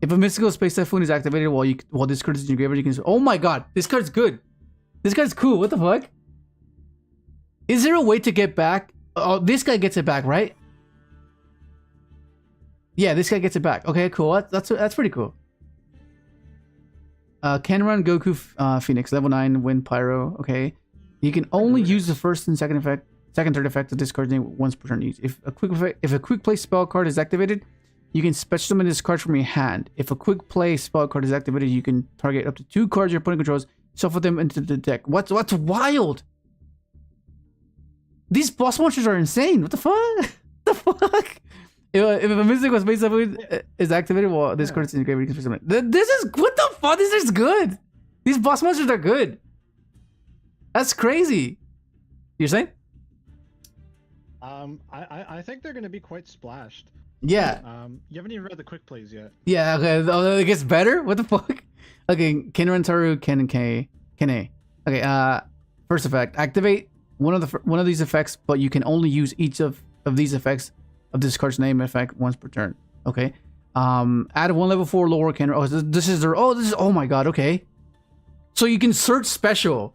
[SPEAKER 3] If a mystical space typhoon is activated while this card is in your graveyard, you can... Oh my god, this card's good. This guy's cool. What the fuck? Is there a way to get back? Oh, this guy gets it back, right? Yeah, this guy gets it back. Okay, cool. That's pretty cool. Kenron, Goku, Phoenix, level 9, Wind, Pyro. Okay, you can only use the first and second third effect of this card's name once per turn. If a quick play spell card is activated, you can special summon this card from your hand. If a quick play spell card is activated, you can target up to 2 cards your opponent controls. Shuffle them into the deck. What's wild? These boss monsters are insane. What the fuck? What the fuck? If a mystical space typhoon is activated while this card is in the graveyard, you can special summon. This is what the fuck? This is good. These boss monsters are good. That's crazy. You're saying?
[SPEAKER 5] I think they're gonna be quite splashed.
[SPEAKER 3] Yeah.
[SPEAKER 5] You haven't even read the quick plays yet.
[SPEAKER 3] Yeah. Okay. Oh, it gets better. What the fuck? Okay. Kenron, Taru, Kene. Okay. First effect. Activate one of these effects, but you can only use each of these effects of this card's name effect once per turn. Okay. Add 1 level 4 lower Kenron. Oh, this is their. Oh, this is. Oh my god. Okay. So you can search special.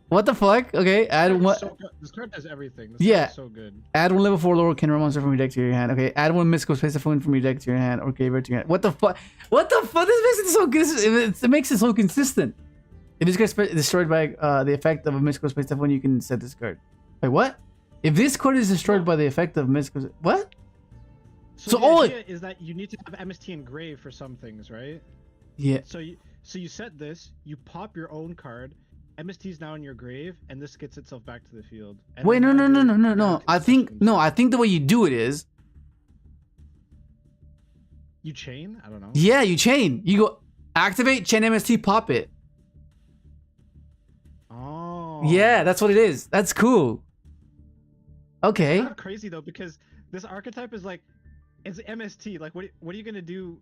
[SPEAKER 3] What the fuck? Okay, add one.
[SPEAKER 5] This card does everything. This
[SPEAKER 3] yeah,
[SPEAKER 5] card is so good.
[SPEAKER 3] Add 1 level 4 lower Kenron monster from your deck to your hand. Okay, add 1 mystical space typhoon from your deck to your hand or graveyard to your hand. What the fuck? What the fuck? This makes it so good. It makes it so consistent. If this card is destroyed by the effect of a mystical space typhoon, you can set this card. Wait, what? If this card is destroyed by the effect of mystical, what?
[SPEAKER 5] So the idea is that you need to have MST engrave for some things, right?
[SPEAKER 3] Yeah.
[SPEAKER 5] So you set this, you pop your own card. MST is now in your grave, and this gets itself back to the field. And
[SPEAKER 3] wait, no. I think the way you do it is
[SPEAKER 5] you chain. I don't know.
[SPEAKER 3] Yeah, you chain. You go activate, chain MST, pop it.
[SPEAKER 5] Oh.
[SPEAKER 3] Yeah, that's what it is. That's cool. Okay.
[SPEAKER 5] It's kind of crazy though, because this archetype is like, it's MST. Like, what are you gonna do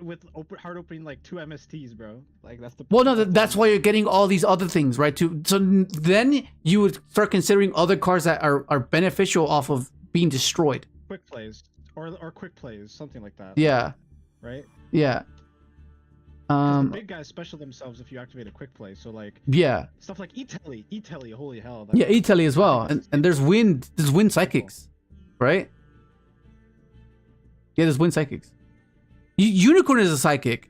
[SPEAKER 5] with hard opening like 2 MSTs, bro? Like that's the.
[SPEAKER 3] Well, no, that's why you're getting all these other things, right? So then you would start considering other cards that are beneficial off of being destroyed.
[SPEAKER 5] Quick plays or quick plays, something like that.
[SPEAKER 3] Yeah.
[SPEAKER 5] Right.
[SPEAKER 3] Yeah.
[SPEAKER 5] The big guys special themselves if you activate a quick play. So like.
[SPEAKER 3] Yeah.
[SPEAKER 5] Stuff like E-Telly, holy hell.
[SPEAKER 3] Yeah, E-Telly as well, and there's wind psychics, right? Yeah, there's wind psychics. Unicorn is a psychic.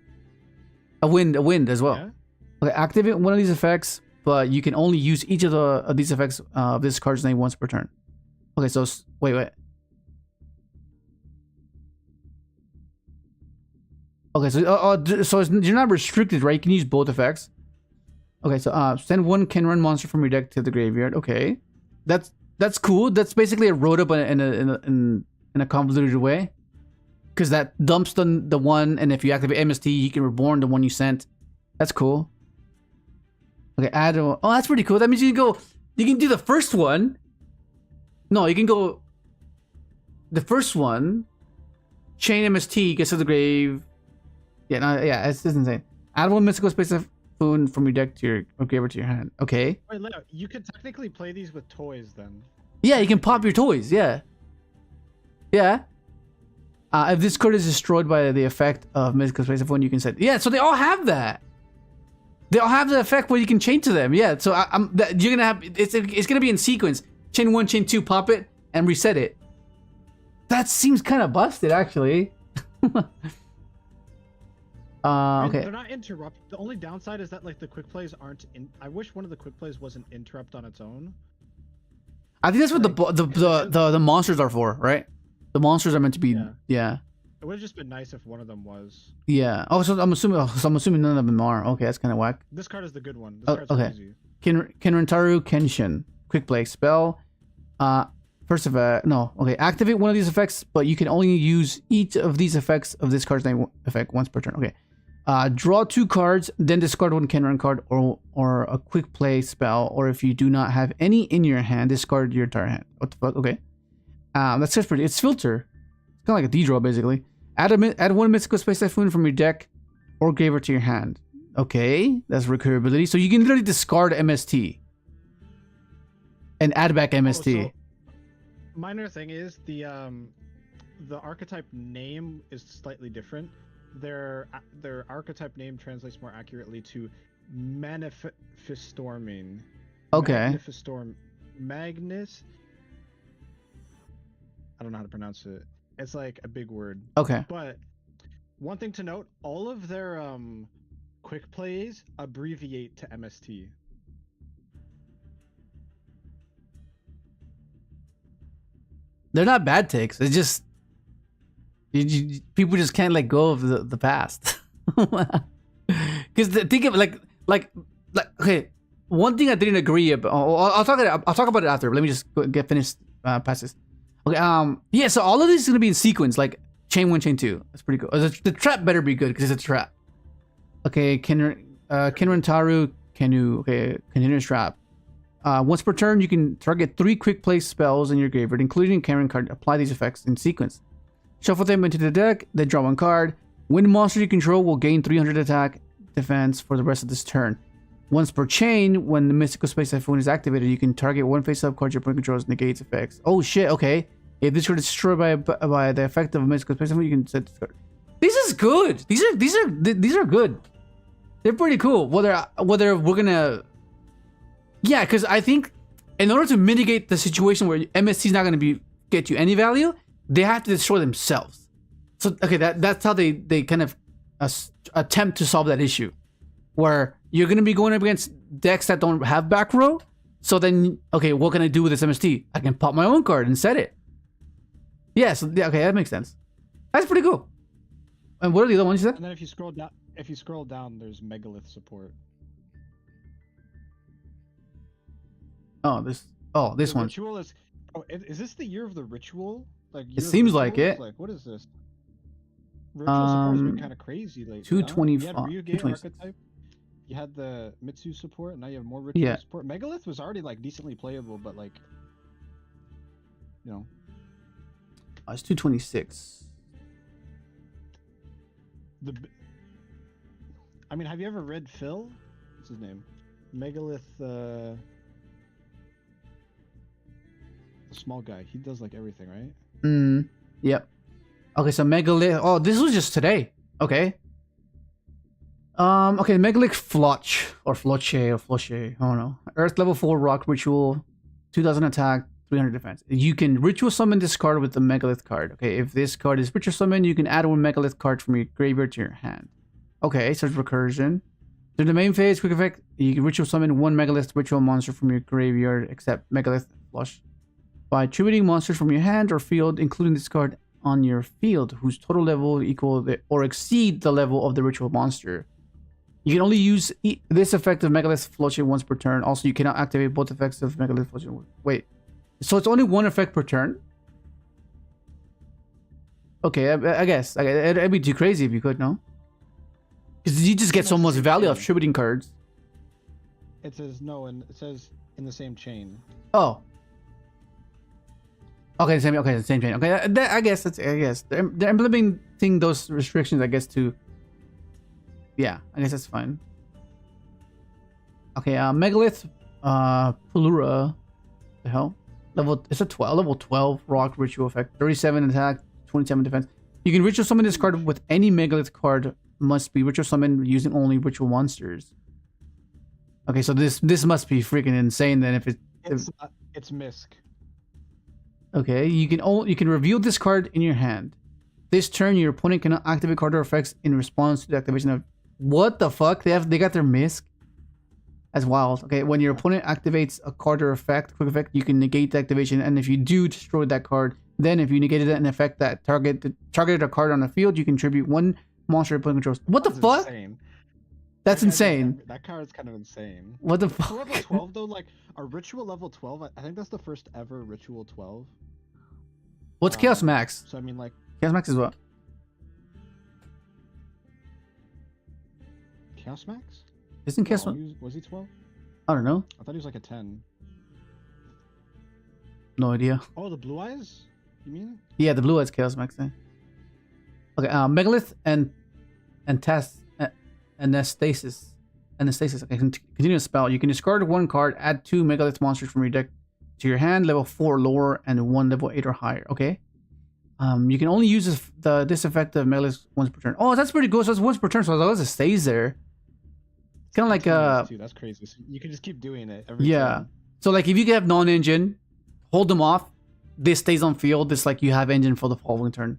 [SPEAKER 3] A wind as well.
[SPEAKER 5] Yeah.
[SPEAKER 3] Okay, activate one of these effects, but you can only use each of these effects of this card's name once per turn. Okay, so wait. Okay, so you're not restricted, right? You can use both effects. Okay, so send one can run monster from your deck to the graveyard. Okay, that's cool. That's basically a wrote up in a convoluted way, because that dumps the one, and if you activate MST, you can reborn the one you sent. That's cool. Okay, add. Oh, that's pretty cool. That means you can do the first one. No, you can go the first one. Chain MST gets to the grave. Yeah, it's insane. Add one mystical space from your deck to your graveyard to your hand. Okay.
[SPEAKER 5] Wait, Leo, you could technically play these with toys then.
[SPEAKER 3] Yeah, you can pop your toys. Yeah. If this card is destroyed by the effect of mystical space of one, you can set. Yeah, so they all have that. They all have the effect where you can chain to them. Yeah, so you're gonna have it's gonna be in sequence. Chain 1, chain 2, pop it, and reset it. That seems kind of busted, actually. Okay.
[SPEAKER 5] They're not interrupt. The only downside is that like the quick plays aren't in. I wish one of the quick plays wasn't interrupt on its own.
[SPEAKER 3] I think that's what the monsters are for, right? The monsters are meant to be. Yeah.
[SPEAKER 5] It would have just been nice if one of them was.
[SPEAKER 3] Yeah. Oh, so I'm assuming none of them are. Okay, that's kind of whack.
[SPEAKER 5] This card is the good one. This card's
[SPEAKER 3] okay.
[SPEAKER 5] easy.
[SPEAKER 3] Kenrentaru Kenshin. Quick play spell. First of all, no. Okay, activate one of these effects, but you can only use each of these effects of this card's name effect once per turn. Okay. Draw 2 cards, then discard one Kenren card or a quick play spell, or if you do not have any in your hand, discard your entire hand. What the fuck? Okay. That's just pretty. It's filter. It's kind of like a D-draw, basically. Add one mystical space typhoon from your deck or graveyard to your hand. Okay, that's recurability. So you can literally discard MST and add back MST.
[SPEAKER 5] So minor thing is the archetype name is slightly different. Their archetype name translates more accurately to Manifestorming.
[SPEAKER 3] Okay.
[SPEAKER 5] Magnus. I don't know how to pronounce it. It's like a big word.
[SPEAKER 3] Okay.
[SPEAKER 5] But one thing to note, all of their quick plays abbreviate to MST.
[SPEAKER 3] They're not bad takes. It's just people just can't let go of the past. Because think of like okay, one thing I didn't agree about. I'll talk about it after. Let me just get finished past this. Okay. Yeah. So all of this is gonna be in sequence, like chain 1, chain 2. That's pretty cool. The trap better be good because it's a trap. Okay. Kenrentaru Kenu. Okay. Continuous trap. Once per turn, you can target 3 quick play spells in your graveyard, including Karen card. Apply these effects in sequence. Shuffle them into the deck, then draw 1 card. When monster you control will gain 300 attack defense for the rest of this turn. Once per chain, when the Mystical Space Typhoon is activated, you can target 1 face-up card your opponent controls negates effects. Oh shit, okay. If this card is destroyed by the effect of a Mystical Space Typhoon, you can set this card. This is good. These are good. They're pretty cool. Whether we're gonna, yeah, because I think in order to mitigate the situation where MST is not gonna get you any value, they have to destroy themselves. So okay, that's how they kind of attempt to solve that issue, where you're gonna be going up against decks that don't have back row. So then, okay, what can I do with this MST? I can pop my own card and set it. Yeah, so okay, that makes sense. That's pretty cool. And what are the other ones you said?
[SPEAKER 5] And then if you scroll down, there's Megalith support.
[SPEAKER 3] This one.
[SPEAKER 5] Ritual is. Oh, is this the year of the ritual? Like
[SPEAKER 3] it seems like it.
[SPEAKER 5] Like what is this? Ritual support has been kind of crazy lately.
[SPEAKER 3] 225.
[SPEAKER 5] You had Ryuge archetype. You had the Mitsu support. Now you have more ritual support. Megalith was already like decently playable, but like, you know.
[SPEAKER 3] It's 226.
[SPEAKER 5] I mean, have you ever read Phil? What's his name? Megalith. The small guy. He does like everything, right?
[SPEAKER 3] Yep. Okay, so Megalith. Oh, this was just today. Okay. Okay, Megalith Floch or Floche. I don't know. Earth level 4 rock ritual, 2000 attack, 300 defense. You can ritual summon this card with the Megalith card. Okay, if this card is ritual summon, you can add 1 Megalith card from your graveyard to your hand. Okay, so it's recursion. During the main phase, quick effect, you can ritual summon one Megalith ritual monster from your graveyard, except Megalith Flush, by attributing monsters from your hand or field, including this card on your field, whose total level equal or exceed the level of the ritual monster. You can only use this effect of Megalith Flushing once per turn. Also, you cannot activate both effects of Megalith Flushing. Wait, so it's only one effect per turn? Okay, I guess. It'd be too crazy if you could, no? Because you just get so much value of attributing cards.
[SPEAKER 5] It says no, and it says in the same chain.
[SPEAKER 3] Oh. Okay, the same chain. Okay, I guess they're implementing those restrictions. I guess to. Yeah, I guess that's fine. Okay, Megalith, Pelura, the hell, level 12 rock ritual effect, 37 attack, 27 defense. You can ritual summon this card with any Megalith card. Must be ritual summoned using only ritual monsters. Okay, so this must be freaking insane then if
[SPEAKER 5] it's Misk.
[SPEAKER 3] Okay, you can reveal this card in your hand. This turn your opponent cannot activate card or effects in response to the activation of what the fuck? They got their Misk? That's wild. Okay, when your opponent activates a card or effect, quick effect, you can negate the activation, and if you do, destroy that card. Then if you negated an effect that targeted a card on the field, you contribute one monster opponent controls. What the fuck?
[SPEAKER 5] Insane.
[SPEAKER 3] That's insane.
[SPEAKER 5] That card's kind of insane.
[SPEAKER 3] What the
[SPEAKER 5] For
[SPEAKER 3] fuck?
[SPEAKER 5] level 12 though, like a ritual level 12, I think that's the first ever ritual 12.
[SPEAKER 3] What's Chaos Max?
[SPEAKER 5] So I mean, like
[SPEAKER 3] Chaos Max is what?
[SPEAKER 5] Chaos Max?
[SPEAKER 3] Isn't Chaos Max?
[SPEAKER 5] Was he 12?
[SPEAKER 3] I don't know.
[SPEAKER 5] I thought he was like a 10.
[SPEAKER 3] No idea.
[SPEAKER 5] Oh, the blue eyes? You mean?
[SPEAKER 3] Yeah, the blue eyes Chaos Max thing. Okay, Megalith and Anastasis. Okay, continue a spell. You can discard one card, add 2 Megalith monsters from your deck to your hand, level 4 lower, and 1 level 8 or higher. Okay. You can only use this effect of Megalith once per turn. Oh, that's pretty good. So it's once per turn, so as long as it stays there. Kind of like
[SPEAKER 5] that's crazy. So you can just keep doing it every
[SPEAKER 3] yeah.
[SPEAKER 5] turn.
[SPEAKER 3] So like if you have non-engine, hold them off. This stays on field. It's like you have engine for the following turn,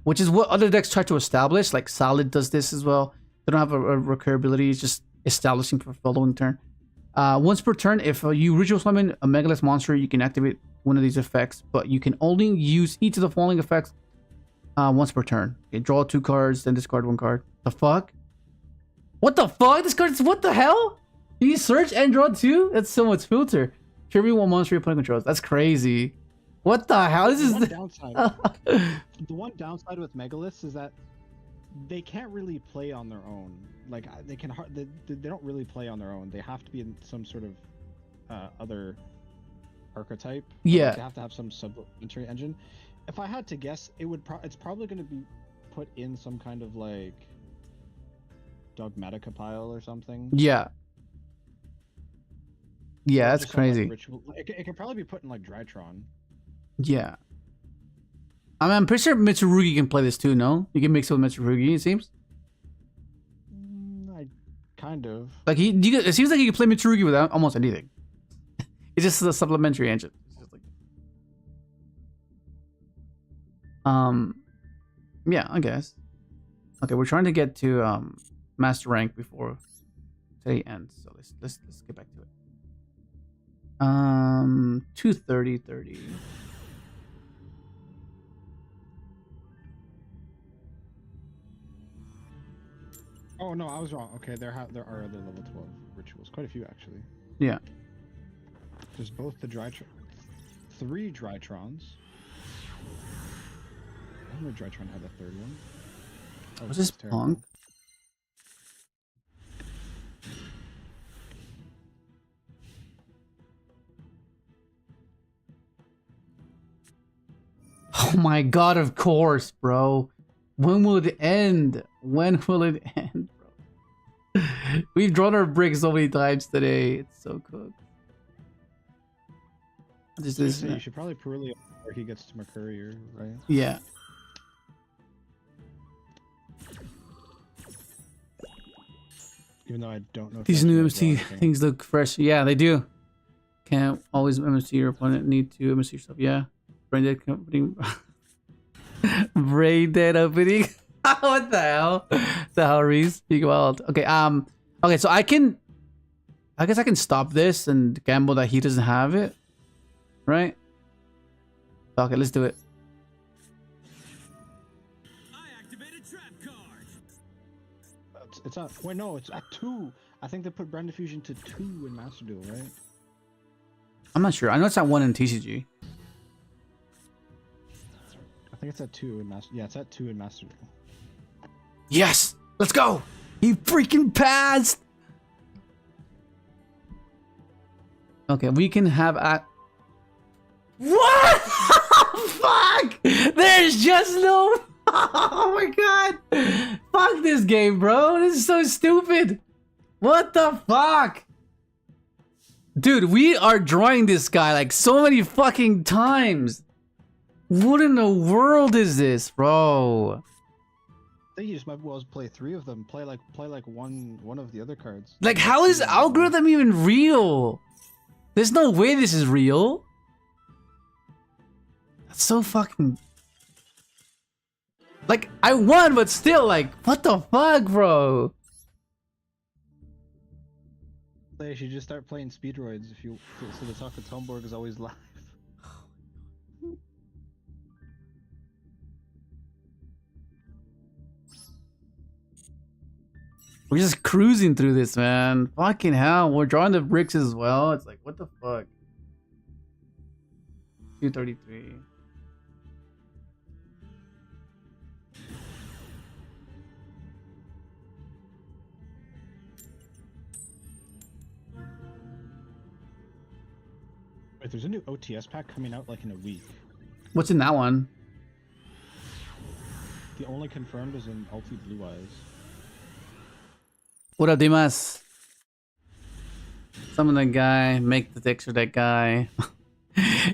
[SPEAKER 3] which is what other decks try to establish. Like Solid does this as well. They don't have a recur ability. It's just establishing for the following turn. Once per turn, if you ritual summon a Megalith monster, you can activate one of these effects, but you can only use each of the following effects once per turn. Okay, draw 2 cards, then discard 1 card. The fuck? What the fuck? This card is what the hell? You search and draw 2? That's so much filter. Tribute 1 monster your opponent controls. That's crazy. What the hell? This is
[SPEAKER 5] the downside. The one downside with Megaliths is that they can't really play on their own. Like they don't really play on their own. They have to be in some sort of other archetype.
[SPEAKER 3] Yeah.
[SPEAKER 5] Like, they have to have some supplementary engine. If I had to guess, it's probably going to be put in some kind of like Dogmatica pile or something.
[SPEAKER 3] Yeah. Yeah, that's crazy.
[SPEAKER 5] Like, ritual. It can probably be put in like Drytron.
[SPEAKER 3] Yeah. I mean, I'm pretty sure Mitsurugi can play this too, no? You can mix it with Mitsurugi, it seems?
[SPEAKER 5] Kind of.
[SPEAKER 3] Like, it seems like you can play Mitsurugi without almost anything. It's just a supplementary engine. It's just like... Yeah, I guess. Okay, we're trying to get to master rank before today ends, so let's get back to it. 230.
[SPEAKER 5] Oh no, I was wrong. Okay, there are other level 12 rituals. Quite a few actually.
[SPEAKER 3] Yeah.
[SPEAKER 5] There's both the Drytron, 3 Drytrons. I don't know Drytron had the 3rd one. Oh,
[SPEAKER 3] Was this Punk? Oh my god, of course, bro. When will it end? When will it end, bro? We've drawn our bricks so many times today. It's so cooked.
[SPEAKER 5] You should probably Perulia before he gets to Mercurier, right?
[SPEAKER 3] Yeah.
[SPEAKER 5] Even though I don't know if
[SPEAKER 3] These new
[SPEAKER 5] that's
[SPEAKER 3] MST things look fresh. Yeah, they do. Can't always MST your opponent. Need to MST yourself. Yeah. Brain dead opening. Brain dead opening. What the hell? The hell, Reese? You go wild. Okay, okay, so I guess I can stop this and gamble that he doesn't have it. Right? Okay, let's do it.
[SPEAKER 2] I activated trap card.
[SPEAKER 5] It's at, wait, no, it's at 2. I think they put Brand Diffusion to 2 in Master Duel, right?
[SPEAKER 3] I'm not sure. I know it's at 1 in TCG.
[SPEAKER 5] I think it's at 2 in Master. Yeah, it's at 2 in Master Duel.
[SPEAKER 3] Yes! Let's go! He freaking passed! Okay, we can have at... What? Fuck! There's just no... Oh my god! Fuck this game, bro. This is so stupid. What the fuck? Dude, we are drawing this guy like so many fucking times. What in the world is this, bro?
[SPEAKER 5] I think you just might well play 3 of them. Play like one of the other cards.
[SPEAKER 3] Like, how is algorithm even real? There's no way this is real. That's so fucking... Like, I won, but still, like, what the fuck, bro?
[SPEAKER 5] You should just start playing speedroids if you so the Taka Tomborg is always live.
[SPEAKER 3] We're just cruising through this, man. Fucking hell. We're drawing the bricks as well. It's like, what the fuck? 233.
[SPEAKER 5] Wait, there's a new OTS pack coming out like in a week.
[SPEAKER 3] What's in that one?
[SPEAKER 5] The only confirmed is in Ulti Blue Eyes.
[SPEAKER 3] What up, Dimas? Summon that guy, make the text for that guy.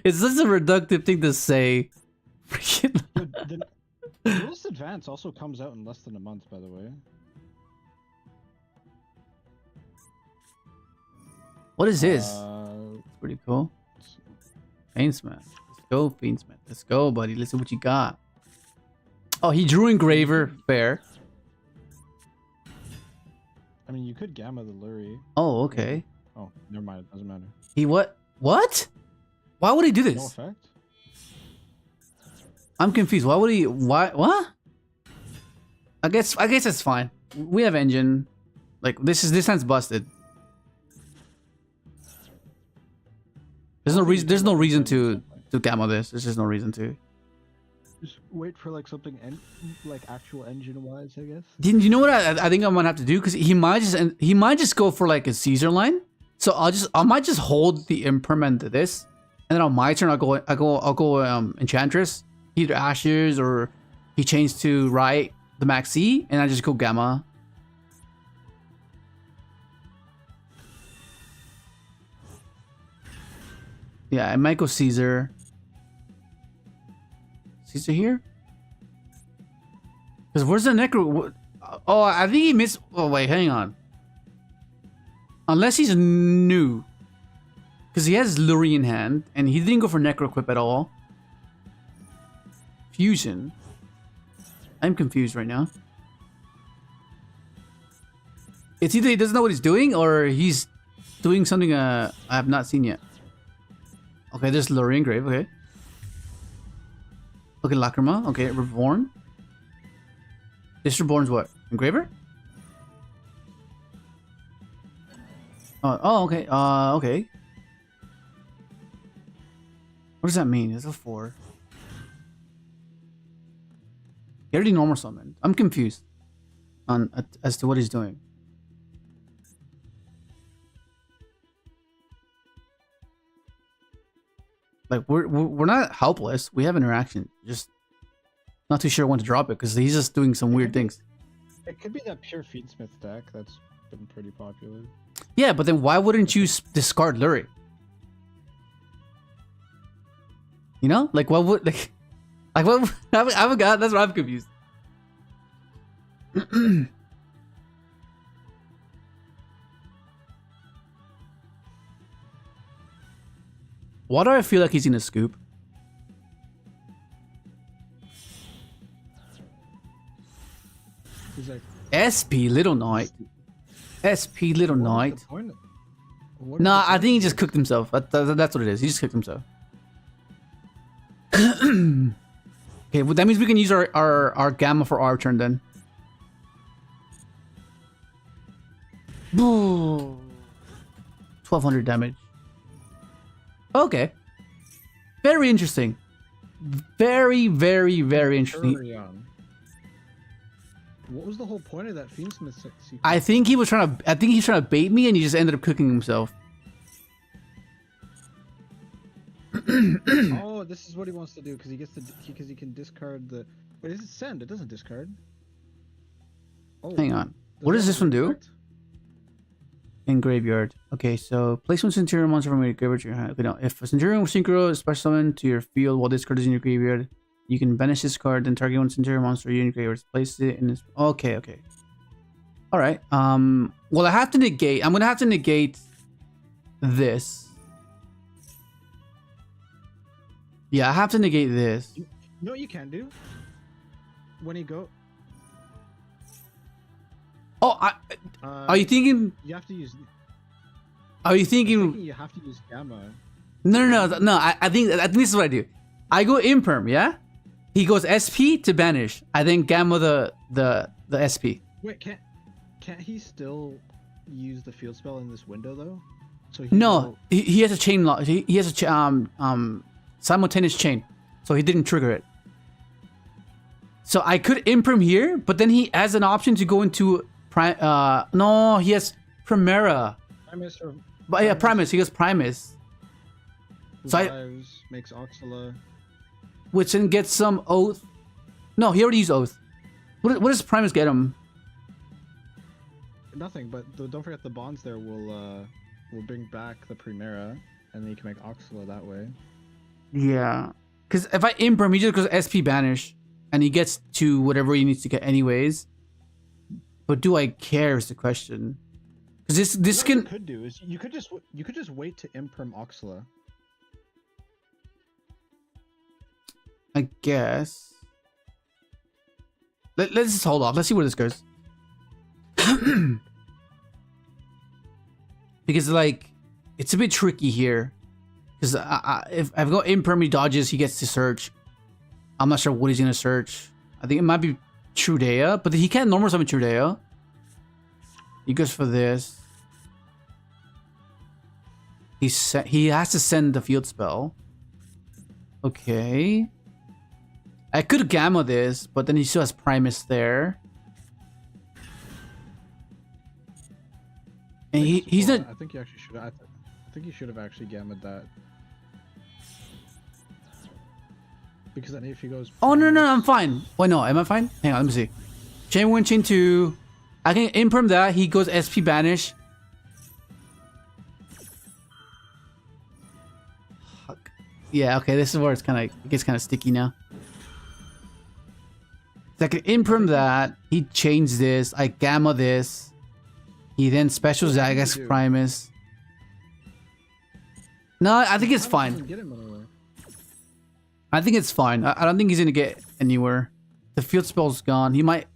[SPEAKER 3] It's such a reductive thing to say.
[SPEAKER 5] The Duelist Advance also comes out in less than a month, by the way.
[SPEAKER 3] What is this? Pretty cool. Fiendsmtih. Let's go, Fiendsmtih. Let's go, buddy. Let's see what you got. Oh, he drew Engraver. Fair.
[SPEAKER 5] I mean, you could Gamma the Lurie.
[SPEAKER 3] Oh, okay.
[SPEAKER 5] Oh, never mind. It doesn't matter.
[SPEAKER 3] He what? What? Why would he do
[SPEAKER 5] No
[SPEAKER 3] this?
[SPEAKER 5] effect?
[SPEAKER 3] I'm confused. Why would he? Why? What? I guess it's fine. We have engine. Like this hand's busted. There's no reason. There's no reason to gamma this. There's just no reason to.
[SPEAKER 5] Just wait for like something like actual engine wise, I guess.
[SPEAKER 3] You know what I think I'm gonna have to do, because he might just go for like a Caesar line. So I might just hold the impermanent to this, and then on my turn I'll go Enchantress, either Ashes or he changed to right the Maxi, and I just go Gamma. Yeah, I might go Caesar. Caesar here? Because where's the Necro? Oh, I think he missed. Oh, wait, hang on. Unless he's new. Because he has Lurie in hand, and he didn't go for Necro Equip at all. Fusion. I'm confused right now. It's either he doesn't know what he's doing, or he's doing something I have not seen yet. Okay, there's Lurie Engrave, okay. Okay, Lacrima, okay, Reborn. This Reborn's what? Engraver? Oh, okay, okay. What does that mean? It's a 4. He already normal summoned. I'm confused on as to what he's doing. Like we're not helpless. We have interaction. Just not too sure when to drop it because he's just doing some weird things.
[SPEAKER 5] It could be that pure Fiendsmtih deck that's been pretty popular.
[SPEAKER 3] Yeah, but then why wouldn't you discard Lurie? You know, like what would like what? I haven't got. That's what I'm confused. Why do I feel like he's in a scoop? SP Little Knight. SP Little Knight.
[SPEAKER 5] What is the
[SPEAKER 3] Nah, I
[SPEAKER 5] point
[SPEAKER 3] think he
[SPEAKER 5] of
[SPEAKER 3] just
[SPEAKER 5] this?
[SPEAKER 3] cooked himself. That's what it is. He just cooked himself. Okay, well, that means we can use our Gamma for our turn then. Boo. 1200 damage. Okay. Very interesting. Very, very, very interesting.
[SPEAKER 5] Centurion. What was the whole point of that fiendsmith sequence?
[SPEAKER 3] I think he's trying to bait me, and he just ended up cooking himself.
[SPEAKER 5] Oh, this is what he wants to do because he can discard the. Wait, is it send? It doesn't discard. Oh,
[SPEAKER 3] Hang on.
[SPEAKER 5] does
[SPEAKER 3] What
[SPEAKER 5] that
[SPEAKER 3] does this
[SPEAKER 5] have
[SPEAKER 3] one do?
[SPEAKER 5] effect?
[SPEAKER 3] In graveyard. Okay, so place one Centurion monster from your graveyard to your hand. Okay, now if a Centurion with Synchro is special summon to your field while this card is in your graveyard, you can banish this card, then target one Centurion monster in your graveyard. Place it in this. Okay, okay. Alright. Well, I have to negate. I'm gonna have to negate this. Yeah, I have to negate this.
[SPEAKER 5] No, you can do. When you go,
[SPEAKER 3] Oh, are you thinking?
[SPEAKER 5] you have to use.
[SPEAKER 3] Are you
[SPEAKER 5] I'm
[SPEAKER 3] thinking?
[SPEAKER 5] thinking you have to use gamma.
[SPEAKER 3] No. I think this is what I do. I go imperm, yeah. He goes SP to banish. I then gamma the SP.
[SPEAKER 5] Wait, can't he still use the field spell in this window though? So
[SPEAKER 3] No, he has a chain lock. He has a simultaneous chain, so he didn't trigger it. So I could imperm here, but then he has an option to go into no, he has Primera.
[SPEAKER 5] Primus or
[SPEAKER 3] But yeah, Primus. He goes Primus, so
[SPEAKER 5] revives, makes Oxala.
[SPEAKER 3] which then gets some Oath. No, he already used Oath. What does Primus get him?
[SPEAKER 5] Nothing, but don't forget the bonds there will bring back the Primera, and then you can make Oxala that way.
[SPEAKER 3] Yeah, because if I imperm, he just goes SP banish, and he gets to whatever he needs to get anyways. But do I care is the question. Because this
[SPEAKER 5] What
[SPEAKER 3] can.
[SPEAKER 5] you could do is you could just wait to imperm Oxala.
[SPEAKER 3] I guess. Let's just hold off. Let's see where this goes. Because like, it's a bit tricky here. Because if I've got imperm, he dodges, he gets to search. I'm not sure what he's gonna search. I think it might be Trudea, but he can't normal summon Trudea. He goes for this. He has to send the field spell. Okay. I could gamma this, but then he still has Primus there. And he's not.
[SPEAKER 5] I think you actually should. I think you should have actually gammed that. Because then if he goes.
[SPEAKER 3] Oh no,
[SPEAKER 5] Primus-
[SPEAKER 3] I'm fine. Wait, no, am I fine? Hang on, let me see. Chain 1, chain 2. I can imperm that. He goes SP banish. Fuck. Yeah, okay, this is where it gets kind of sticky now. So I can imperm that. He chains this. I gamma this. He then special Zagras
[SPEAKER 5] do?
[SPEAKER 3] Primus. No, I think it's
[SPEAKER 5] How
[SPEAKER 3] fine.
[SPEAKER 5] does he get him anywhere?
[SPEAKER 3] I think it's fine. I don't think he's gonna get anywhere. The field spell's gone. He might.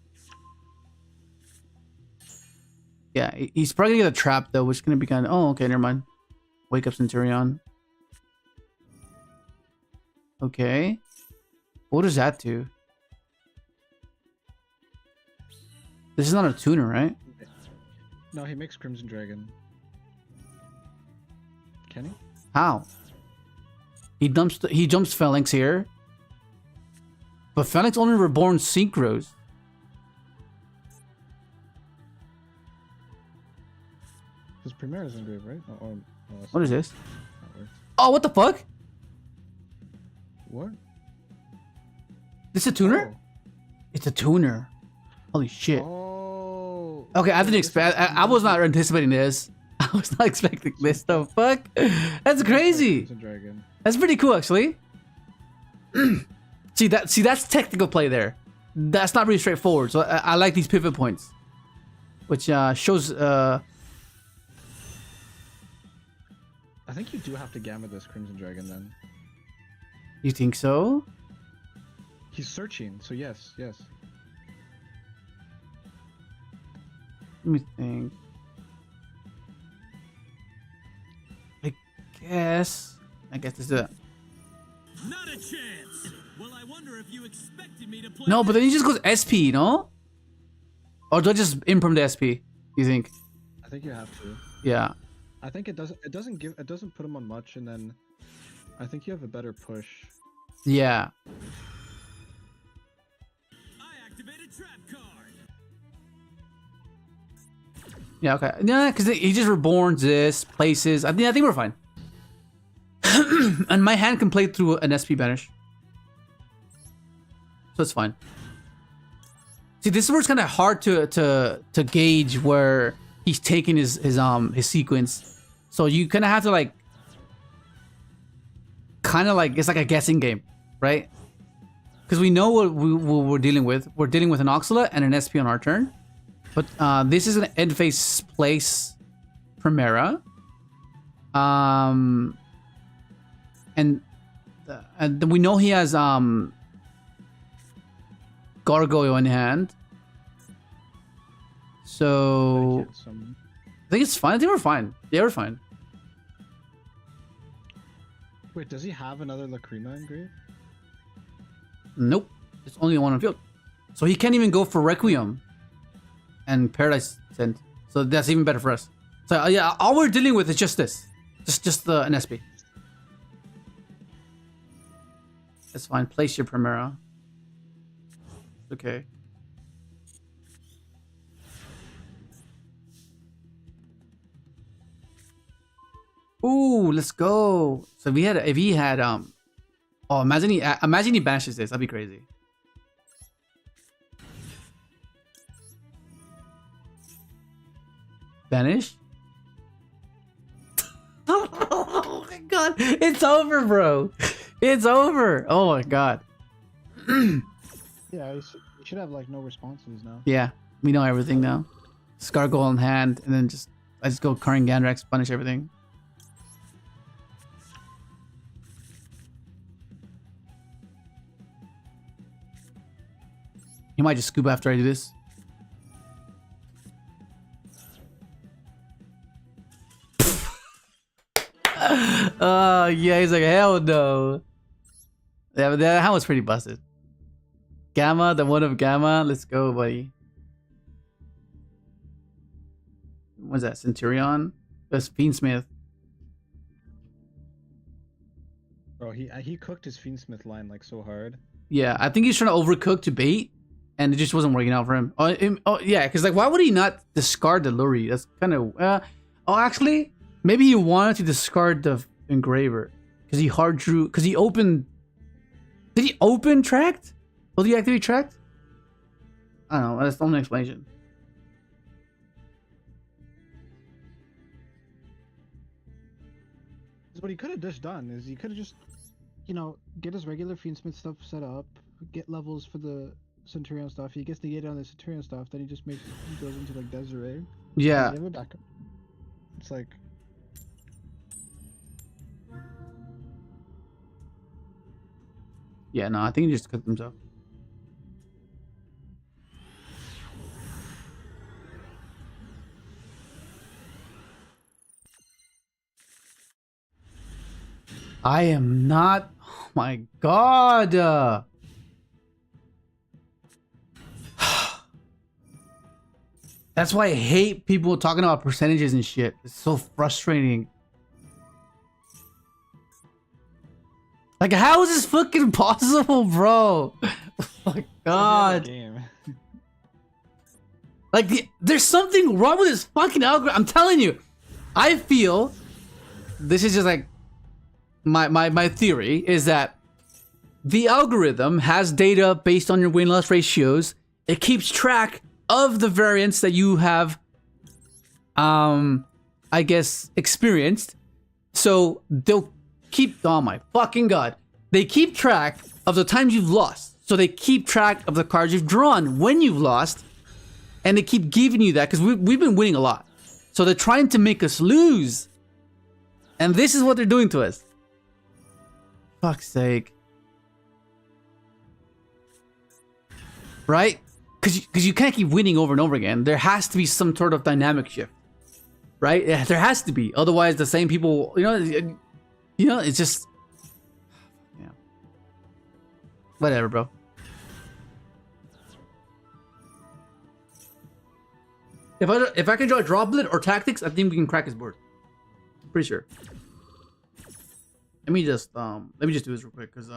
[SPEAKER 3] Yeah, he's probably gonna get a trap though, which is gonna be kind of. Oh, okay, never mind. Wake up, Centurion. Okay. What does that do? This is not a tuner, right?
[SPEAKER 5] No, he makes Crimson Dragon. Can he?
[SPEAKER 3] How? He jumps Phalanx here. But Phalanx only reborn synchros.
[SPEAKER 5] His Primera's engraved, right? No, that's
[SPEAKER 3] What is this?
[SPEAKER 5] not worth.
[SPEAKER 3] Oh, what the fuck?
[SPEAKER 5] What?
[SPEAKER 3] This a tuner?
[SPEAKER 5] Oh.
[SPEAKER 3] It's a tuner. Holy shit.
[SPEAKER 5] Oh.
[SPEAKER 3] Okay, I didn't
[SPEAKER 5] This is-
[SPEAKER 3] expect. I was not anticipating this. I was not expecting this. The fuck? That's crazy.
[SPEAKER 5] Crimson Dragon.
[SPEAKER 3] That's pretty cool, actually. See that's technical play there. That's not really straightforward. So I like these pivot points, which shows.
[SPEAKER 5] I think you do have to gamma this Crimson Dragon then.
[SPEAKER 3] You think so?
[SPEAKER 5] He's searching, so yes.
[SPEAKER 3] Let me think. I guess this is it.
[SPEAKER 2] Not a chance. Well, I wonder if you expected me to play.
[SPEAKER 3] No, but then he just goes SP, no? Or do I just imprint the SP? You think?
[SPEAKER 5] I think you have to.
[SPEAKER 3] Yeah.
[SPEAKER 5] I think it doesn't put him on much, and then I think you have a better push.
[SPEAKER 3] Yeah.
[SPEAKER 2] I activated trap card.
[SPEAKER 3] Yeah, okay. Yeah, because he just reborns this, places. I think we're fine. And my hand can play through an SP banish. So it's fine. See, this is where it's kind of hard to gauge where he's taking his sequence. So you kind of have to like, it's like a guessing game, right? Because we know what we're dealing with. We're dealing with an Oxala and an SP on our turn. But this is an end phase place Primera. And we know he has Gargoyle in hand. So I think it's fine. I think we're fine. Yeah, we're fine.
[SPEAKER 5] Wait, does he have another Lacrima in grave?
[SPEAKER 3] Nope. There's only one on field. So he can't even go for Requiem and Paradise Sent. So that's even better for us. So yeah, all we're dealing with is just this. Just an SP. That's fine. Place your Primera. Okay. Ooh, let's go. So if he had oh, imagine he banishes this. That'd be crazy. Banish? Oh my god. It's over, bro. It's over. Oh my god.
[SPEAKER 5] Yeah, you should have like no responses now.
[SPEAKER 3] Yeah, we know everything now. Scargoyle in hand, and then I just go Karin Gandrax, punish everything. He might just scoop after I do this. Oh yeah, he's like, hell no. Yeah, but that was pretty busted. Gamma, the one of Gamma. Let's go, buddy. What's that? Centurion? That's fiendsmtih.
[SPEAKER 5] Bro, he cooked his fiendsmtih line like so hard.
[SPEAKER 3] Yeah, I think he's trying to overcook to bait, and it just wasn't working out for him. Oh yeah, because like, why would he not discard the Luri? That's kind of oh, actually, maybe he wanted to discard the Engraver because he hard drew. Because he opened. Did he open Tract? Will he activate Tract? I don't know. That's the only explanation.
[SPEAKER 5] What he could have just done is he could have just, you know, get his regular fiendsmtih stuff set up, get levels for the Centurion stuff. He gets negated on the Centurion stuff, then he goes into like Desiree.
[SPEAKER 3] Yeah.
[SPEAKER 5] Give it back. It's like.
[SPEAKER 3] Yeah, no, I think he just cooked himself. I am not. Oh my god. That's why I hate people talking about percentages and shit. It's so frustrating. Like, how is this fucking possible, bro? Oh my god. Like, there's something wrong with this fucking algorithm. I'm telling you. I feel this is just like my theory is that the algorithm has data based on your win-loss ratios. It keeps track of the variance that you have, I guess, experienced. So they'll keep, oh my fucking god. They keep track of the times you've lost. So they keep track of the cards you've drawn when you've lost. And they keep giving you that because we've been winning a lot. So they're trying to make us lose. And this is what they're doing to us. Fuck's sake. Right? because you can't keep winning over and over again. There has to be some sort of dynamic shift, right? Yeah, there has to be. Otherwise, the same people, it's just, yeah. Whatever, bro. If I can draw a droplet or tactics, I think we can crack his board. Pretty sure. Let me just do this real quick, cause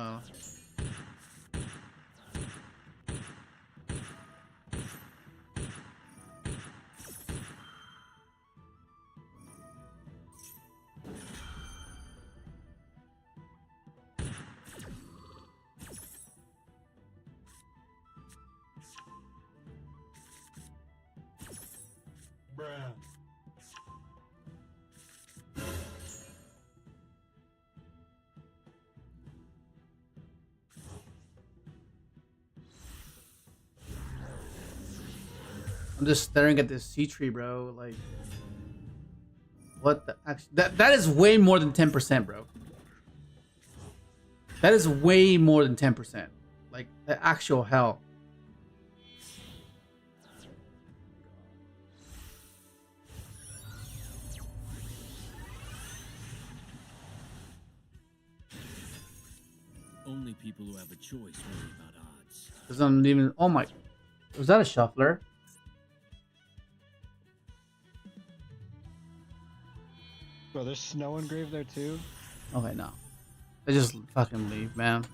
[SPEAKER 4] Bruh.
[SPEAKER 3] I'm just staring at this CITREE, bro. Like, what the that is way more than 10%, bro. That is way more than 10%. Like, the actual hell.
[SPEAKER 2] Only people who have a choice worry about odds.
[SPEAKER 3] Doesn't even. Oh my. Was that a shuffler?
[SPEAKER 5] Bro, there's snow engraved there too.
[SPEAKER 3] Okay, no. I just fucking leave, man.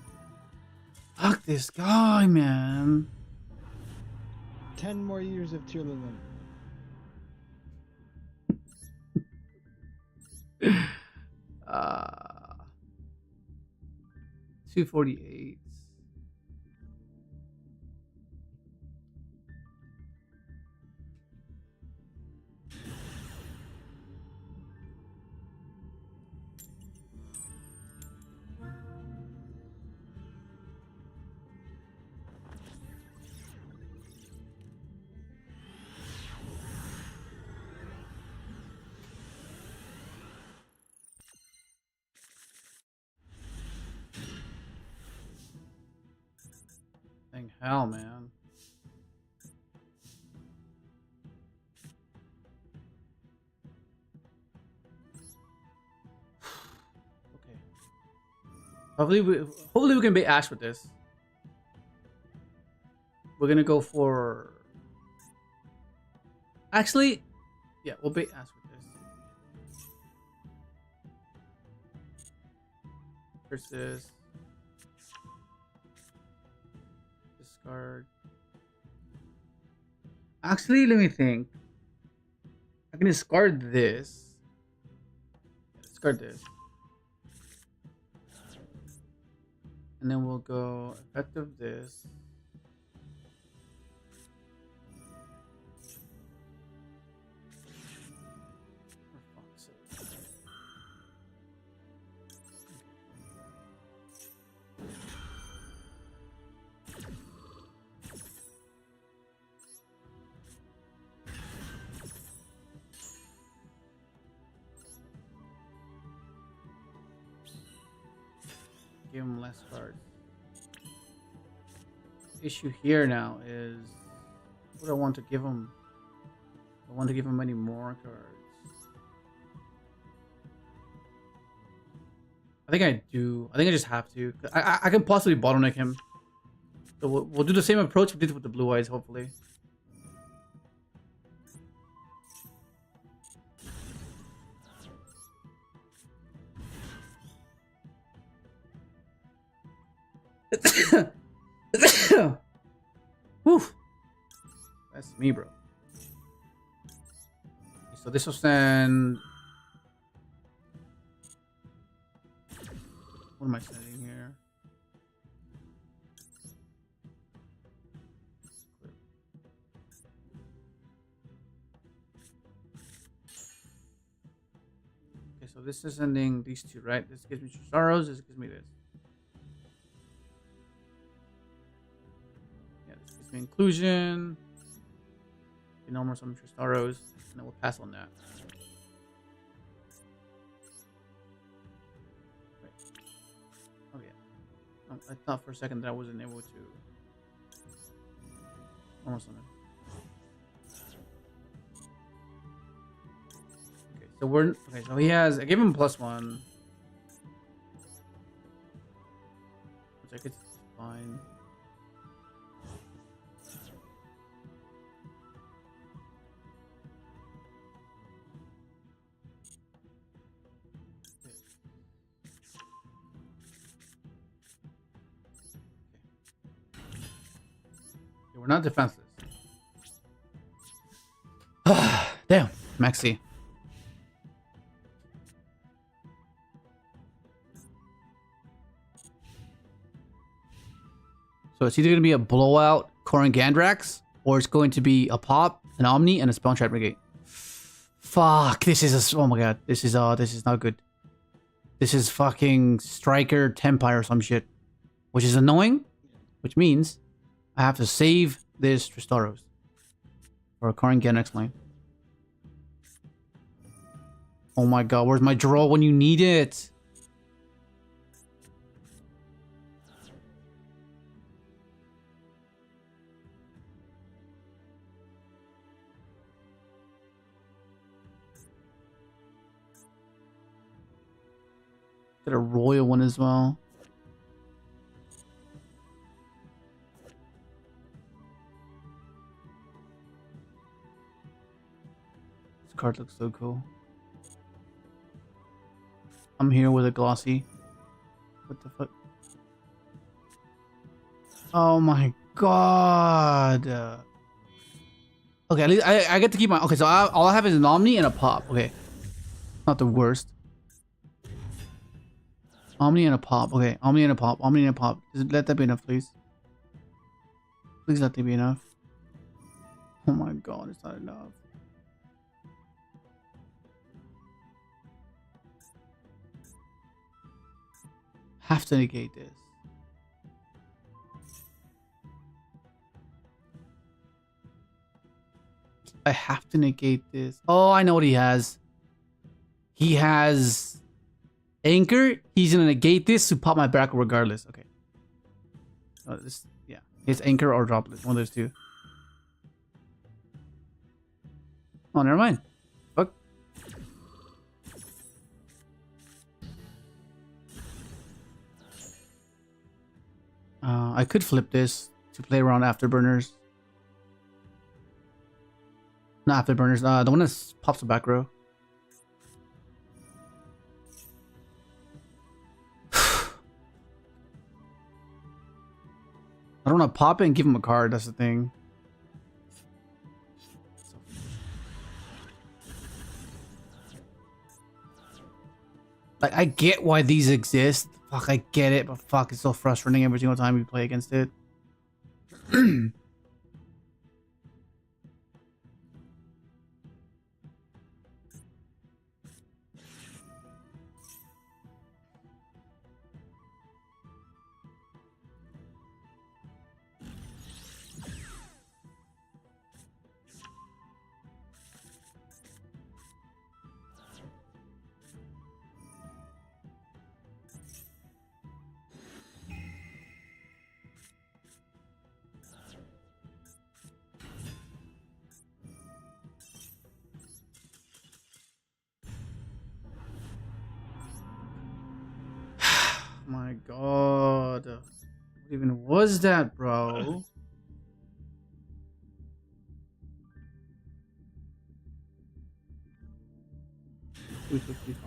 [SPEAKER 3] Fuck this guy, man.
[SPEAKER 5] 10 more years of Tearlament.
[SPEAKER 3] uh 248. Dang hell, man. Okay. Hopefully we can bait Ash with this. We're gonna go for. Actually, yeah, we'll bait Ash with this. Versus. Discard. Actually, let me think. I can discard this. Discard this. And then we'll go effective this. For fuck's sake. Give him less cards. Issue here now is what do I want to give him? I want to give him any more cards. I think I do. I think I just have to. I can possibly bottleneck him. So we'll do the same approach we did with the blue eyes, hopefully. Whew. That's me, bro. Okay, so this will send. What am I sending here? Okay, so this is sending these two, right? This gives me two sorrows. This gives me this. Inclusion, normal some Tristaros, and then we'll pass on that. Right. Oh yeah. I thought for a second that I wasn't able to. Normal summon. Okay, so we're okay. So he has. I gave him +1. Which I could fine. Okay, we're not defenseless. Damn, Maxi. So it's either going to be a blowout Korin Gandrax, or it's going to be a pop, an Omni, and a Spell Trap Negate. Fuck, this is a... Oh my god, this is not good. This is fucking Striker Tenpai or some shit. Which is annoying, which means I have to save this Tristaros. Or a Korin Gandrax lane. Oh my god, where's my draw when you need it? Got a royal one as well. This card looks so cool. I'm here with a glossy. What the fuck? Oh my god. Okay, at least I get to keep my... Okay, so all I have is an Omni and a pop. Okay. Not the worst. Omni and a pop. Okay, Omni and a pop. Omni and a pop. Let that be enough, please. Please let that be enough. Oh my god, it's not enough. Have to negate this. I have to negate this. Oh, I know what he has. He has Anchor. He's gonna negate this to pop my back regardless. Okay. This, yeah. It's Anchor or Droplet. One of those two. Oh, never mind. Fuck. I could flip this to play around Afterburners. Not Afterburners. The one that pops the back row. I don't want to pop it and give him a card. That's the thing. Like, I get why these exist. Fuck, I get it, but fuck, it's so frustrating every single time you play against it. My god. What even was that, bro? $255.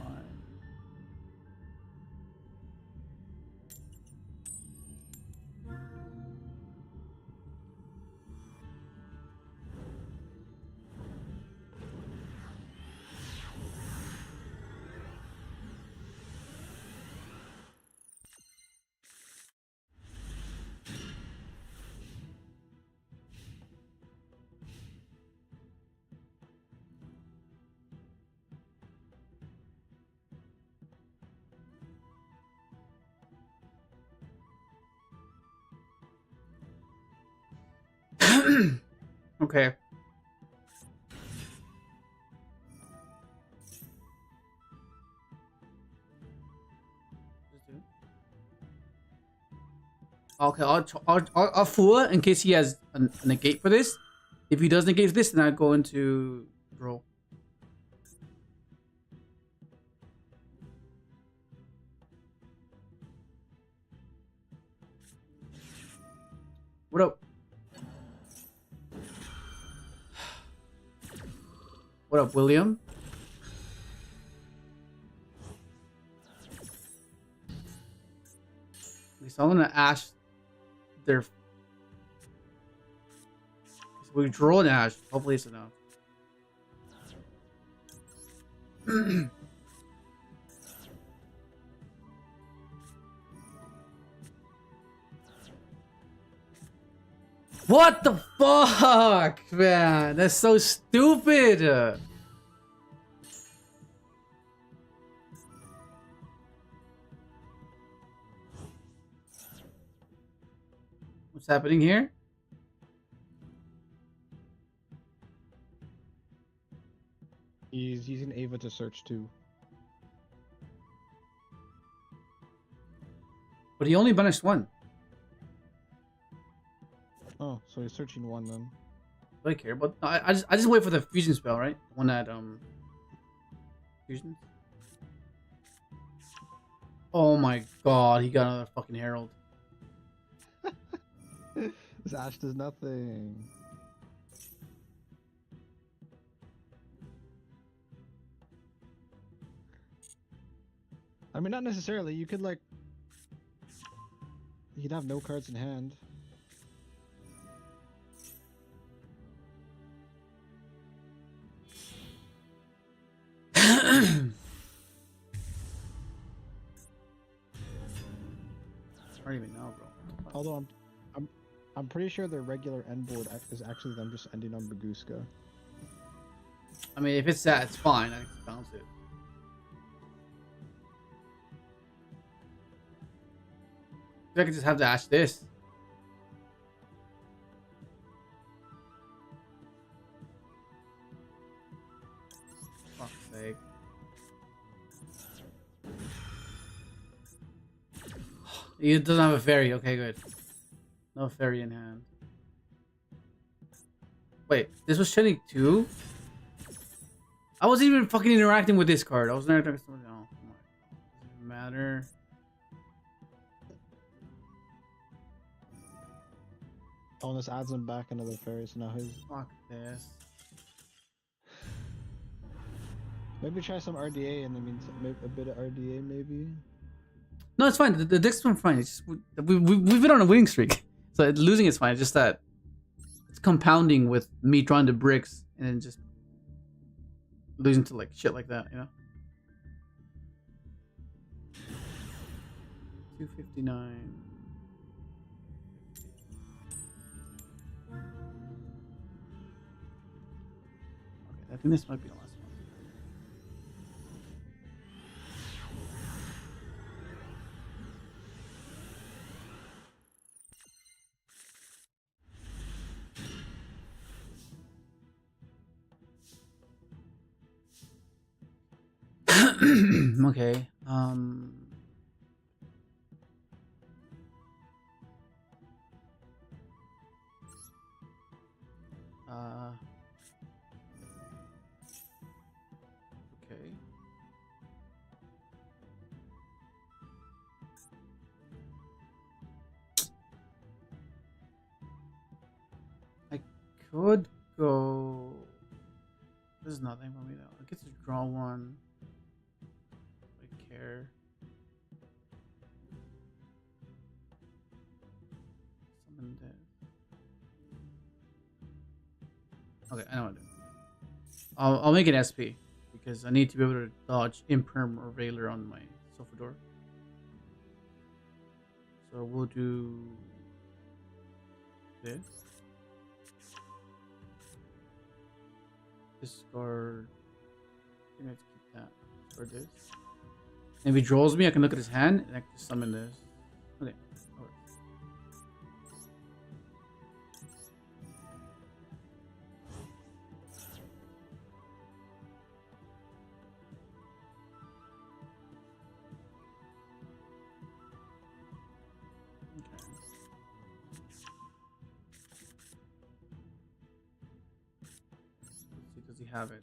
[SPEAKER 3] Okay. Okay, I'll fool it in case he has a negate for this. If he does negate this, then I go into roll. What up? What up, William? So I'm gonna ash their. So we draw an ash. Hopefully it's enough. What the fuck, man? That's so stupid. What's happening here?
[SPEAKER 5] He's using Ava to search too.
[SPEAKER 3] But he only banished one.
[SPEAKER 5] Oh, so he's searching one then.
[SPEAKER 3] Do I care? But I just wait for the fusion spell, right? One that fusion. Oh my god, he got another fucking herald.
[SPEAKER 5] This Ash does nothing. I mean, not necessarily. You could like, you could have no cards in hand.
[SPEAKER 3] I don't even know, bro.
[SPEAKER 5] Although I'm pretty sure their regular end board is actually them just ending on Baguska.
[SPEAKER 3] I mean, if it's that, it's fine. I can bounce it. I could just have to ash this. Fuck's sake. He doesn't have a fairy. Okay, good. No fairy in hand. Wait, this was Shelly too? I wasn't even fucking interacting with this card. I was interacting with someone else. Doesn't matter.
[SPEAKER 5] Oh, and this adds him back another fairy, so now his...
[SPEAKER 3] Fuck this.
[SPEAKER 5] Maybe try some RDA in the meantime. A bit of RDA, maybe?
[SPEAKER 3] No, it's fine. The deck's been fine. It's just, we've been on a winning streak. So losing is fine. It's just that it's compounding with me drawing the bricks and then just losing to like shit like that, you know? 259. Okay, I think this might be the last one. Okay. Okay. I could go. This is nothing for me though. I get to draw one. Care. Summon this. Okay, I know what to do. I'll make it SP because I need to be able to dodge Imperm or Veiler on my Sofador. So we'll do this. Discard. I think I have to keep that. Or this. And if he draws me, I can look at his hand and I can just summon this. Okay. Alright. Okay. have it.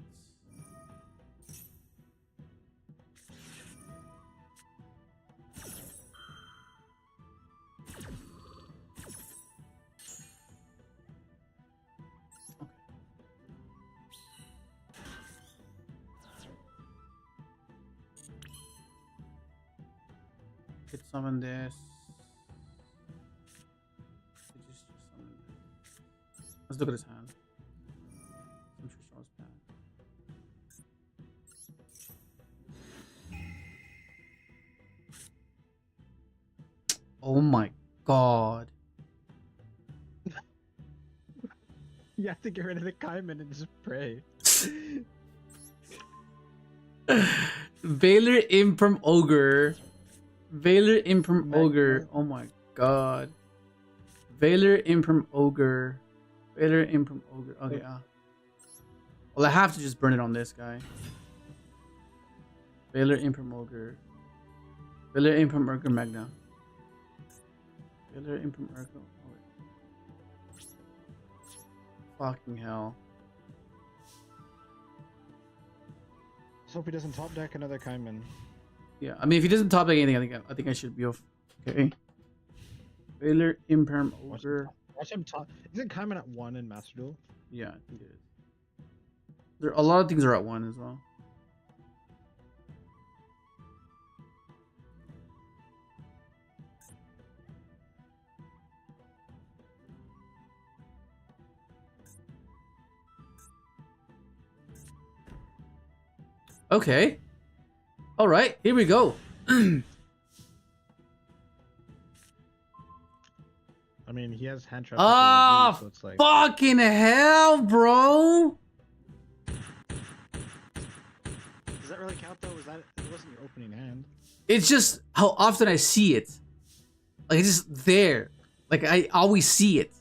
[SPEAKER 3] Could summon this. Could just summon this. Let's look at his hand. Centurion's bad. Oh my god.
[SPEAKER 5] You have to get rid of the Kaiman and just pray.
[SPEAKER 3] Valor Imperm Ogre. Valor Imperm Ogre. Oh my god. Valor Imperm Ogre. Valor Imperm Ogre. Okay, well, I have to just burn it on this guy. Valor Imperm Ogre. Valor Imperm Ogre Magna. Valor Imperm Ogre. Oh, wait. Fucking hell.
[SPEAKER 5] Let's hope he doesn't top deck another Kaiman.
[SPEAKER 3] Yeah, I mean, if he doesn't top deck anything, I think I should be off. Okay. Valor Imperm Ogre.
[SPEAKER 5] Watch him top. Isn't Kaiman at 1 in Master Duel?
[SPEAKER 3] Yeah, I think it is. There, a lot of things are at 1 as well. Okay. All right, here we go.
[SPEAKER 5] I mean, he has hand trap.
[SPEAKER 3] Ah,
[SPEAKER 5] so it's like...
[SPEAKER 3] fucking hell, bro.
[SPEAKER 5] Does that really count though? It wasn't your opening hand.
[SPEAKER 3] It's just how often I see it. Like, it's just there. Like, I always see it.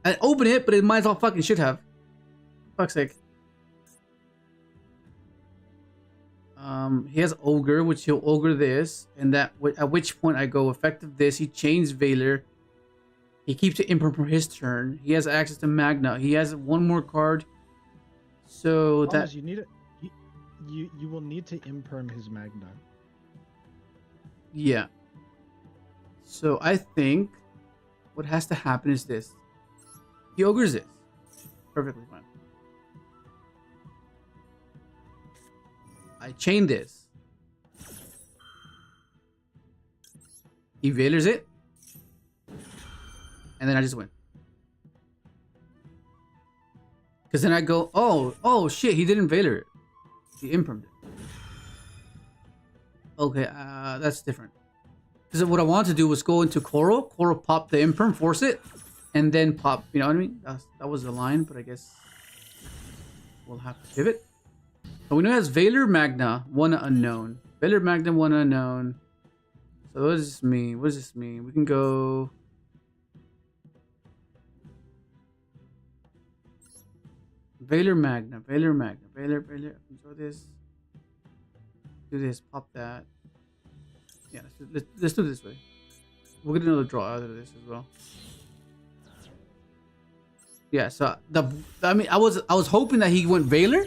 [SPEAKER 3] I open it, but it might as well fucking should have. Fuck's sake. He has Ogre, which he'll Ogre this, and that at which point I go effective this. He chains Valor. He keeps it Imperm for his turn. He has access to Magna. He has one more card. So that
[SPEAKER 5] you need it. You will need to Imperm his Magna.
[SPEAKER 3] Yeah. So I think what has to happen is this. He Ogres this. Perfectly fine. I chain this. He Valors it. And then I just win. Because then I go, oh shit, he didn't Valor it. He Impermed it. Okay, that's different. Because what I wanted to do was go into Coral. Coral pop the Imperm, force it. And then pop, you know what I mean? That was the line, but I guess we'll have to pivot. So we know it has Valor Magna, 1 unknown. Valor Magna, 1 unknown. So what does this mean? What does this mean? We can go... Valor Magna, Valor Magna, Valor. Enjoy this. Do this, pop that. Yeah, let's do it this way. We'll get another draw out of this as well. Yeah, so I mean, I was hoping that he went Valor,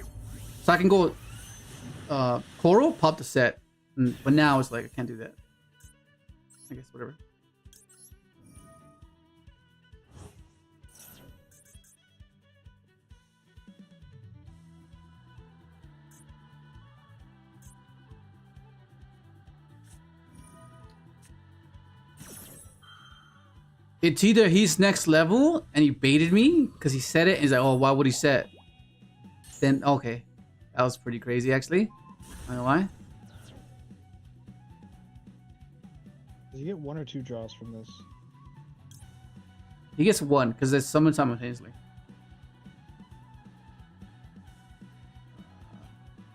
[SPEAKER 3] so I can go Coral, pop the set, but now it's like I can't do that. I guess whatever. It's either he's next level and he baited me because he said it and he's like, oh, why would he say it? Then, okay. That was pretty crazy, actually. I don't know why.
[SPEAKER 5] Does he get 1 or 2 draws from this?
[SPEAKER 3] He gets 1 because there's summon simultaneously.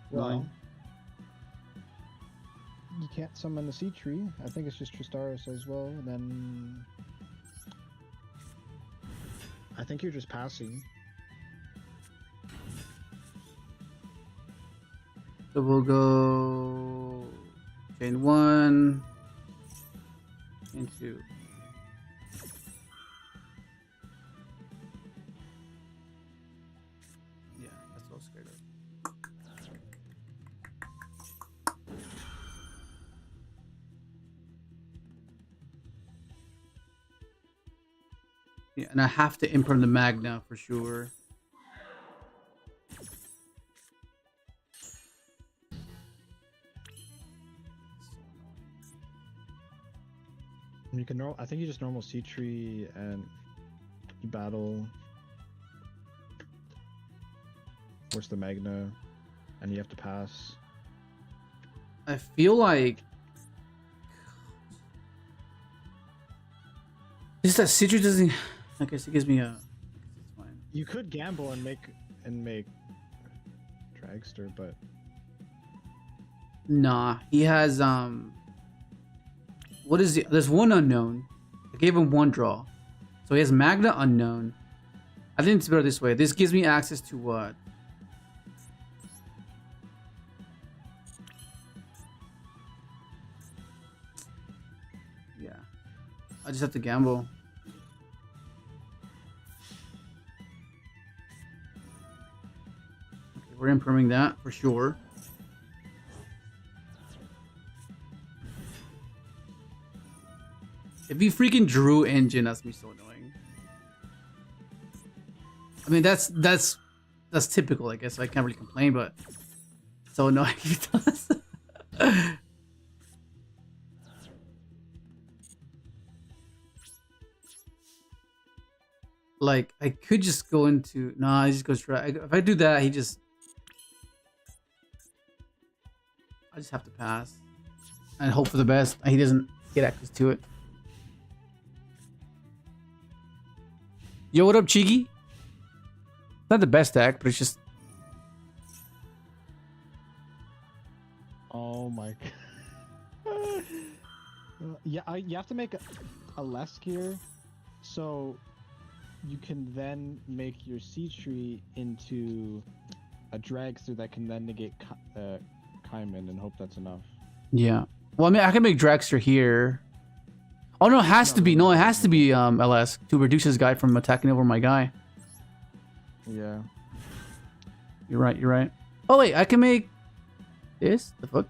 [SPEAKER 5] Well, you can't summon the CITREE. I think it's just Tristaris as well. And then I think you're just passing.
[SPEAKER 3] So we'll go chain 1, chain 2. Yeah, that's what I was scared of. Yeah, and I have to imprint the Magna for sure.
[SPEAKER 5] You can I think you just normal CITREE and you battle. Force the Magna, and you have to pass.
[SPEAKER 3] I feel like just that CITREE doesn't. I guess it gives me a. It's fine.
[SPEAKER 5] You could gamble and make Dragster, but
[SPEAKER 3] Nah, he has What is the? There's one unknown. I gave him one draw, so he has Magna unknown. I think it's better this way. This gives me access to what? Yeah, I just have to gamble. Okay, we're improving that for sure. If you freaking drew engine, that's me so annoying. I mean, that's typical, I guess. So I can't really complain, but so annoying he does. Like, I could just go into... Nah, he just goes... If I do that, he just... I just have to pass. And hope for the best. He doesn't get access to it. Yo, what up, Cheeky? Not the best deck, but it's just...
[SPEAKER 5] oh my god. Yeah, you have to make a less gear, so you can then make your CITREE into a dragster that can then negate Kaiman and hope that's enough.
[SPEAKER 3] Yeah. Well, I mean, I can make Dragster here. Oh, no, it has to be. No, it has to be LS to reduce his guy from attacking over my guy.
[SPEAKER 5] Yeah.
[SPEAKER 3] You're right, you're right. Oh, wait, I can make this? The fuck?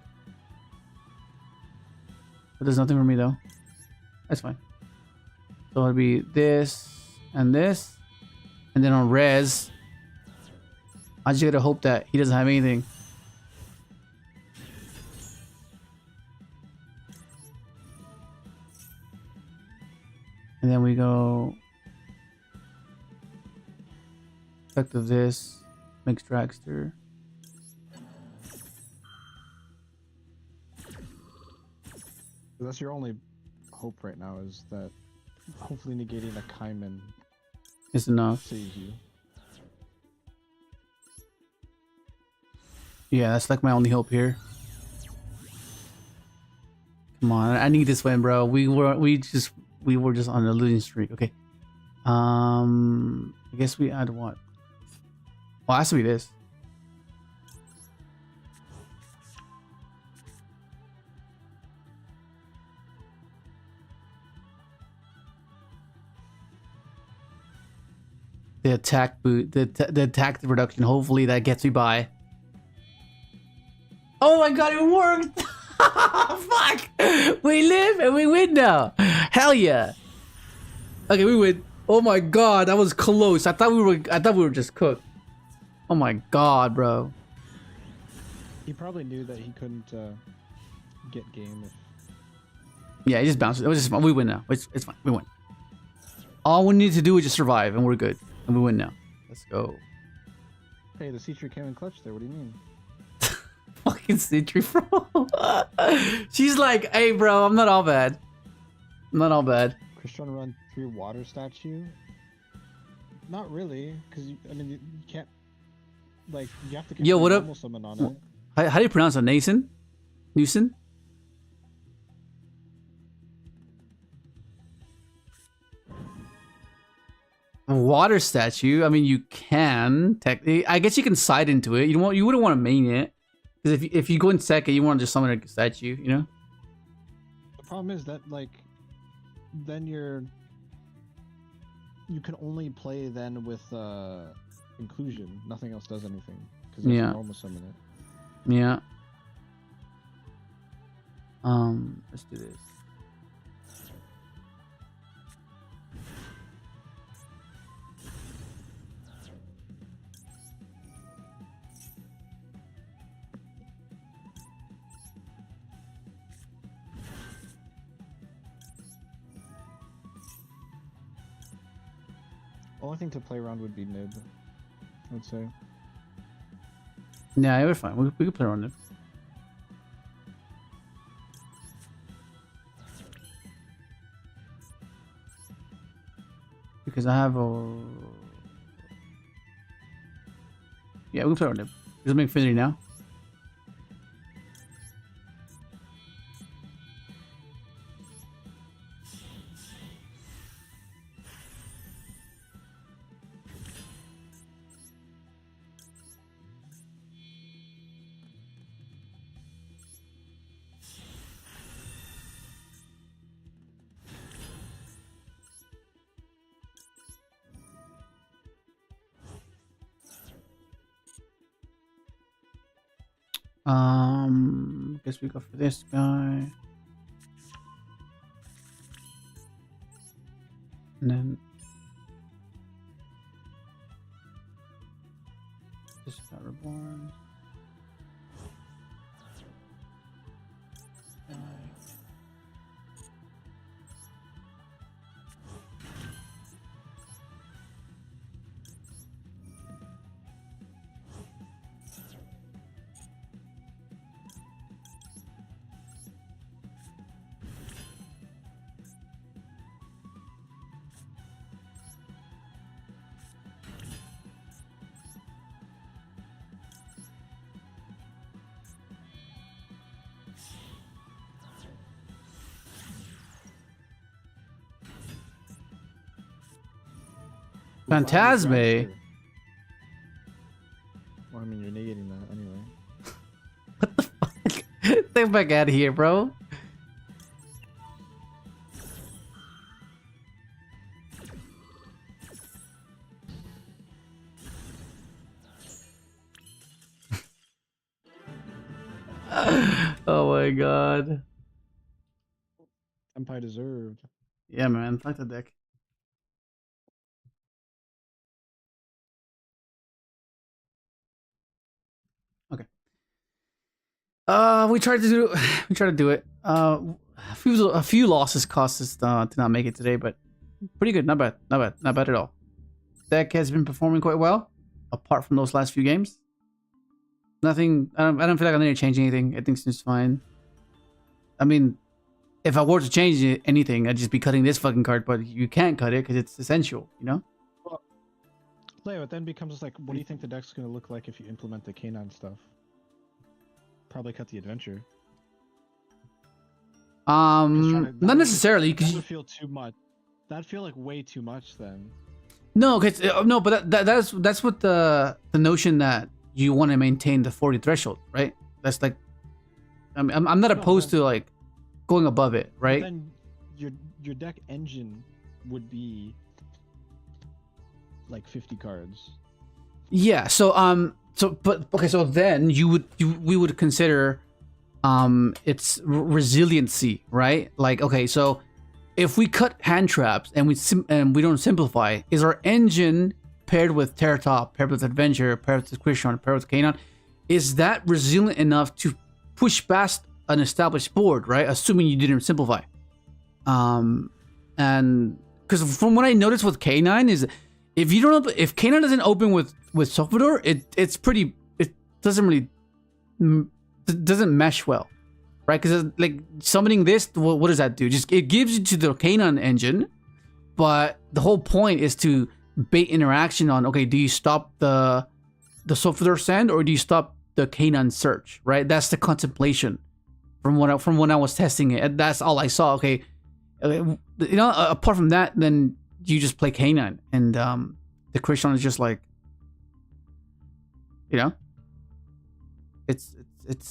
[SPEAKER 3] But there's nothing for me, though. That's fine. So it'll be this and this. And then on res, I just gotta hope that he doesn't have anything. And then we go effect of this, makes Dragster.
[SPEAKER 5] That's your only hope right now, is that hopefully negating a Kaiman
[SPEAKER 3] It's enough.
[SPEAKER 5] saves you.
[SPEAKER 3] Yeah, that's like my only hope here. Come on, I need this win, bro. We were just on a losing streak. Okay. I guess we add what? Well, it has to be this. The attack boot, the attack reduction. Hopefully that gets me by. Oh my god, it worked! Fuck! We live and we win now. Hell yeah! Okay, we win. Oh my god, that was close. I thought we were just cooked. Oh my god, bro.
[SPEAKER 5] He probably knew that he couldn't get game if...
[SPEAKER 3] Yeah, he just bounced. It was just fun. We win now. It's fine. We win. All we need to do is just survive, and we're good. And we win now. Let's go.
[SPEAKER 5] Hey, the CITREE came in clutch there. What do you mean?
[SPEAKER 3] Fucking CITREE, bro. She's like, hey, bro, I'm not all bad. I'm not all bad.
[SPEAKER 5] Crystron run 3 water statue? Not really, because I mean you can't, like, you have to
[SPEAKER 3] Yo, what up?
[SPEAKER 5] normal summon on it.
[SPEAKER 3] How do you pronounce it? Nason? Newson? Water statue. I mean, you can technically. I guess you can side into it. You wouldn't want to main it, because if you go in second, you want to just summon a statue. You know.
[SPEAKER 5] The problem is that, like, then you can only play then with inclusion. Nothing else does anything because you
[SPEAKER 3] Yeah.
[SPEAKER 5] normal summon it.
[SPEAKER 3] Yeah. Let's do this.
[SPEAKER 5] Only thing to play around would be Nib, I would say.
[SPEAKER 3] Yeah, we're fine. We can play around it. Because I have a... Yeah, we can play around it. Just make Infinity now. Guess we go for this guy. And then this guy reborn. Phantasme.
[SPEAKER 5] Well, I mean, you're negating that anyway.
[SPEAKER 3] What the fuck? Get back out of here, bro. Oh my god.
[SPEAKER 5] Tenpai deserved.
[SPEAKER 3] Yeah, man. Fuck the deck. Okay. We tried to do it. A few losses cost us to not make it today, but pretty good. Not bad. Not bad at all. Deck has been performing quite well, apart from those last few games. Nothing. I don't feel like I need to change anything. I think it's just fine. I mean, if I were to change anything, I'd just be cutting this fucking card, but you can't cut it because it's essential, you know?
[SPEAKER 5] Well, Leo, it then becomes like, what do you think the deck's going to look like if you implement the canine stuff? Probably cut the adventure.
[SPEAKER 3] Not necessarily.
[SPEAKER 5] That would feel too much. That'd feel like way too much then.
[SPEAKER 3] No, cause no, but that's what the notion that you want to maintain the 40 threshold, right? That's like, I'm not opposed to like going above it, right?
[SPEAKER 5] Then your deck engine would be like 50 cards.
[SPEAKER 3] Yeah. So so then we would consider its resiliency, right? Like, okay, so if we cut hand traps and we don't simplify, is our engine paired with Terratop, paired with Adventure, paired with Crystron, paired with Canine, is that resilient enough to push past an established board, right? Assuming you didn't simplify. And because from what I noticed with Canine is, if Canine doesn't open with Sofador, it doesn't mesh well, right? Because like summoning this, what does that do? Just it gives you to the Canine engine, but the whole point is to bait interaction on, okay, do you stop the Sofador Sand or do you stop the Canine Search, right? That's the contemplation from when I was testing it. And that's all I saw. Okay, you know, apart from that, then you just play Canine, and the Crystron is just like, you know, it's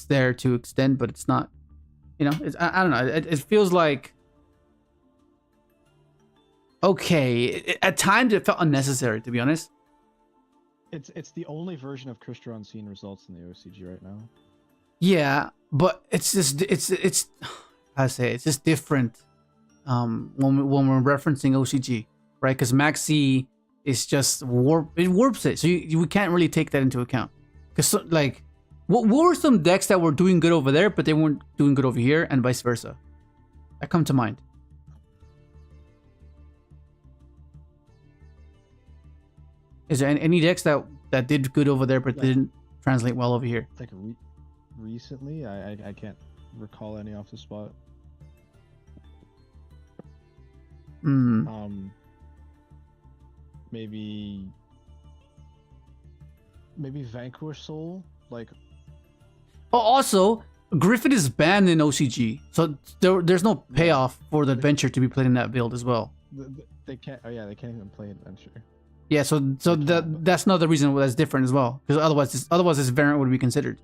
[SPEAKER 3] there to extend, but it's not, you know, I don't know. It feels like, okay, at times it felt unnecessary, to be honest.
[SPEAKER 5] It's the only version of Crystron seeing results in the OCG right now.
[SPEAKER 3] Yeah, but it's just it's I say it's just different when we're referencing OCG, right? Because Maxi is just warps it, so we can't really take that into account. Because like, what were some decks that were doing good over there, but they weren't doing good over here, and vice versa? That come to mind. Is there any decks that did good over there but didn't translate well over here?
[SPEAKER 5] Like recently, I can't recall any off the spot. Maybe Vanquish Soul, like.
[SPEAKER 3] Oh, also, Griffin is banned in OCG, so there's no payoff for the adventure to be played in that build as well.
[SPEAKER 5] They can't. Oh yeah, they can't even play adventure.
[SPEAKER 3] Yeah, so that's another reason that's different as well, because otherwise this variant would be considered.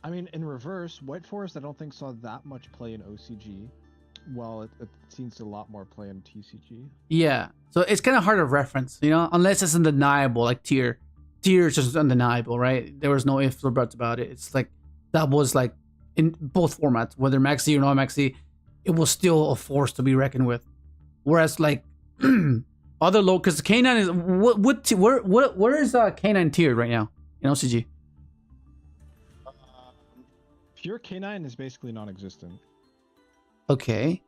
[SPEAKER 5] I mean, in reverse, White Forest I don't think saw that much play in OCG. Well, it seems a lot more play in TCG.
[SPEAKER 3] Yeah, so it's kind of hard to reference, you know, unless it's undeniable, like Tier. Tier is just undeniable, right? There was no ifs or buts about it. It's like, that was like, in both formats, whether Maxi or non-Maxi, it was still a force to be reckoned with. Whereas like, other low, because K9 is, where is K9 tiered right now in OCG?
[SPEAKER 5] Pure K9 is basically non-existent.
[SPEAKER 3] Okay,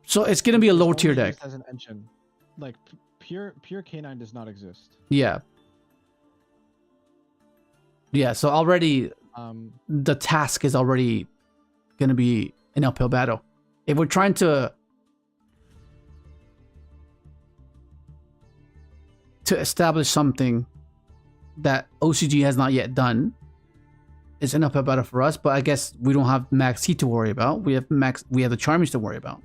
[SPEAKER 3] so it's gonna be a low tier deck.
[SPEAKER 5] As an engine, like pure K9 does not exist.
[SPEAKER 3] Yeah. Yeah. So already, the task is already gonna be an uphill battle. If we're trying to establish something that OCG has not yet done, it's an uphill battle for us. But I guess we don't have Max C to worry about. We have the Charmies to worry about.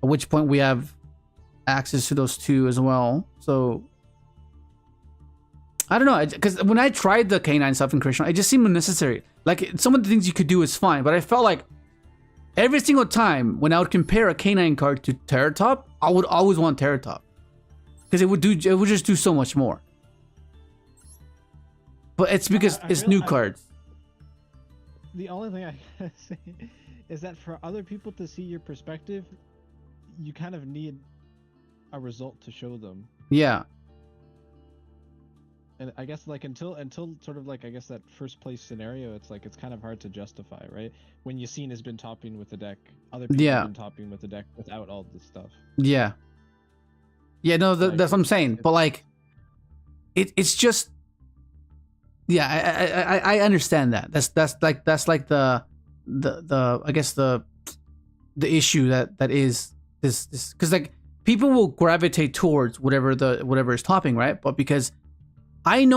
[SPEAKER 3] At which point we have access to those two as well. So I don't know, because when I tried the K9 stuff in Crystron, it just seemed unnecessary. Like, some of the things you could do is fine, but I felt like every single time when I would compare a K9 card to Terratop, I would always want Terratop, because it would just do so much more. But it's because it's new cards.
[SPEAKER 5] The only thing I gotta say is that for other people to see your perspective, you kind of need a result to show them.
[SPEAKER 3] Yeah.
[SPEAKER 5] And I guess like until sort of like, I guess that first place scenario, it's like it's kind of hard to justify, right? When Yassine has been topping with the deck, other people have been topping with the deck without all this stuff.
[SPEAKER 3] Yeah. Yeah, no, that's what I'm saying. But like, it's just, yeah, I understand that. That's like the I guess the issue that is this, because like people will gravitate towards whatever is topping, right? But because I'm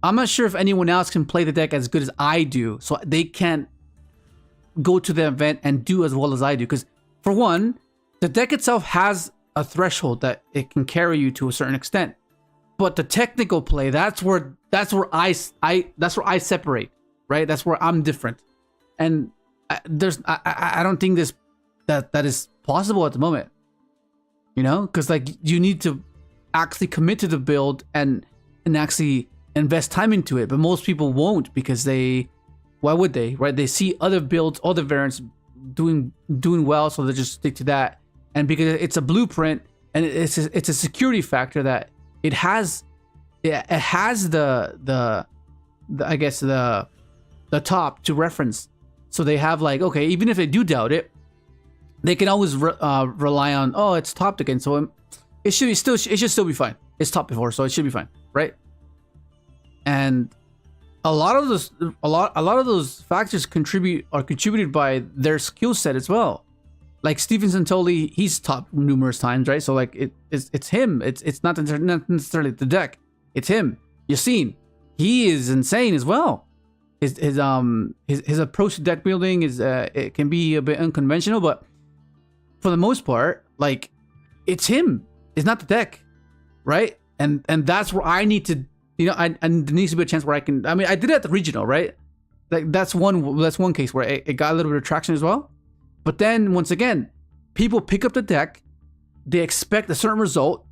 [SPEAKER 3] not sure if anyone else can play the deck as good as I do, so they can't go to the event and do as well as I do. Because for one, the deck itself has a threshold that it can carry you to a certain extent, but the technical play, that's where I separate, right? That's where I'm different, and I don't think that is possible at the moment, you know, because like you need to actually commit to the build and actually invest time into it, but most people won't, because why would they, right? They see other builds, other variants doing well, so they just stick to that. And because it's a blueprint and it's a security factor that it has the I guess the top to reference. So they have like, okay, even if they do doubt it, they can always rely on, oh, it's topped again, so it should still be fine. It's topped before, so it should be fine, right? And a lot of those factors contributed by their skill set as well. Like Steven Santoli, he's topped numerous times, right? So like it's him. It's not necessarily the deck. It's him. Yassine, he is insane as well. His approach to deck building is it can be a bit unconventional, but for the most part, like, it's him. It's not the deck, right? And that's where I need to, you know, and there needs to be a chance where I can. I mean, I did it at the regional, right? Like that's one case where it got a little bit of traction as well. But then once again, people pick up the deck, they expect a certain result,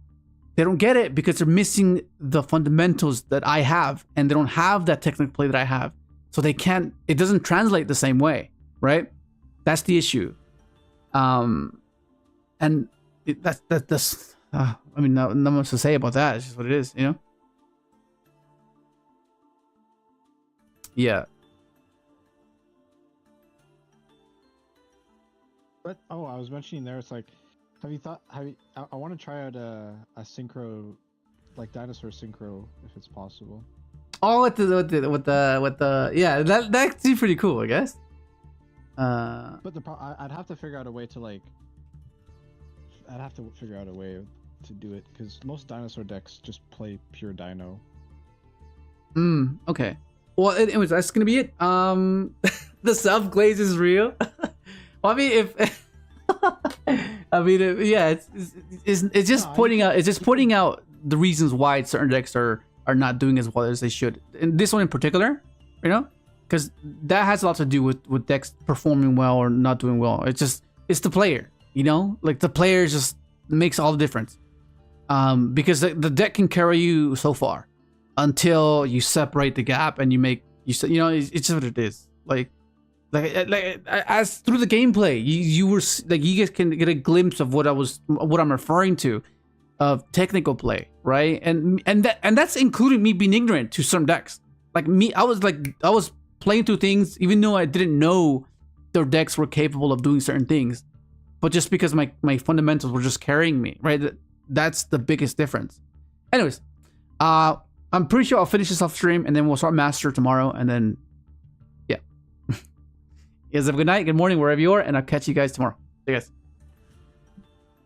[SPEAKER 3] they don't get it because they're missing the fundamentals that I have, and they don't have that technical play that I have, so they can't. It doesn't translate the same way, right? That's the issue. And that's. I mean, not much to say about that. It's just what it is, you know. Yeah.
[SPEAKER 5] But oh, I was mentioning there. It's like, have you thought? I want to try out a synchro, like dinosaur synchro, if it's possible.
[SPEAKER 3] Oh, with the yeah, that seems pretty cool, I guess.
[SPEAKER 5] But I'd have to figure out a way to like. I'd have to figure out a way to do it because most dinosaur decks just play pure dino.
[SPEAKER 3] Okay. Well, anyways, that's gonna be it. The self glaze is real. Well, I mean, if yeah, it's just pointing out. It's just pointing out the reasons why certain decks are not doing as well as they should. And this one in particular, you know, because that has a lot to do with decks performing well or not doing well. It's the player, you know, like the player just makes all the difference. Because the deck can carry you so far until you separate the gap and you know, it's just what it is. Like as through the gameplay, you were like, you guys can get a glimpse of what I'm referring to, of technical play, right? And that's including me being ignorant to some decks. Like me, I was playing through things even though I didn't know their decks were capable of doing certain things, but just because my fundamentals were just carrying me, right? That's the biggest difference. Anyways, I'm pretty sure I'll finish this off stream and then we'll start Master tomorrow, and then yeah. You guys have a good night, good morning, wherever you are, and I'll catch you guys tomorrow. See you guys.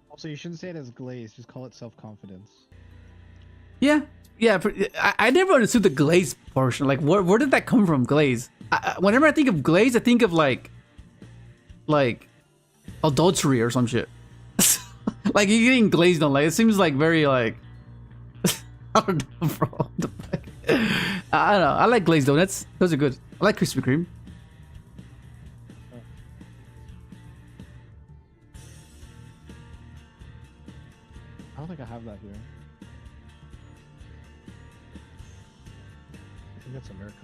[SPEAKER 5] Also, you shouldn't say it as glaze. Just call it self-confidence.
[SPEAKER 3] Yeah. I never understood the glaze portion. Like, where did that come from? Glaze. Whenever I think of glaze, I think of like adultery or some shit. Like you're getting glazed on. Like it seems like very like I don't know, bro. I don't know. I like glazed donuts. Those are good. I like Krispy Kreme.
[SPEAKER 5] I don't think I have that here. I think that's America.